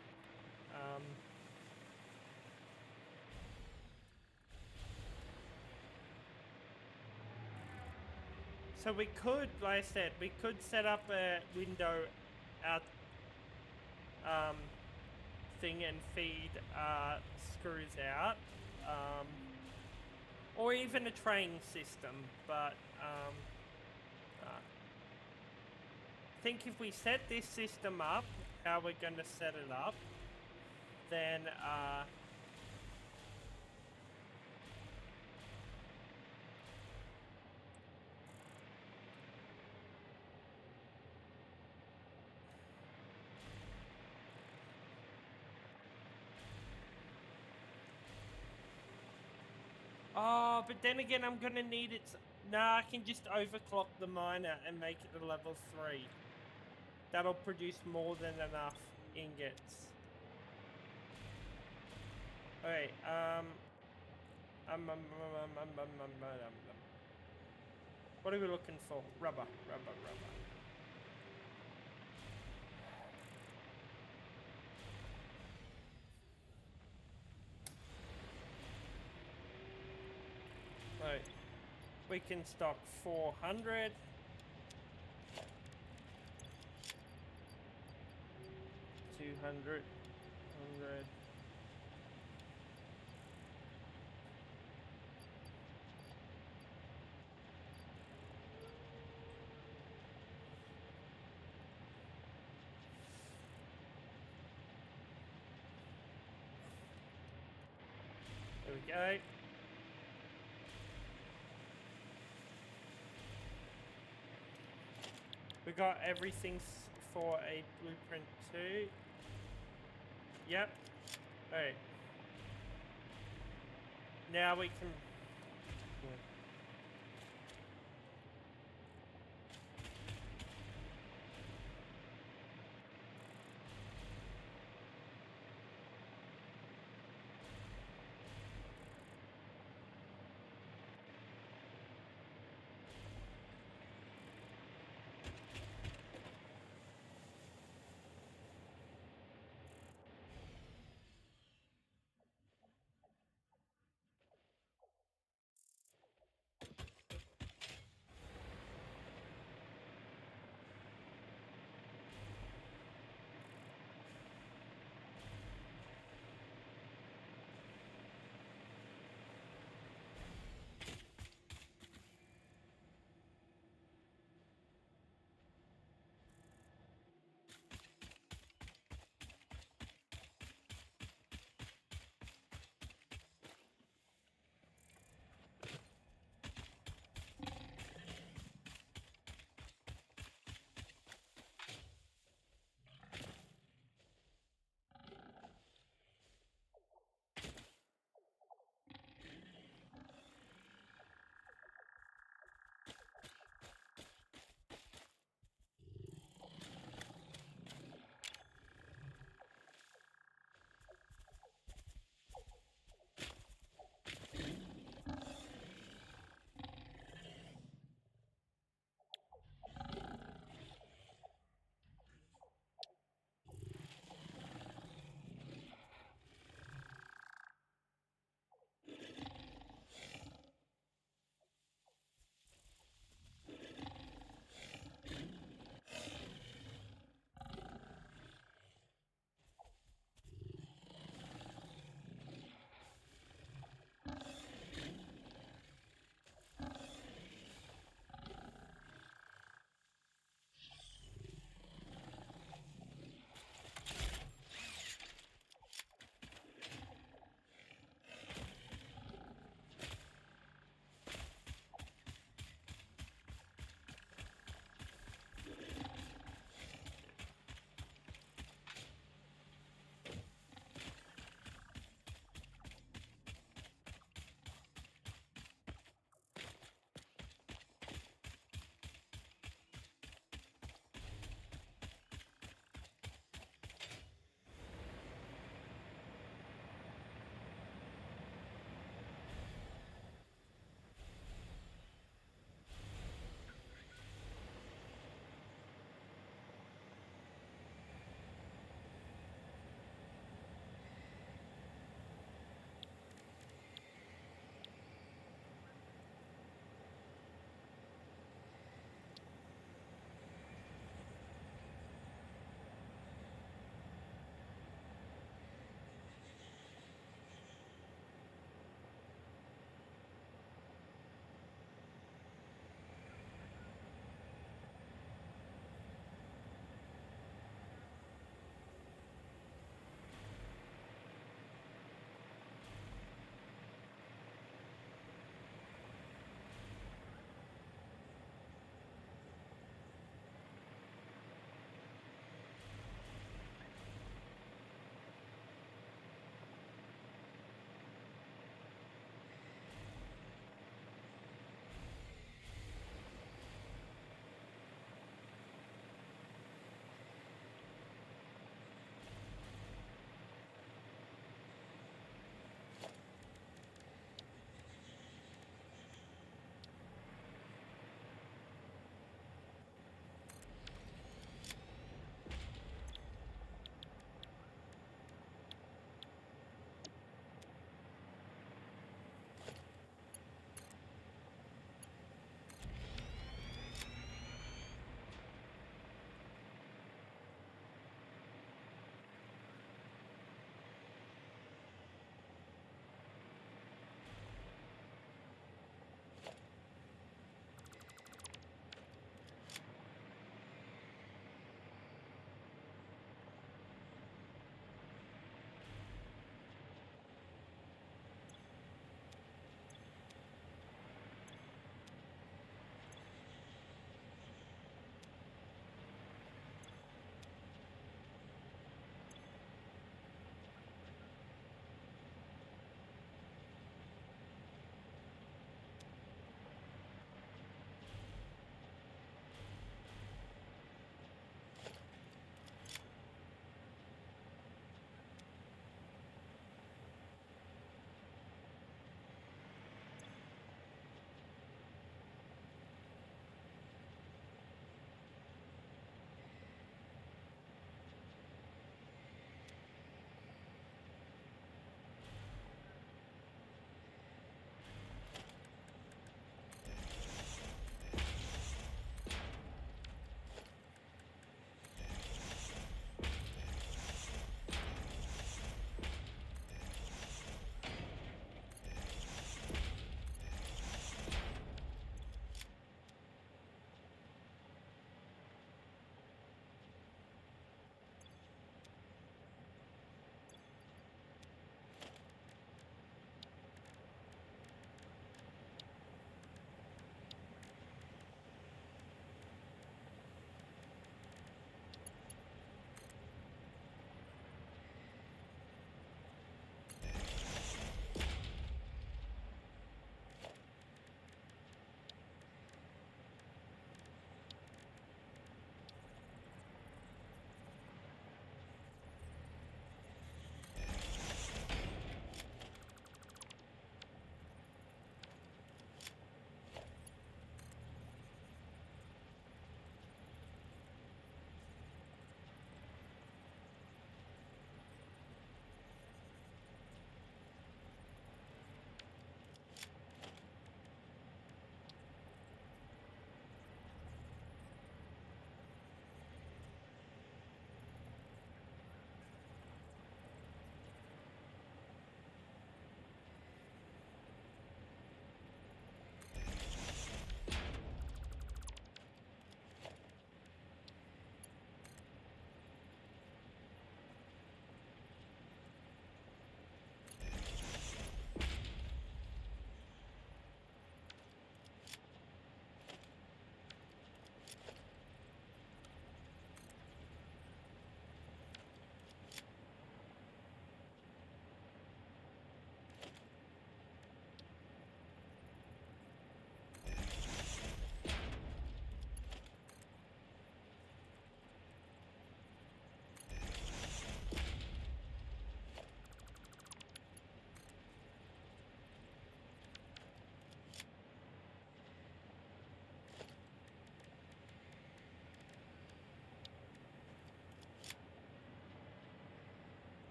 So we could, like I said, we could set up a window out thing and feed screws out, or even a train system. But I think if we set this system up, how we're going to set it up, then oh, but then again, I'm gonna need it. Nah, I can just overclock the miner and make it a level 3. That'll produce more than enough ingots. Alright, what are we looking for? Rubber. Right. We can stock 400. 200. 100. There we go. We got everything for a blueprint too. Yep. Alright. Now we can...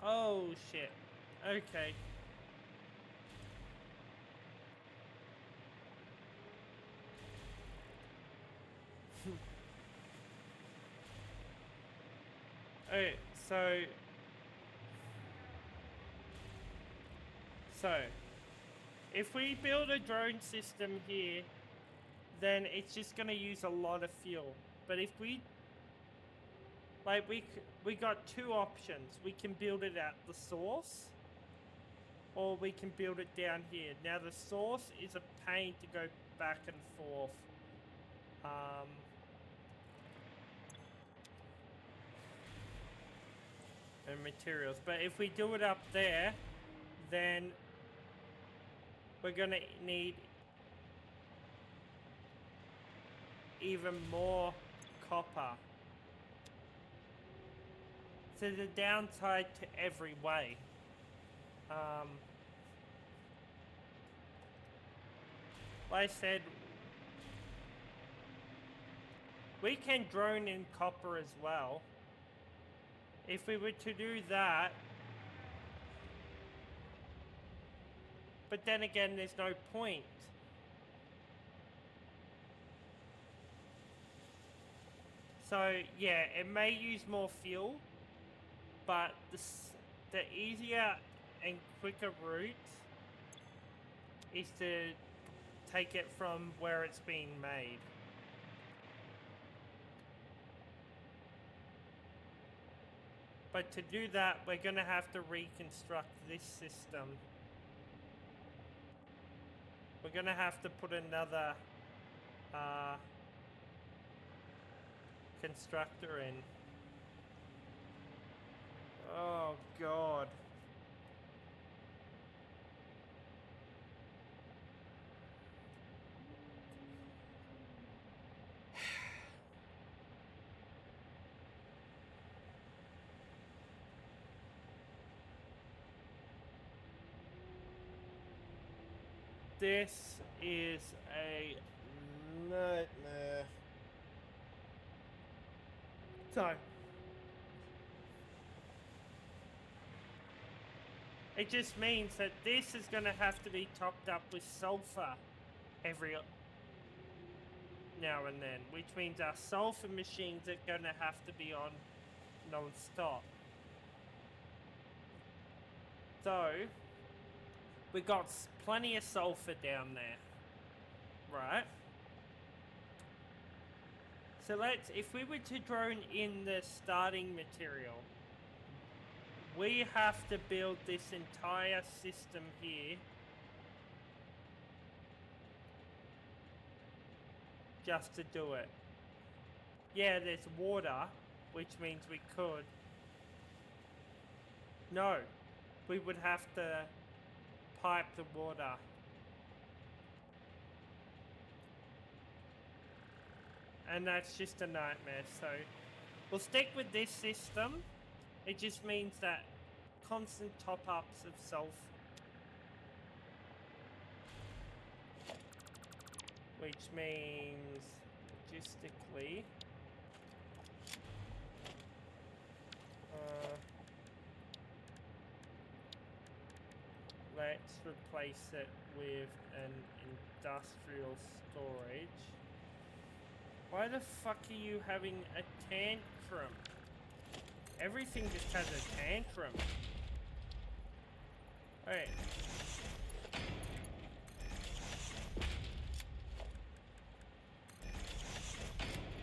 Oh shit. Okay. Okay, so if we build a drone system here, then it's just gonna use a lot of fuel. But if we we got two options. We can build it at the source, or we can build it down here. Now the source is a pain to go back and forth. And materials. But if we do it up there, then we're gonna need even more copper. So the downside to every way. Like I said, we can drone in copper as well. If we were to do that, but then again, there's no point. So yeah, it may use more fuel, but the easier and quicker route is to take it from where it's being made. But to do that, we're going to have to reconstruct this system. We're going to have to put another constructor in. Oh, God. This is a nightmare. So, it just means that this is going to have to be topped up with sulfur every now and then, which means our sulfur machines are going to have to be on non-stop. So, we got plenty of sulfur down there, right? So if we were to drone in the starting material, we have to build this entire system here just to do it. Yeah, there's water, which means we could. No, we would have to pipe the water. And that's just a nightmare, so we'll stick with this system. It just means that constant top-ups of sulfur, which means logistically let's replace it with an industrial storage. Why the fuck are you having a tantrum? Everything just has a tantrum. Alright.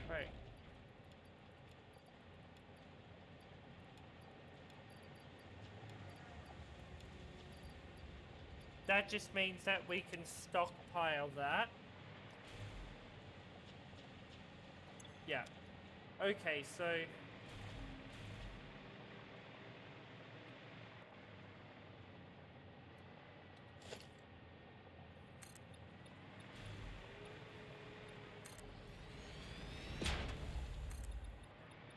Right. That just means that we can stockpile that. Yeah. Okay, so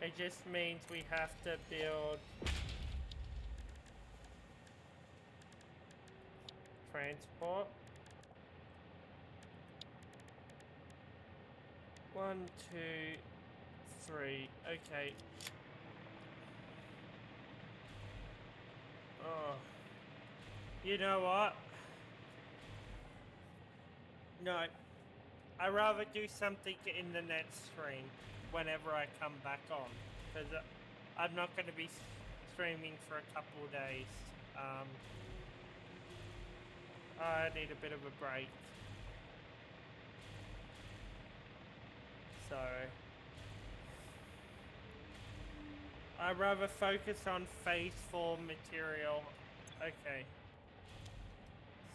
it just means we have to build transport. 1, 2, 3. Okay. Oh. You know what? No. I'd rather do something in the next stream whenever I come back on. Because I'm not going to be streaming for a couple of days. I need a bit of a break. So I'd rather focus on phase 4 material. Okay.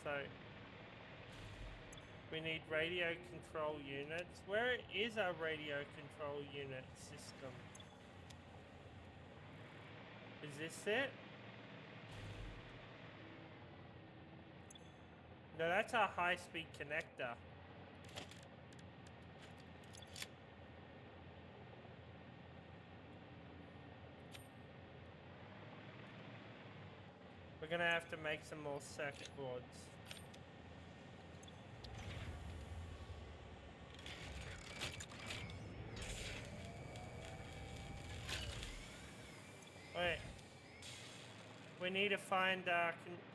So we need radio control units. Where is our radio control unit system? Is this it? No, that's our high-speed connector. We're gonna have to make some more circuit boards. Wait. We need to find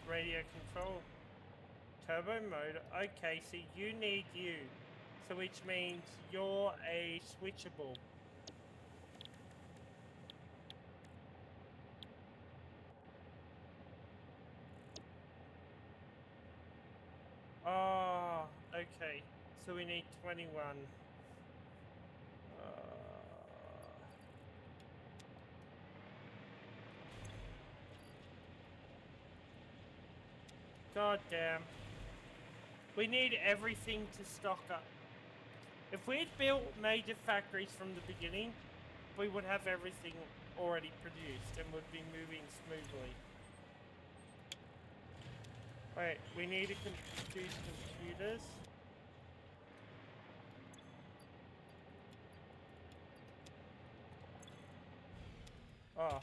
radio control. Turbo motor. Okay, so you need you. So which means you're a switchable. Oh, okay. So we need 21. God damn. We need everything to stock up. If we'd built major factories from the beginning, we would have everything already produced and would be moving smoothly. Wait, we need to produce computers. Oh.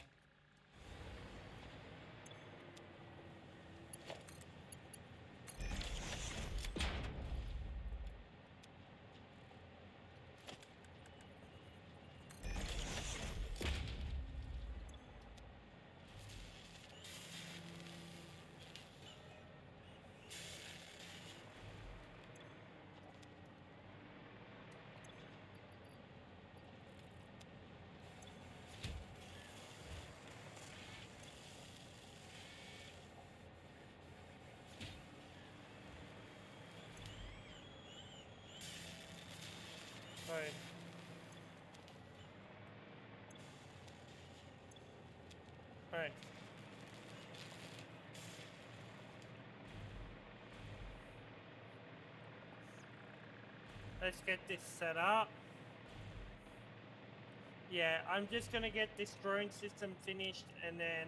Right. Right. Let's get this set up. Yeah, I'm just gonna get this drone system finished and then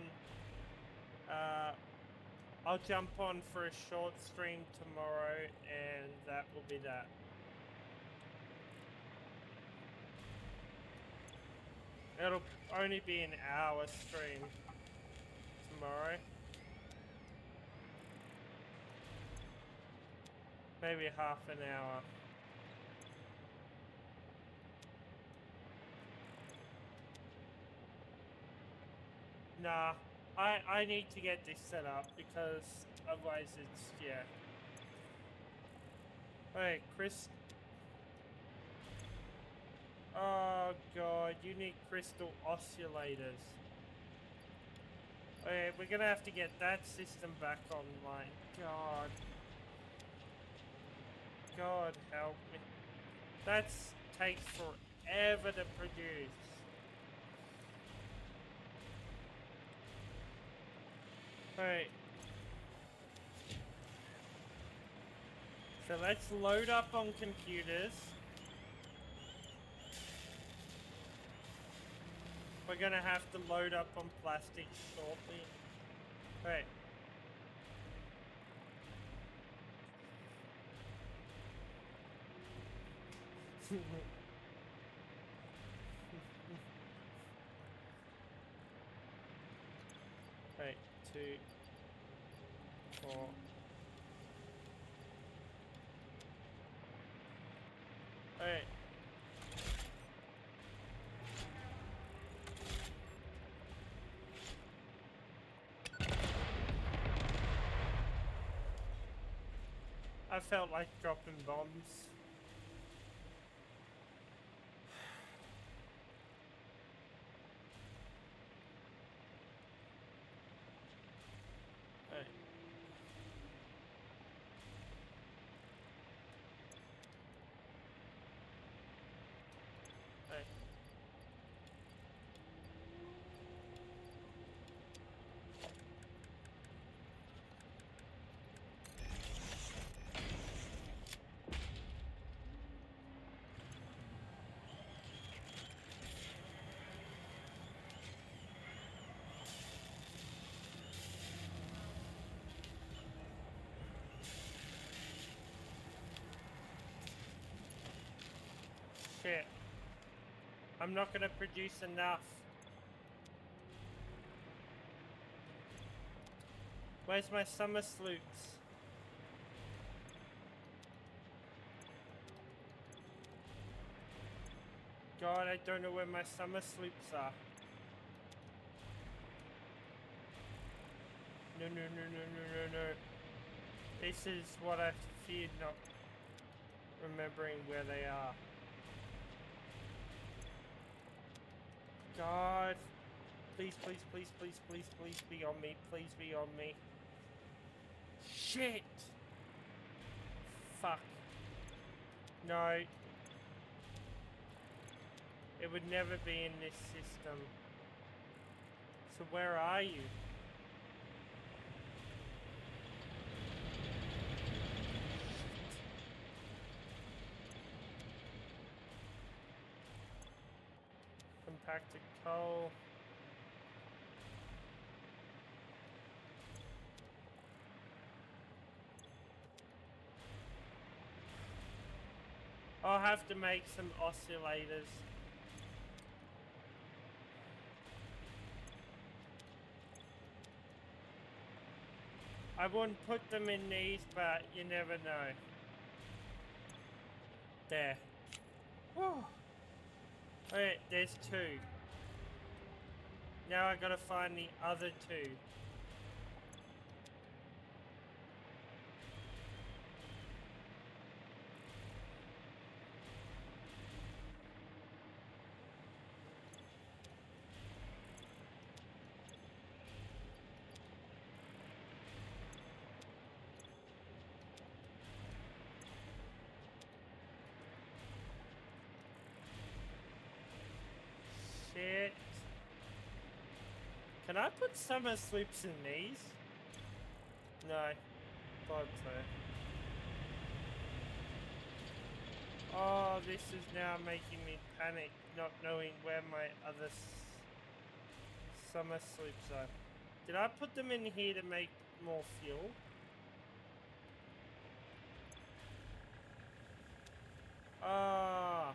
I'll jump on for a short stream tomorrow and that will be that. It'll only be an hour stream tomorrow. Maybe half an hour. Nah, I need to get this set up because otherwise it's, yeah. Hey, Chris. Oh god, you need crystal oscillators. Okay, we're gonna have to get that system back online. God. God help me. That takes forever to produce. Alright. So let's load up on computers. We're gonna have to load up on plastic shortly. Alright. Right, 2, 4. Alright. I felt like dropping bombs. Hey. Hey. Shit. I'm not gonna produce enough. Where's my summer sloops? God, I don't know where my summer sloops are. No, no, no, no, no, no, no. This is what I feared, not remembering where they are. God. Please, please, please, please, please, please be on me. Please be on me. Shit! Fuck. No. It would never be in this system. So where are you? Compacted coal. I'll have to make some oscillators. I wouldn't put them in these, but you never know. There. Whew. Alright, there's two. Now I gotta find the other two. Shit. Can I put summer sloops in these? No. Thought so. Oh, this is now making me panic, not knowing where my other summer sloops are. Did I put them in here to make more fuel? Ah.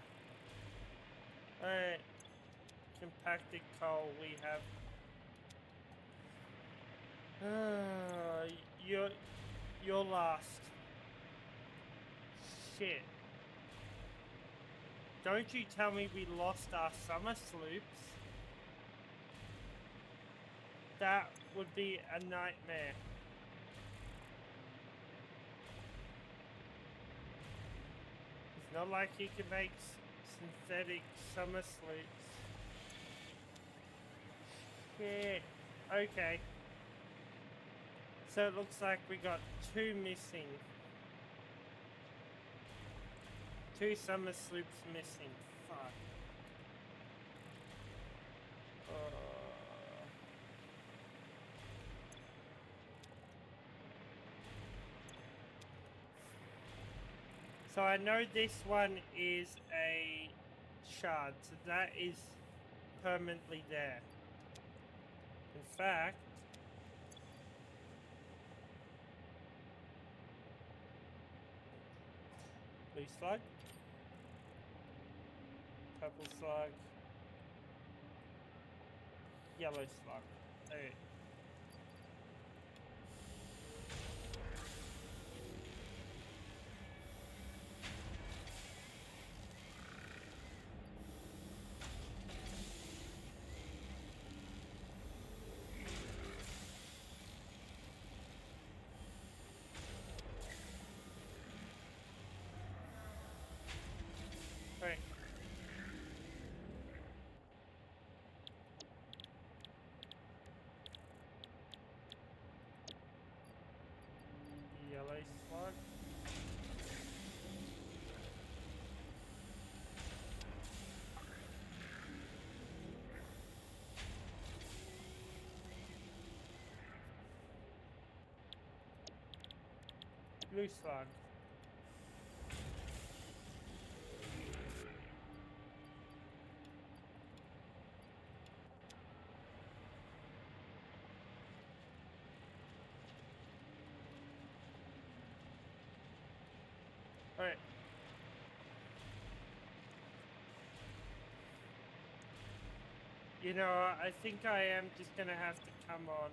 Alright. Compacted coal we have. You're last. Shit. Don't you tell me we lost our summer sloops. That would be a nightmare. It's not like you can make synthetic summer sloops. Shit. Okay. So it looks like we got two missing. Two summer sloops missing. Fuck. So I know this one is a shard, so that is permanently there. In fact, blue slug, purple slug, yellow slug. Okay. Loose slug. Loose slug. Alright. You know, I think I am just gonna have to come on.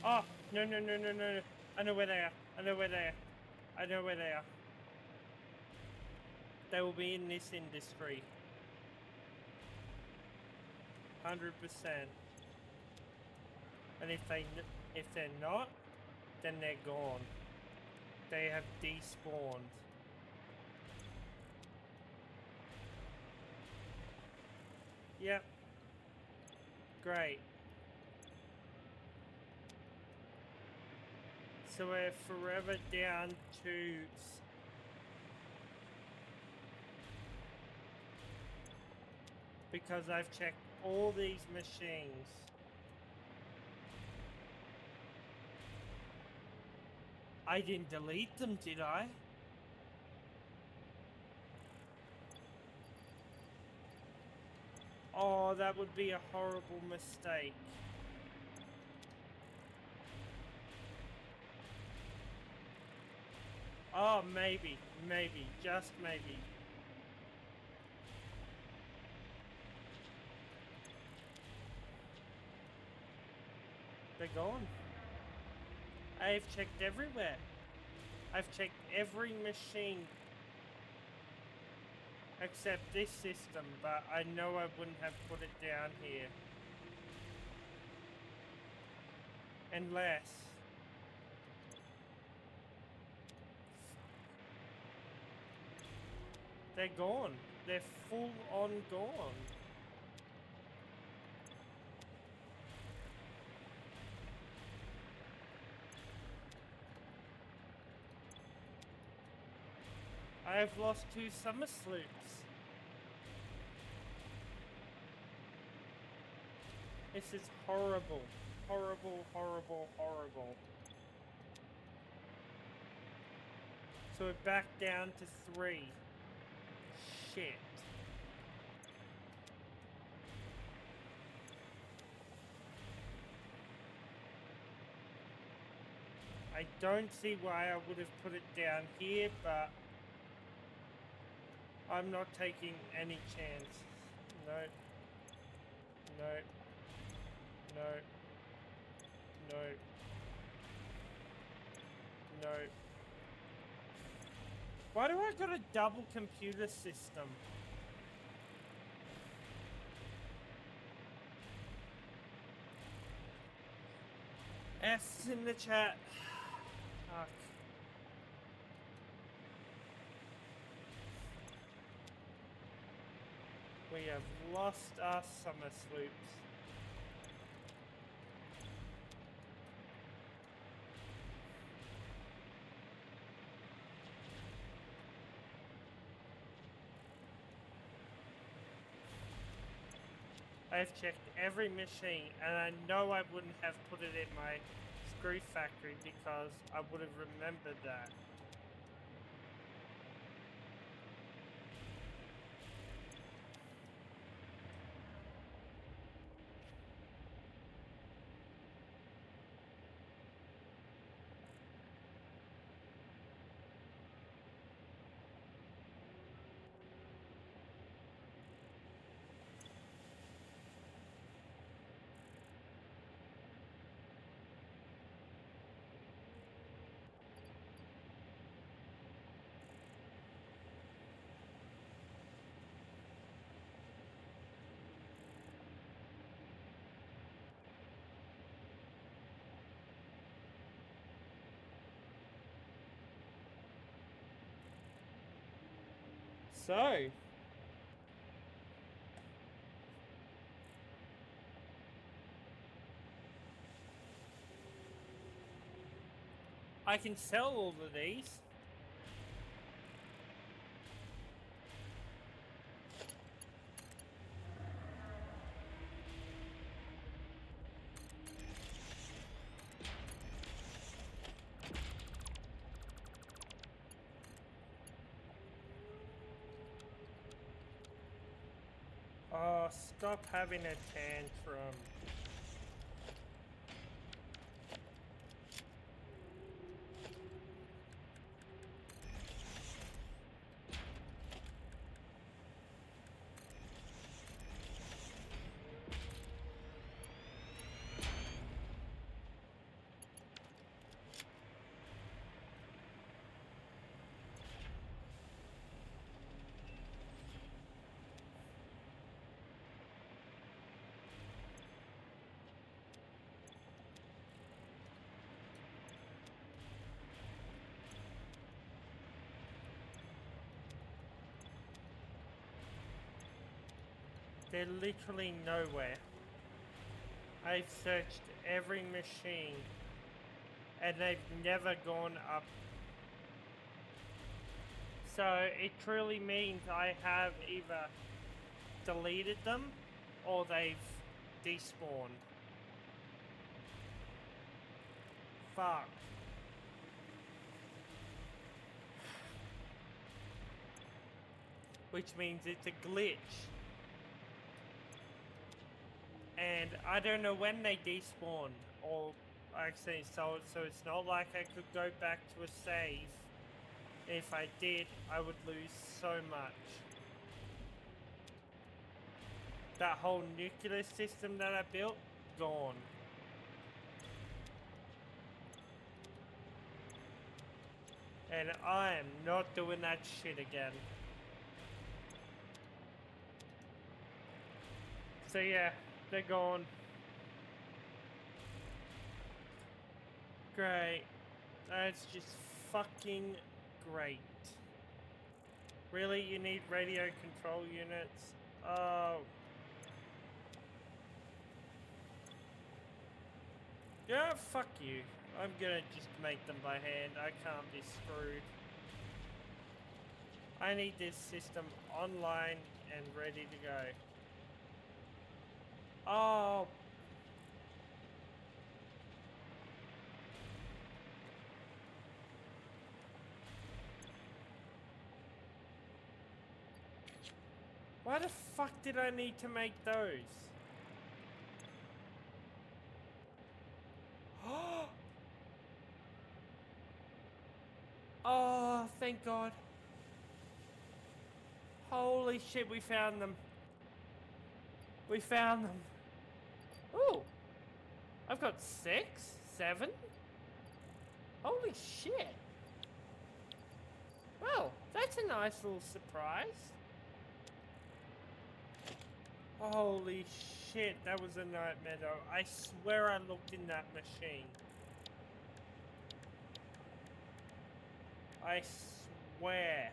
Oh, no, no, no, no, no, no. I know where they are. I know where they are. I know where they are. They will be in this industry. 100%. And if they're not, then they're gone. They have despawned. Yep. Great. So we're forever down to... Because I've checked all these machines. I didn't delete them, did I? Oh, that would be a horrible mistake. Oh, maybe, just maybe. They're gone. I've checked everywhere. I've checked every machine except this system, but I know I wouldn't have put it down here. Unless... They're gone. They're full on gone. I have lost 2 summer sloops. This is horrible. Horrible, horrible, horrible. So we're back down to 3. Shit. I don't see why I would have put it down here, but I'm not taking any chance. No. No. No. No. No. Why do I got a double computer system? F's in the chat. Fuck. We have lost our summer sloops. I've checked every machine, and I know I wouldn't have put it in my screw factory because I would have remembered that. So, I can sell all of these. Oh, stop having a tantrum. They're literally nowhere. I've searched every machine and they've never gone up. So it truly means I have either deleted them or they've despawned. Fuck. Which means it's a glitch. And I don't know when they despawned, or actually, so it's not like I could go back to a save. If I did, I would lose so much. That whole nuclear system that I built, gone. And I am not doing that shit again. So yeah, they're gone. Great. That's just fucking great. Really, you need radio control units? Oh. Yeah, fuck you. I'm gonna just make them by hand. I can't be screwed. I need this system online and ready to go. Oh. Why the fuck did I need to make those? Oh, thank God. Holy shit, we found them. We found them. Ooh. I've got 6, 7. Holy shit. Well, that's a nice little surprise. Holy shit, that was a nightmare though. I swear I looked in that machine. I swear.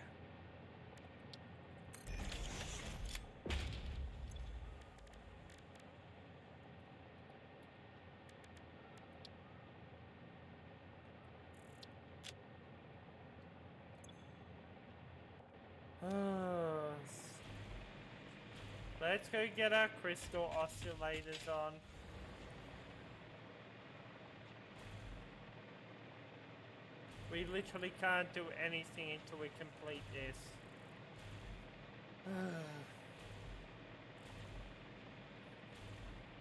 Let's go get our crystal oscillators on. We literally can't do anything until we complete this.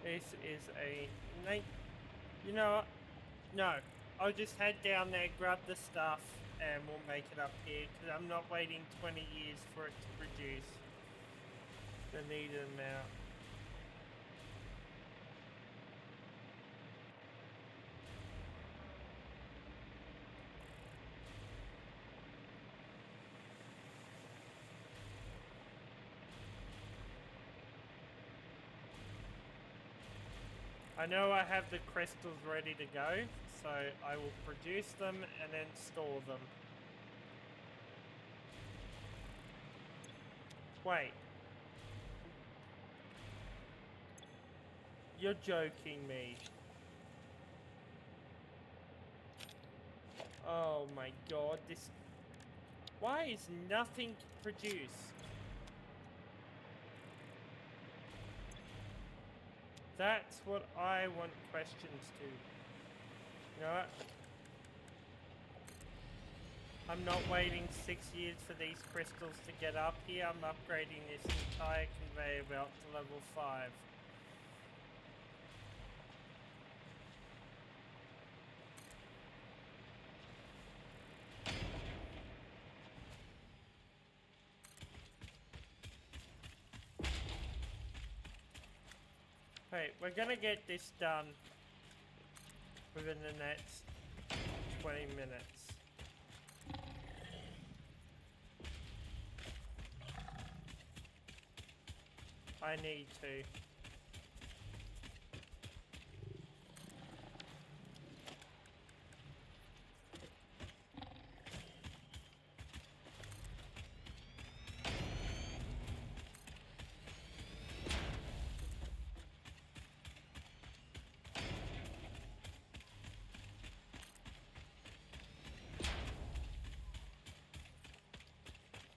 This is a night. You know what? No. I'll just head down there, grab the stuff, and we'll make it up here, because I'm not waiting 20 years for it to produce the needed amount. I know I have the crystals ready to go, so I will produce them and then store them. Wait. You're joking me. Oh my god, this... Why is nothing produced? That's what I want questions to. You know what? I'm not waiting 6 years for these crystals to get up here. I'm upgrading this entire conveyor belt to level 5. Hey, we're gonna get this done within the next 20 minutes. I need to.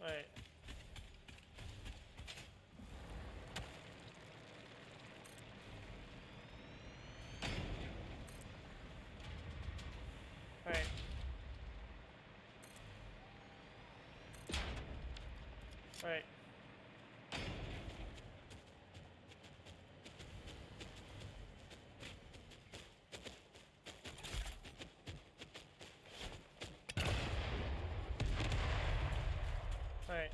Wait. Wait. Wait. Wait.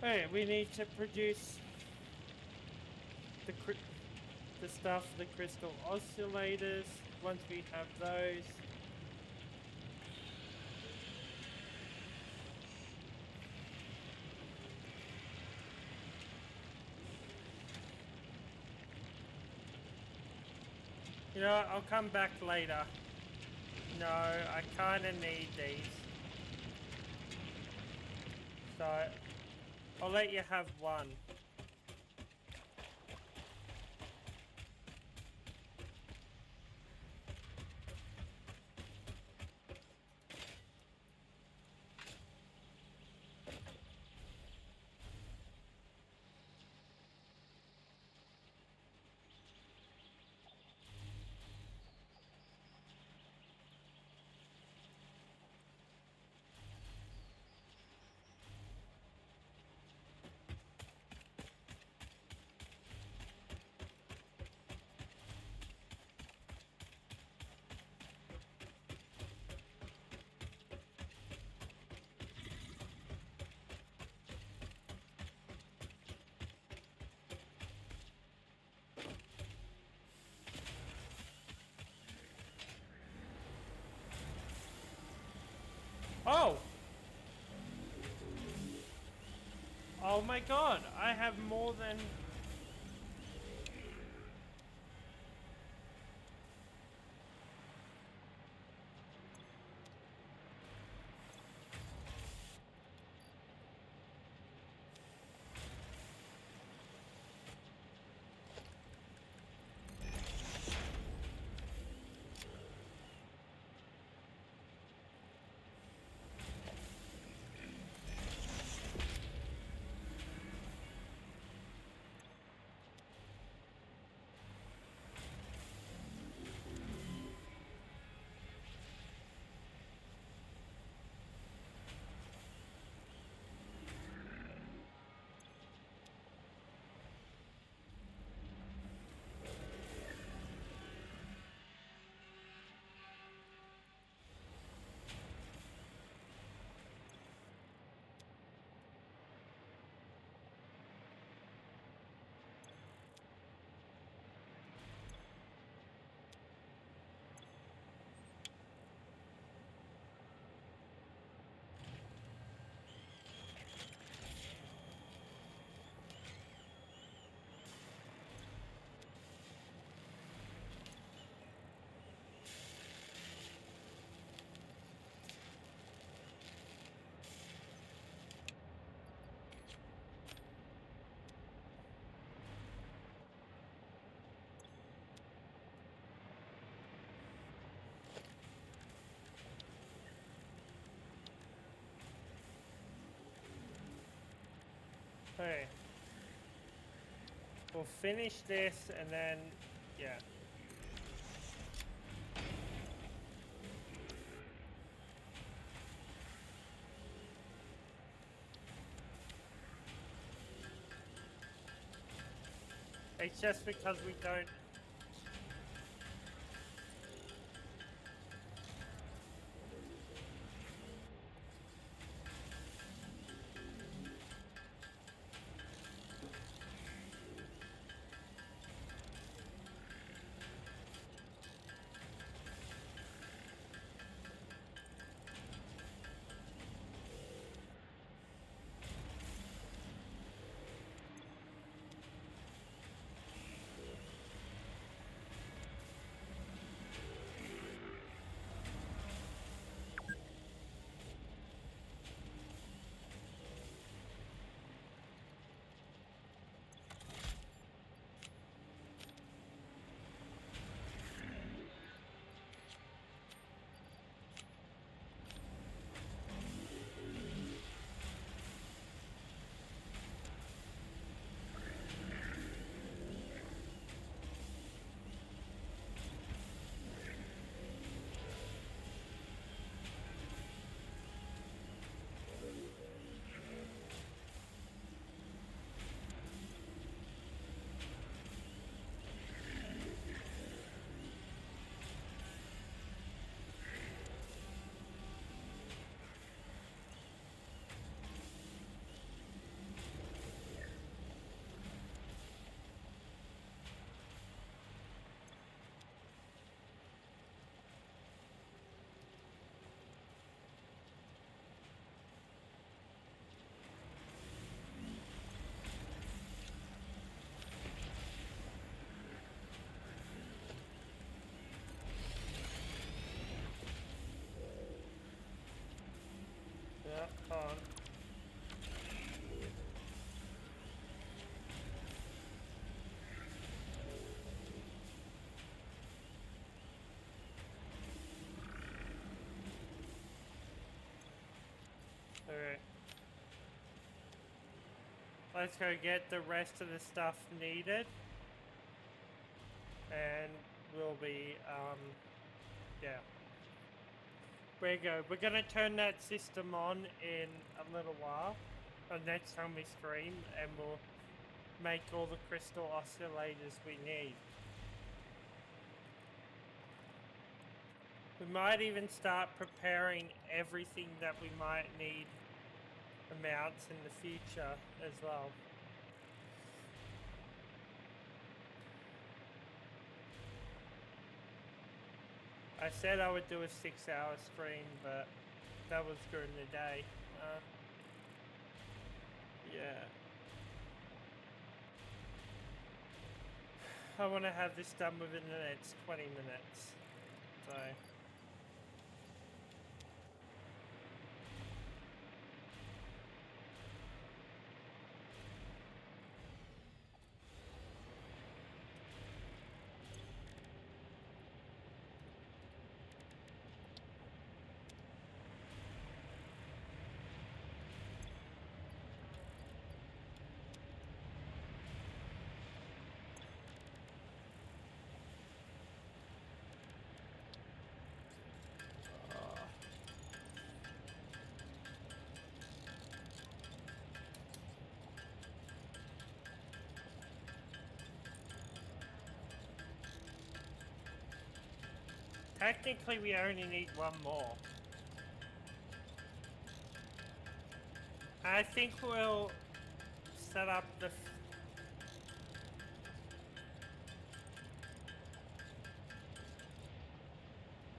Wait, we need to produce the stuff, the crystal oscillators. Once we have those, you know what, I'll come back later. No, I kind of need these. So, I'll let you have one. Oh! Oh my god, I have more than... Okay. We'll finish this and then, yeah. It's just because we don't. Yeah, on. Alright. Let's go get the rest of the stuff needed. And we'll be, yeah. There you go. We're gonna turn that system on in a little while. Next time we stream, and we'll make all the crystal oscillators we need. We might even start preparing everything that we might need amounts in the future as well. I said I would do a 6-hour stream, but that was during the day. Yeah. I want to have this done within the next 20 minutes. So. Technically, we only need one more. I think we'll set up the...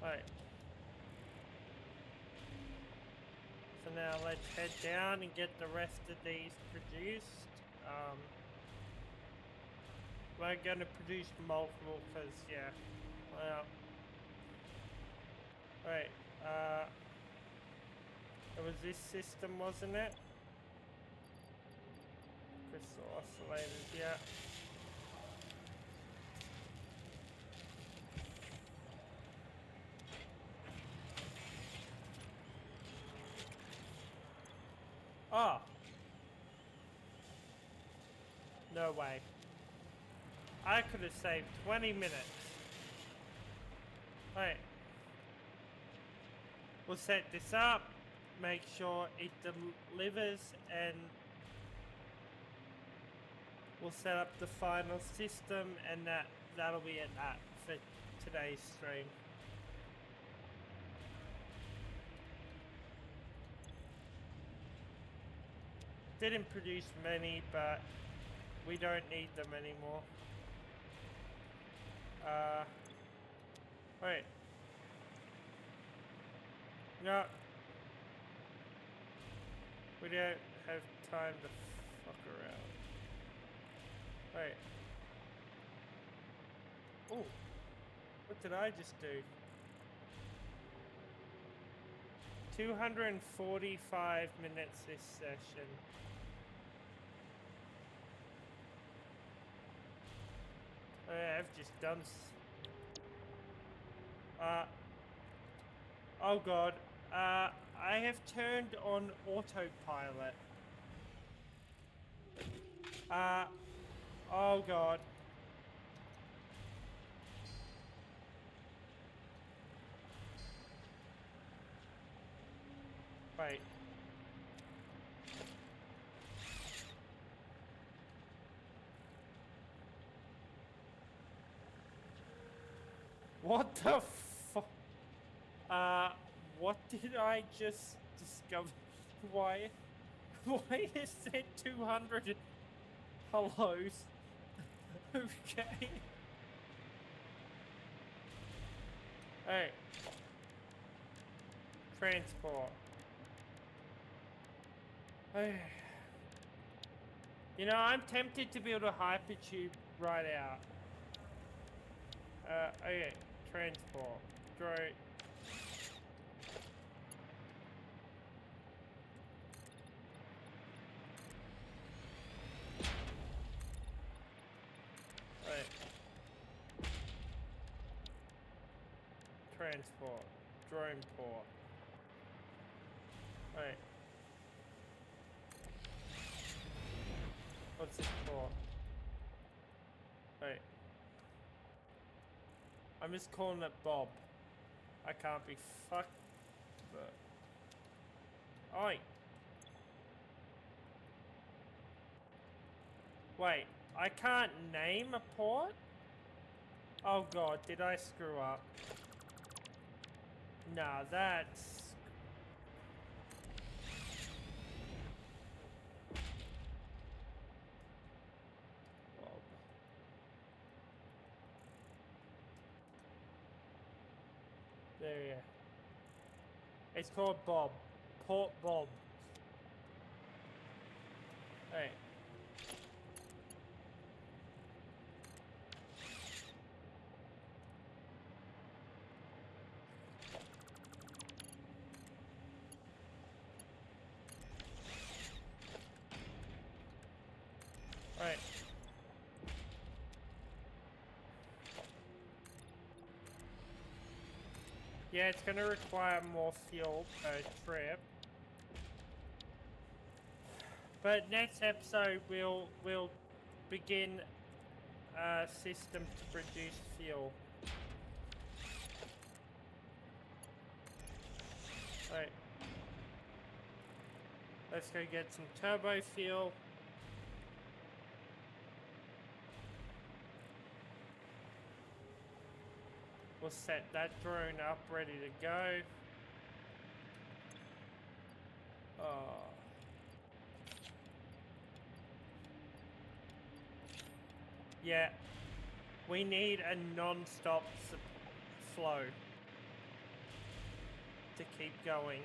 Wait. So now let's head down and get the rest of these produced. We're going to produce multiple because, yeah. Well... Wait, it was this system, wasn't it? Crystal oscillators, yeah. Oh. No way. I could have saved 20 minutes. Right. We'll set this up, make sure it delivers, and we'll set up the final system, and that'll be it for today's stream. Didn't produce many, but we don't need them anymore. Wait. No. We don't have time to fuck around. Wait. Oh. What did I just do? 245 minutes this session. I've just done oh god. I have turned on autopilot. Oh god. Wait. What the fuck? What did I just discover? Why is there 200 hellos? Okay. Hey. Transport. Hey. You know, I'm tempted to build a hypertube right out. Okay. Transport. Drone. Transport. Drone port. Right. What's this for? Right. I'm just calling it Bob. I can't be fucked. Oi. Wait, I can't name a port? Oh god, did I screw up? Nah, that's... Bob. There you go. It's called Bob. Port Bob. Hey. Right. Yeah, it's going to require more fuel per trip. But next episode we'll begin a system to produce fuel. Right. Let's go get some turbo fuel. We'll set that drone up, ready to go. Oh. Yeah. We need a non-stop flow to keep going.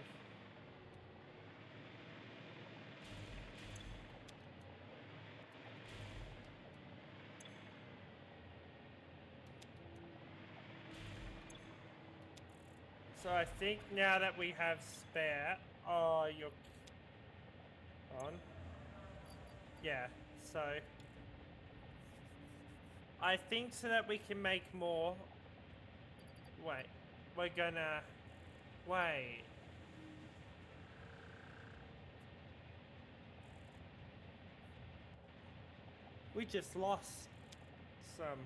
So I think now that we have spare... Oh, you're... on? Yeah, so... I think so that we can make more... Wait, we're gonna... Wait... We just lost some.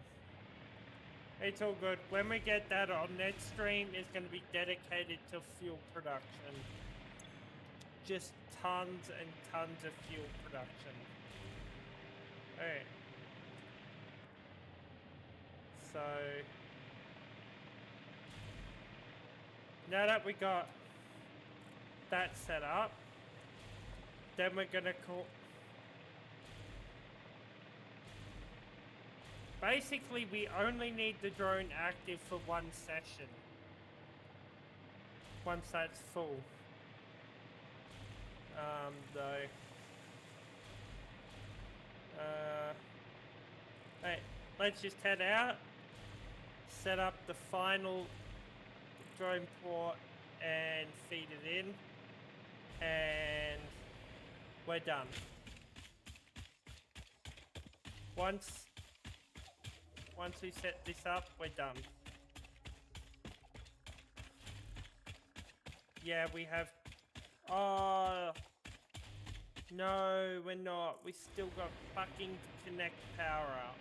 It's all good. When we get that on NetStream, it's going to be dedicated to fuel production. Just tons and tons of fuel production. Alright. So now that we got that set up, then we're gonna call. Basically, we only need the drone active for one session. Once that's full. Though. Hey, let's just head out, set up the final drone port and feed it in, and we're done. Once we set this up, we're done. Yeah, we have... Oh... No, we're not. We still got fucking to connect power up.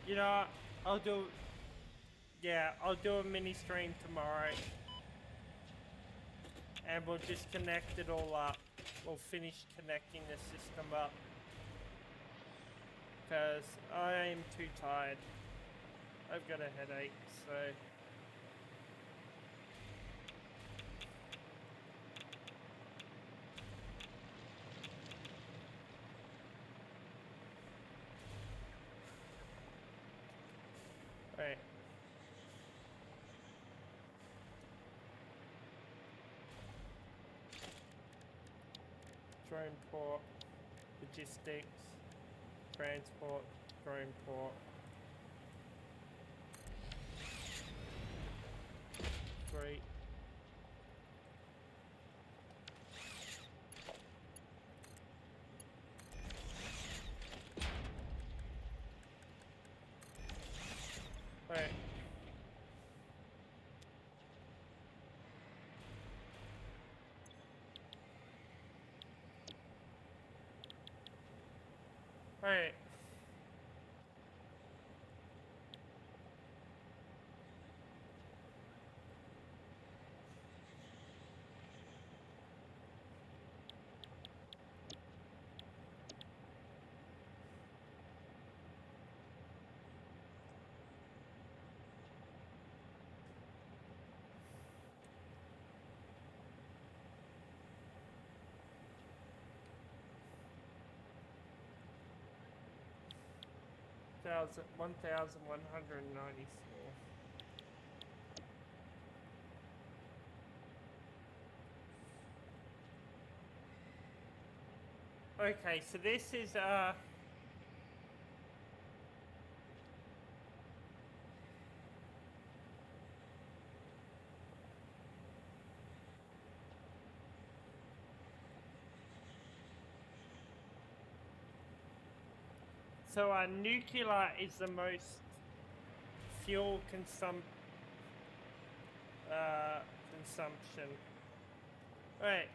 You know, I'll do... Yeah, I'll do a mini stream tomorrow. And we'll just connect it all up. We'll finish connecting the system up. Because I am too tired. I've got a headache, so... Alright. Drone port, logistics, transport, drone port. Great. Alright. Alright. $1,194. Okay, so this is so our nuclear is the most fuel consumption. Right.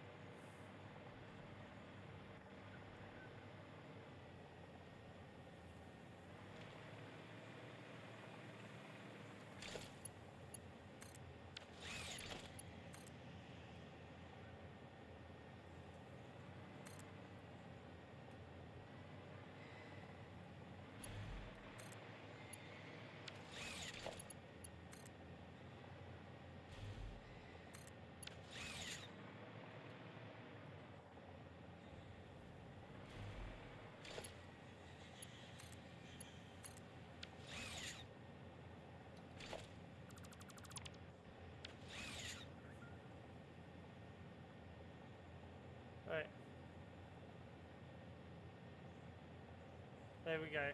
Right. There we go.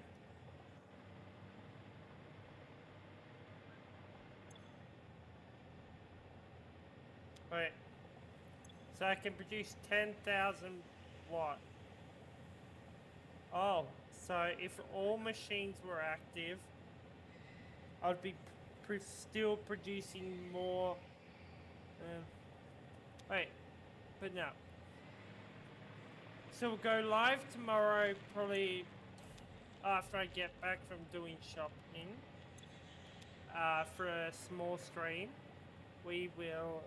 Right. So I can produce 10,000 watt. Oh, so if all machines were active, I'd be still producing more. Wait, but no. So we'll go live tomorrow, probably after I get back from doing shopping. For a small stream, we will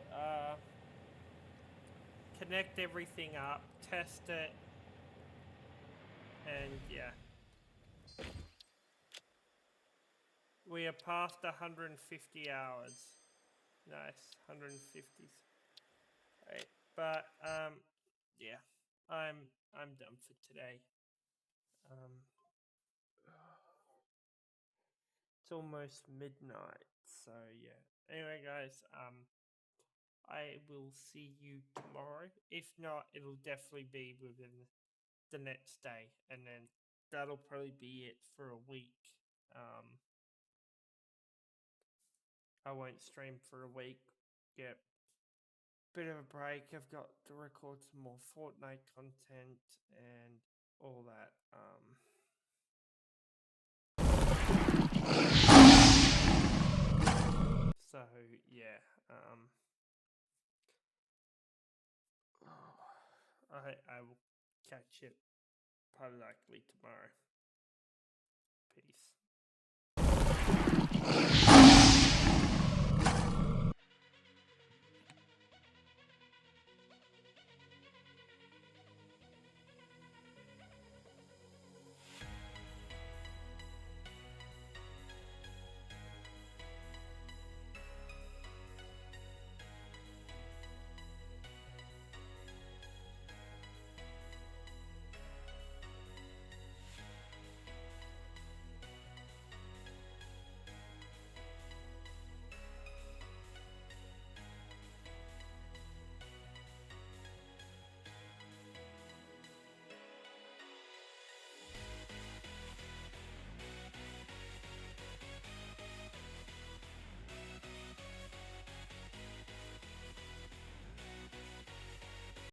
connect everything up, test it, and yeah. We are past 150 hours. Nice, 150s. Right, but yeah, I'm done for today. It's almost midnight, so yeah. Anyway, guys, I will see you tomorrow. If not, it'll definitely be within the next day, and then that'll probably be it for a week. I won't stream for a week. Get bit of a break. I've got to record some more Fortnite content and all that. So yeah. I will catch it probably likely tomorrow. Peace.